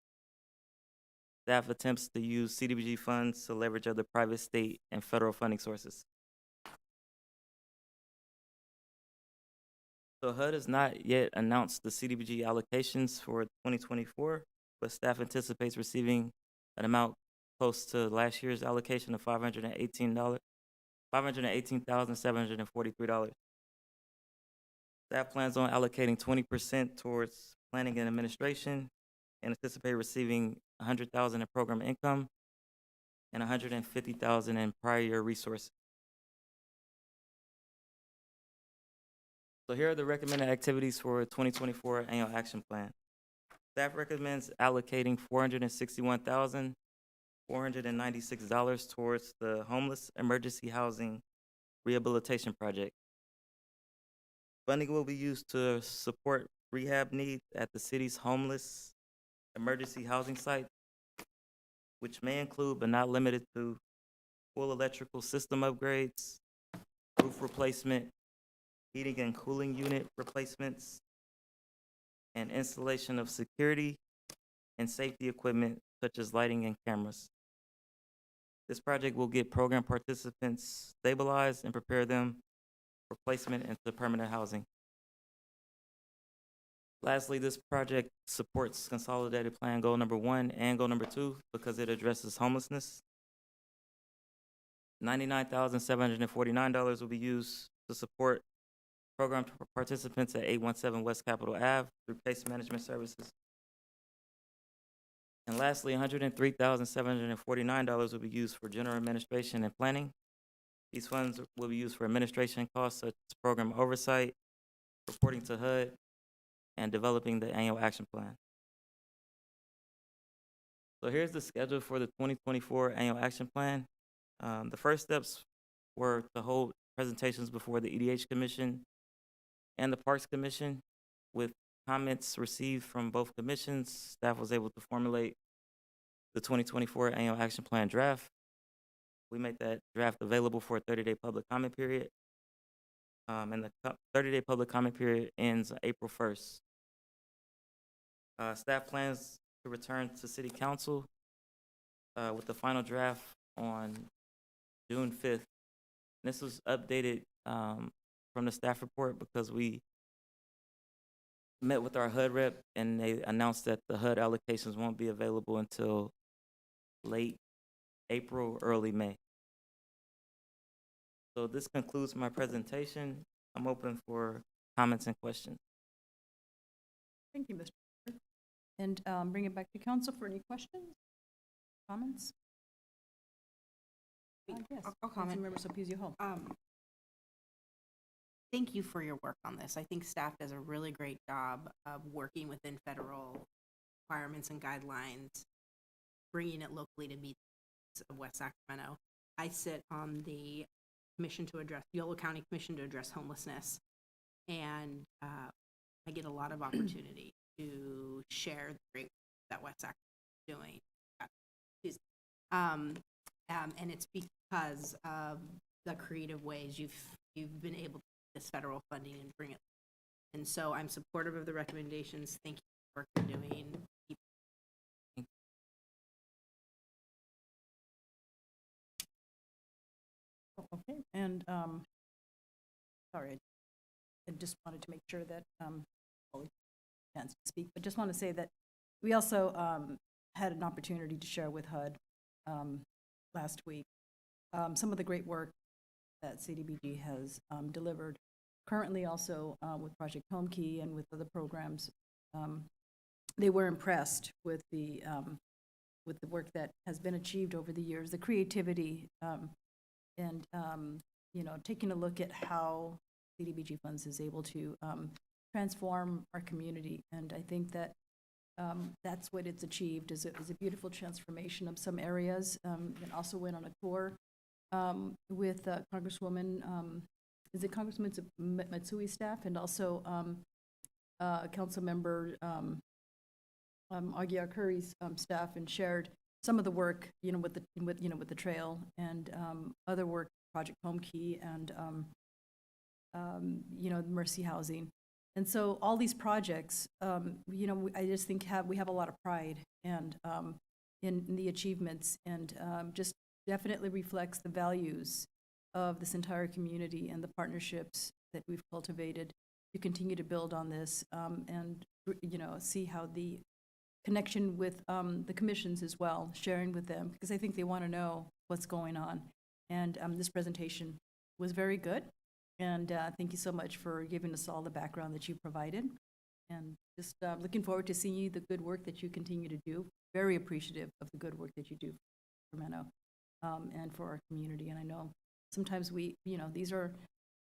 Staff attempts to use CDBG funds to leverage other private, state, and federal funding sources. So HUD has not yet announced the CDBG allocations for 2024, but staff anticipates receiving an amount close to last year's allocation of $518,743. Staff plans on allocating 20% towards planning and administration and anticipate receiving $100,000 in program income and $150,000 in prior year resources. So here are the recommended activities for 2024 annual action plan. Staff recommends allocating $461,496 towards the homeless emergency housing rehabilitation project. Funding will be used to support rehab needs at the city's homeless emergency housing site, which may include but not limited to full electrical system upgrades, roof replacement, heating and cooling unit replacements, and installation of security and safety equipment such as lighting and cameras. This project will get program participants stabilized and prepare them for placement into permanent housing. Lastly, this project supports consolidated plan goal number 1 and goal number 2 because it addresses homelessness. $99,749 will be used to support program participants at 817 West Capitol Ave through case management services. And lastly, $103,749 will be used for general administration and planning. These funds will be used for administration costs such as program oversight, reporting to HUD, and developing the annual action plan. So here's the schedule for the 2024 annual action plan. The first steps were to hold presentations before the EDH Commission and the Parks Commission. With comments received from both commissions, staff was able to formulate the 2024 annual action plan draft. We made that draft available for a 30-day public comment period. And the 30-day public comment period ends April 1st. Staff plans to return to City Council with the final draft on June 5th. This was updated from the staff report because we met with our HUD rep and they announced that the HUD allocations won't be available until late April, early May. So this concludes my presentation. I'm open for comments and questions. Thank you, Mr. Carter. And bring it back to council for any questions, comments? Yes, I'll comment. Councilmember Sopucio Hall. Thank you for your work on this. I think staff does a really great job of working within federal requirements and guidelines, bringing it locally to meet the needs of West Sacramento. I sit on the Yolo County Commission to Address Homelessness, and I get a lot of opportunity to share the great work that West Sacramento is doing. And it's because of the creative ways you've been able to get this federal funding and bring it. And so I'm supportive of the recommendations. Thank you for the work you're doing. Okay, and sorry, I just wanted to make sure that we can't speak, but just want to say that we also had an opportunity to share with HUD last week some of the great work that CDBG has delivered. Currently, also with Project Home Key and with other programs, they were impressed with the work that has been achieved over the years, the creativity. And taking a look at how CDBG funds is able to transform our community. And I think that that's what it's achieved, is a beautiful transformation of some areas. And also went on a tour with Congresswoman, is it Congresswoman Matsui's staff, and also Councilmember Aguiar Curry's staff, and shared some of the work, with the trail and other work, Project Home Key and Mercy Housing. And so all these projects, I just think we have a lot of pride and in the achievements, and just definitely reflects the values of this entire community and the partnerships that we've cultivated to continue to build on this, and see how the connection with the commissions as well, sharing with them, because I think they want to know what's going on. And this presentation was very good. And thank you so much for giving us all the background that you provided. And just looking forward to seeing the good work that you continue to do. Very appreciative of the good work that you do for Sacramento and for our community. And I know sometimes these are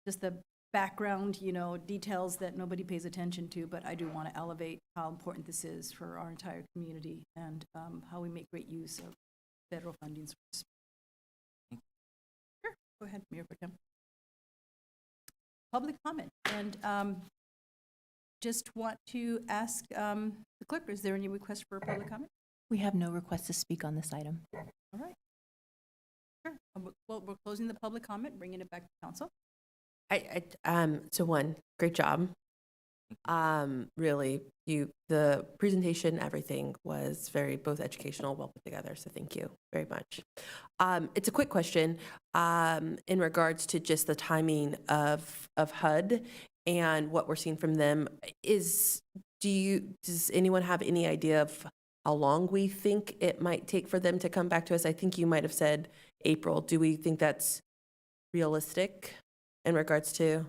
just the background, details that nobody pays attention to, but I do want to elevate how important this is for our entire community, and how we make great use of federal funding source. Sure, go ahead, Mayor Pro Tem. Public comment, and just want to ask the clerk, is there any request for public comment? We have no request to speak on this item. All right. Sure. Well, we're closing the public comment, bringing it back to council. So one, great job. Really, the presentation, everything was very both educational, well put together. So thank you very much. It's a quick question in regards to just the timing of HUD and what we're seeing from them. Does anyone have any idea of how long we think it might take for them to come back to us? I think you might have said April. Do we think that's realistic in regards to?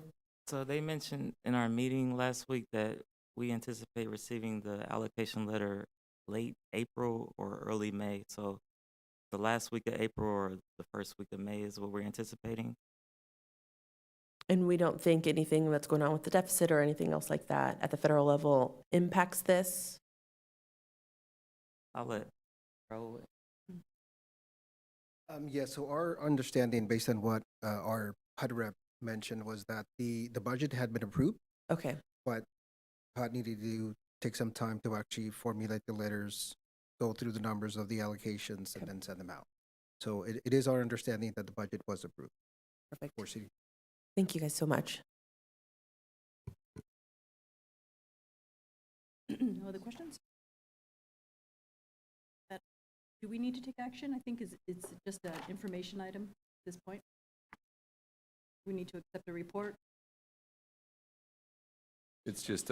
So they mentioned in our meeting last week that we anticipate receiving the allocation letter late April or early May. So the last week of April or the first week of May is what we're anticipating. And we don't think anything that's going on with the deficit or anything else like that at the federal level impacts this? I'll let Raul. Yeah, so our understanding, based on what our HUD rep mentioned, was that the budget had been approved. Okay. But HUD needed to take some time to actually formulate the letters, go through the numbers of the allocations, and then send them out. So it is our understanding that the budget was approved. Perfect. For city. Thank you guys so much. No other questions? Do we need to take action? I think it's just an information item. this point? We need to accept the report. It's just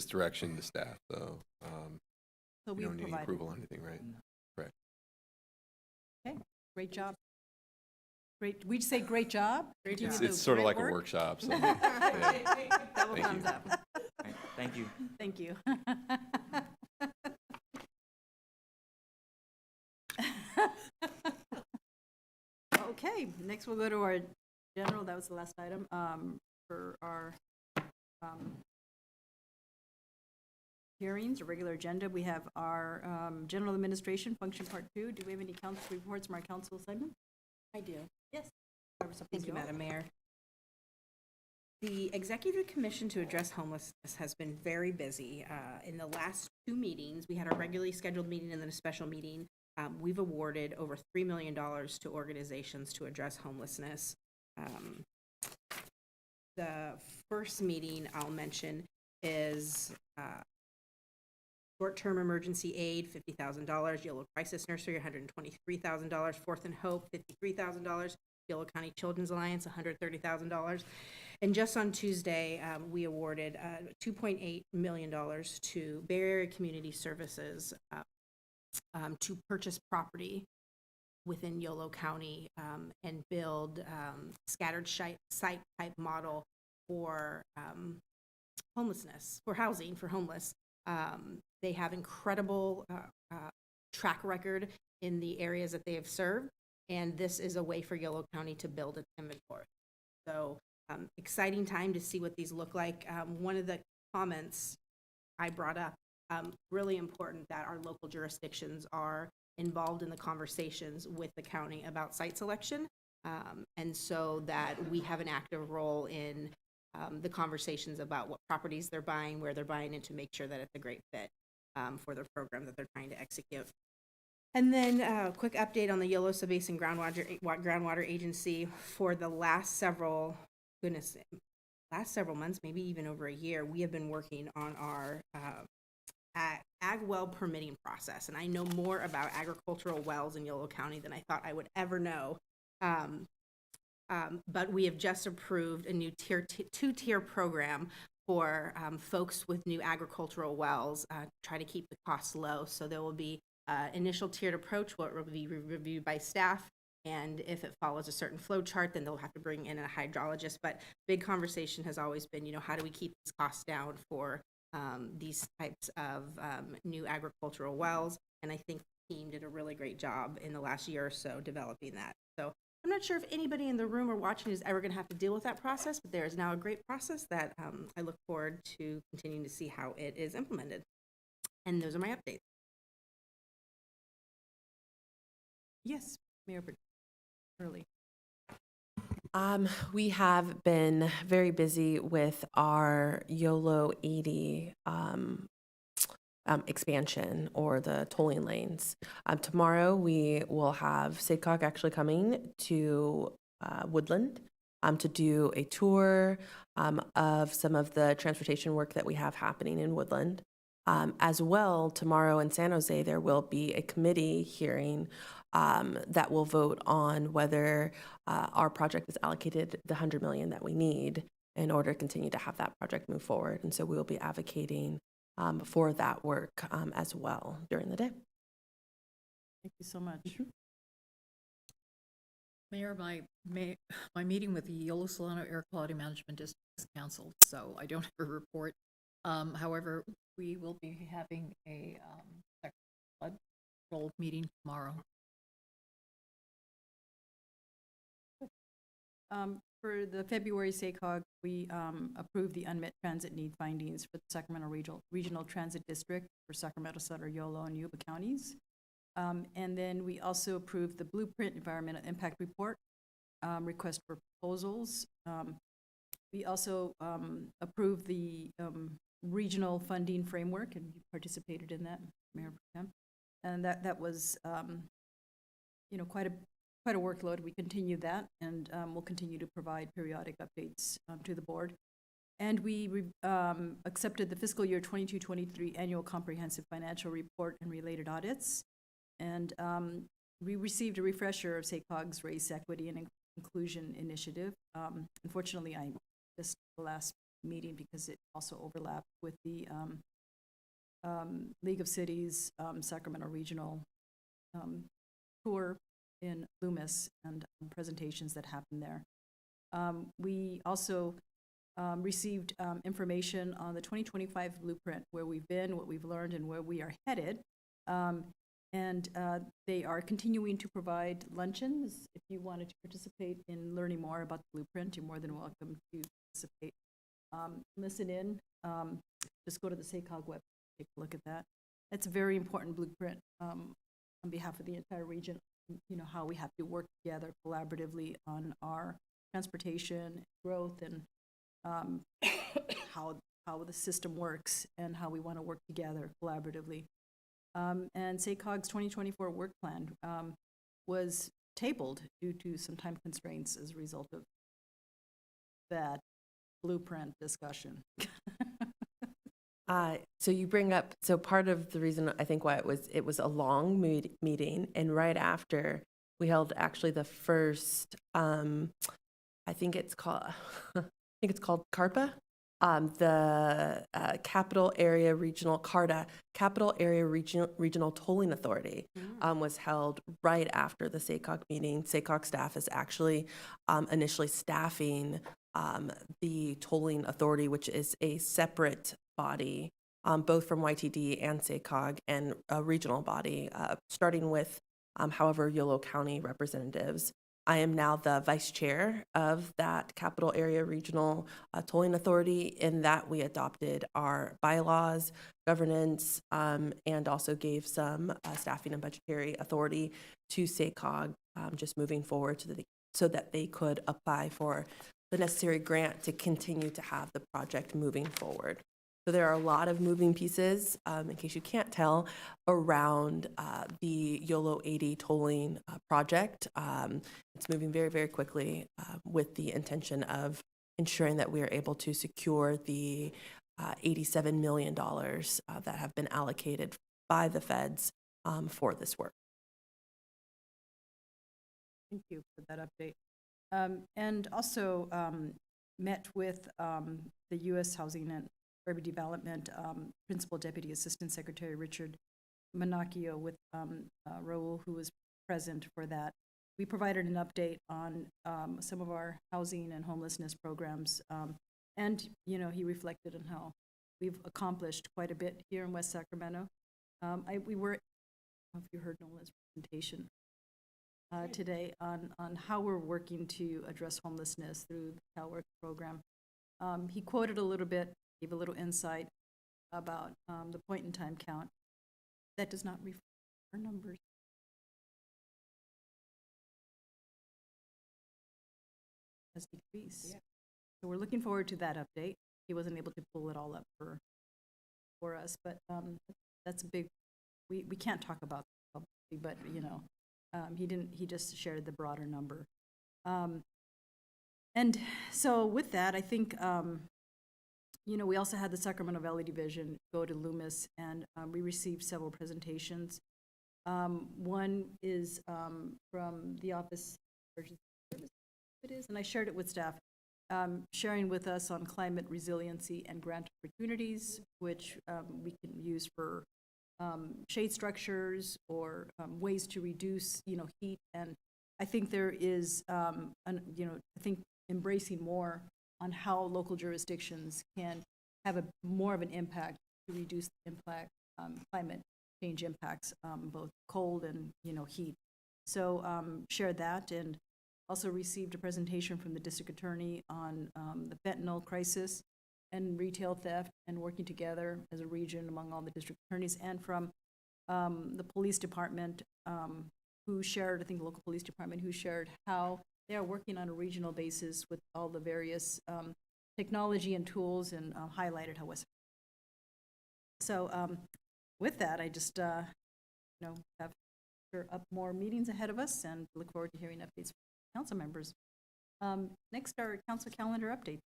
direction to staff, so, So you we don't need any provided. approval on anything, right? Correct. Okay, great job. Great, we'd say great job. Continue the It's sort of great like a work. workshop, so. yeah. Double Thank thumbs you. up. Right, thank you. Thank you. Okay, next we'll go to our general, that was the last item, for our hearings, or regular agenda. We have our general administration, function part 2. Do we have any council reports from our council segment? I do. Yes. Thank you, Madam Mayor. The Executive Commission to Address Homelessness has been very busy. In the last 2 meetings, we had a regularly scheduled meeting and then a special meeting. We've awarded over $3 million to organizations to address homelessness. The first meeting I'll mention is short-term emergency aid, $50,000. Yolo Crisis Nursery, $123,000. Fourth and Hope, $53,000. Yolo County Children's Alliance, $130,000. And just on Tuesday, we awarded $2.8 million to Bay Area Community Services to purchase property within Yolo County and build scattered site type model for homelessness, for housing for homeless. They have incredible track record in the areas that they have served, and this is a way for Yolo County to build its inventory. So exciting time to see what these look like. One of the comments I brought up, really important that our local jurisdictions are involved in the conversations with the county about site selection, and so that we have an active role in the conversations about what properties they're buying, where they're buying it, to make sure that it's a great fit for the program that they're trying to execute. And then a quick update on the Yolo Basin Groundwater Agency. For the last several months, maybe even over a year, we have been working on our ag well permitting process. And I know more about agricultural wells in Yolo County than I thought I would ever know. But we have just approved a new two-tier program for folks with new agricultural wells, try to keep the costs low. So there will be initial tiered approach, what will be reviewed by staff. And if it follows a certain flow chart, then they'll have to bring in a hydrologist. But big conversation has always been, how do we keep these costs down for these types of new agricultural wells? And I think the team did a really great job in the last year or so developing that. So I'm not sure if anybody in the room or watching is ever going to have to deal with that process, but there is now a great process that I look forward to continuing to see how it is implemented. And those are my updates. Yes, Mayor Early. We have been very busy with our YOLO 80 expansion, or the tolling lanes. Tomorrow we will have SACOG actually coming to Woodland to do a tour of some of the transportation work that we have happening in Woodland. As well, tomorrow in San Jose, there will be a committee hearing that will vote on whether our project is allocated the $100 million that we need in order to continue to have that project move forward. And so we will be advocating for that work as well during the day. Thank you so much. Mm-hmm. Mayor, my meeting with the Yolo Solano Air Quality Management District is canceled, so I don't have a report. However, we will be having a flood control meeting tomorrow. For the February SACOG, we approved the unmet transit need findings for the Sacramento Regional Transit District for Sacramento, Sutter, Yolo, and Yuba counties. And then we also approved the Blueprint Environmental Impact Report request for proposals. We also approved the regional funding framework, and you participated in that, Mayor Pro Tem. And that was, quite a workload. We continue that, and we'll continue to provide periodic updates to the board. And we accepted the fiscal year 22-23 annual comprehensive financial report and related audits. And we received a refresher of SACOG's Race Equity and Inclusion Initiative. Unfortunately, I missed the last meeting because it also overlapped with the League of Cities Sacramento Regional tour in Loomis and presentations that happened there. We also received information on the 2025 blueprint, where we've been, what we've learned, and where we are headed. And they are continuing to provide luncheons. If you wanted to participate in learning more about the blueprint, you're more than welcome to participate. Listen in, just go to the SACOG website, take a look at that. It's a very important blueprint on behalf of the entire region, you know, how we have to work together collaboratively on our transportation growth, and how the system works and how we want to work together collaboratively. And SACOG's 2024 work plan was tabled due to some time constraints as a result of that blueprint discussion. So you bring up, so part of the reason I think why it was a long meeting, and right after we held actually the first, I think it's called CARPA, the Capital Area Regional CARTA, Capital Area Regional Tolling Authority, was held right after the SACOG meeting. SACOG staff is actually initially staffing the Tolling Authority, which is a separate body, both from YTD and SACOG, and a regional body, starting with, however, Yolo County representatives. I am now the vice chair of that Capital Area Regional Tolling Authority, in that we adopted our bylaws, governance, and also gave some staffing and budgetary authority to SACOG, just moving forward so that they could apply for the necessary grant to continue to have the project moving forward. So there are a lot of moving pieces, in case you can't tell, around the YOLO 80 tolling project. It's moving very, very quickly with the intention of ensuring that we are able to secure the $87 million that have been allocated by the feds for this work. Thank you for that update. And also met with the U.S. Housing and Urban Development Principal Deputy Assistant Secretary Richard Manacchio with Raul, who was present for that. We provided an update on some of our housing and homelessness programs, and you know, he reflected on how we've accomplished quite a bit here in West Sacramento. I don't know if you heard Nola's presentation today on how we're working to address homelessness through the CalWorks program. He quoted a little bit, gave a little insight about the point in time count. That does not reflect our numbers. Has decreased. Yeah. So we're looking forward to that update. He wasn't able to pull it all up for us, but that's a big, we can't talk about it publicly, but you know, he just shared the broader number. And so with that, I think, you know, we also had the Sacramento Valley Division go to Loomis, and we received several presentations. One is from the Office of Emergency Services, and I shared it with staff, sharing with us on climate resiliency and grant opportunities, which we can use for shade structures or ways to reduce, you know, heat. And I think there is, you know, I think embracing more on how local jurisdictions can have more of an impact to reduce the impact, climate change impacts, both cold and, you know, heat. So shared that, and also received a presentation from the district attorney on the fentanyl crisis and retail theft, and working together as a region among all the district attorneys, and from the police department, who shared, I think the local police department, who shared how they are working on a regional basis with all the various technology and tools, and highlighted how West. So with that, I just, you know, have up more meetings ahead of us, and look forward to hearing updates from council members. Next, our council calendar update.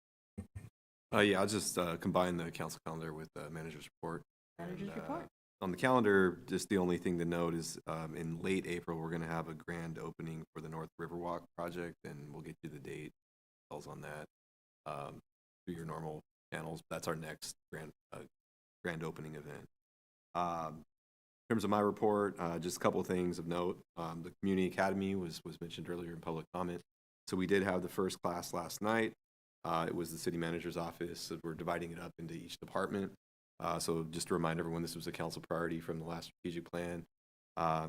Yeah, I'll just combine the council calendar with the manager's report. Manager's report. on the calendar, just the only thing to note is in late April, we're going to have a grand opening for the North Riverwalk project, and we'll get you the date details on that through your normal channels. That's our next grand opening event. In terms of my report, just a couple of things of note. The Community Academy was mentioned earlier in public comment. So we did have the first class last night. It was the city manager's office. So we're dividing it up into each department. So just to remind everyone, this was a council priority from the last strategic plan,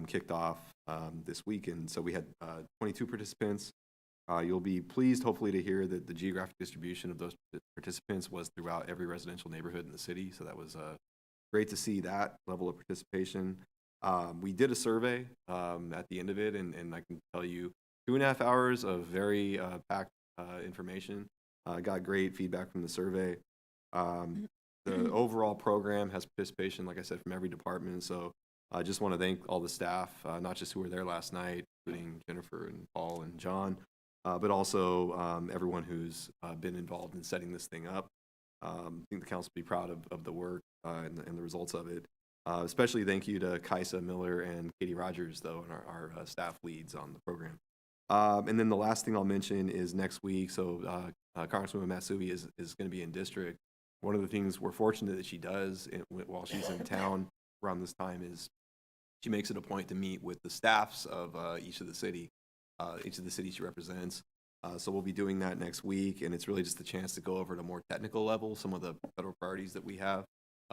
kicked off this week. And so we had 22 participants. You'll be pleased, hopefully, to hear that the geographic distribution of those participants was throughout every residential neighborhood in the city. So that was great to see that level of participation. We did a survey at the end of it, and I can tell you 2.5 hours of very packed information. Got great feedback from the survey. The overall program has participation, like I said, from every department. So I just want to thank all the staff, not just who were there last night, including Jennifer and Paul and John, but also everyone who's been involved in setting this thing up. I think the council will be proud of the work and the results of it. Especially thank you to Kaisa Miller and Katie Rogers, though, and our staff leads on the program. And then the last thing I'll mention is next week. So Congresswoman Matsubi is going to be in district. One of the things we're fortunate that she does while she's in town around this time is she makes it a point to meet with the staffs of each of the cities she represents. So we'll be doing that next week, and it's really just a chance to go over at a more technical level some of the federal priorities that we have.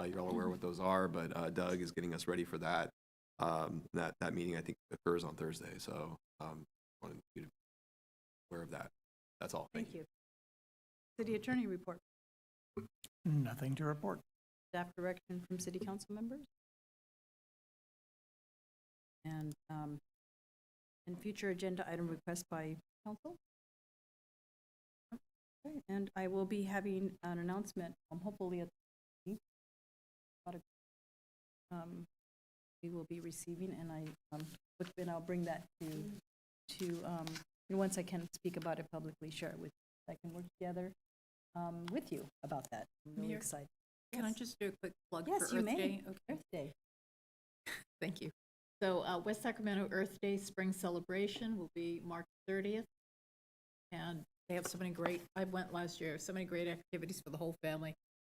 You're all aware what those are, but Doug is getting us ready for that. That meeting, I think, occurs on Thursday. So wanted you to be aware of that. That's all. Thank you. City Attorney report. Nothing to report. Staff direction from city council members. And future agenda item request by council. Okay, and I will be having an announcement, hopefully at the we will be receiving, and I'll bring that to and once I can speak about it publicly, share it with you. I can work together with you about that. I'm really Mayor, excited. Can I just do a quick plug Yes, for you Earth may. Day? Okay. Earth Day. Thank you. So West Sacramento Earth Day Spring Celebration will be March 30th. And they have so many great, I went last year, so many great activities for the whole family.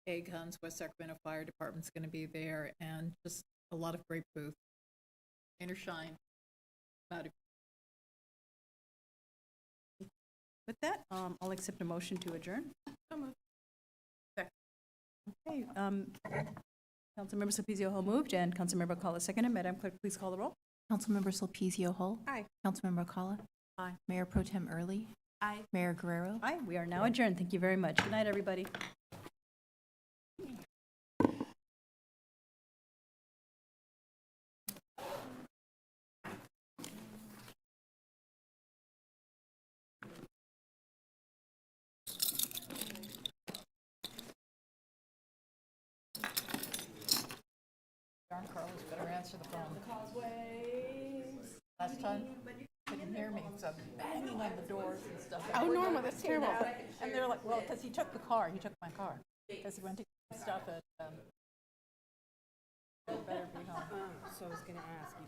Egg hunts, West Sacramento Fire Department's going to be there, and just a lot of great food. Rain or shine. About it. With that, I'll accept a motion to adjourn. So moved. Okay, Councilmember Sulpicio Hull moved and Councilmember Alcala seconded. Madam Clerk, please call the roll. Councilmember Sulpicio Hull. Aye. Councilmember Alcala. Aye. Mayor Pro Tem Early. Aye. Mayor Guerrero. Aye, we are now adjourned. Thank you very much. Good night, everybody. Darn, Carlos, better answer the phone. The causeways. Last time, couldn't hear me, so I'm banging on the doors and stuff. Oh, Norma, that's terrible. And they're like, well, because he took the car, he took my car. Because he went to get stuff at, better be home. So I was going to ask you.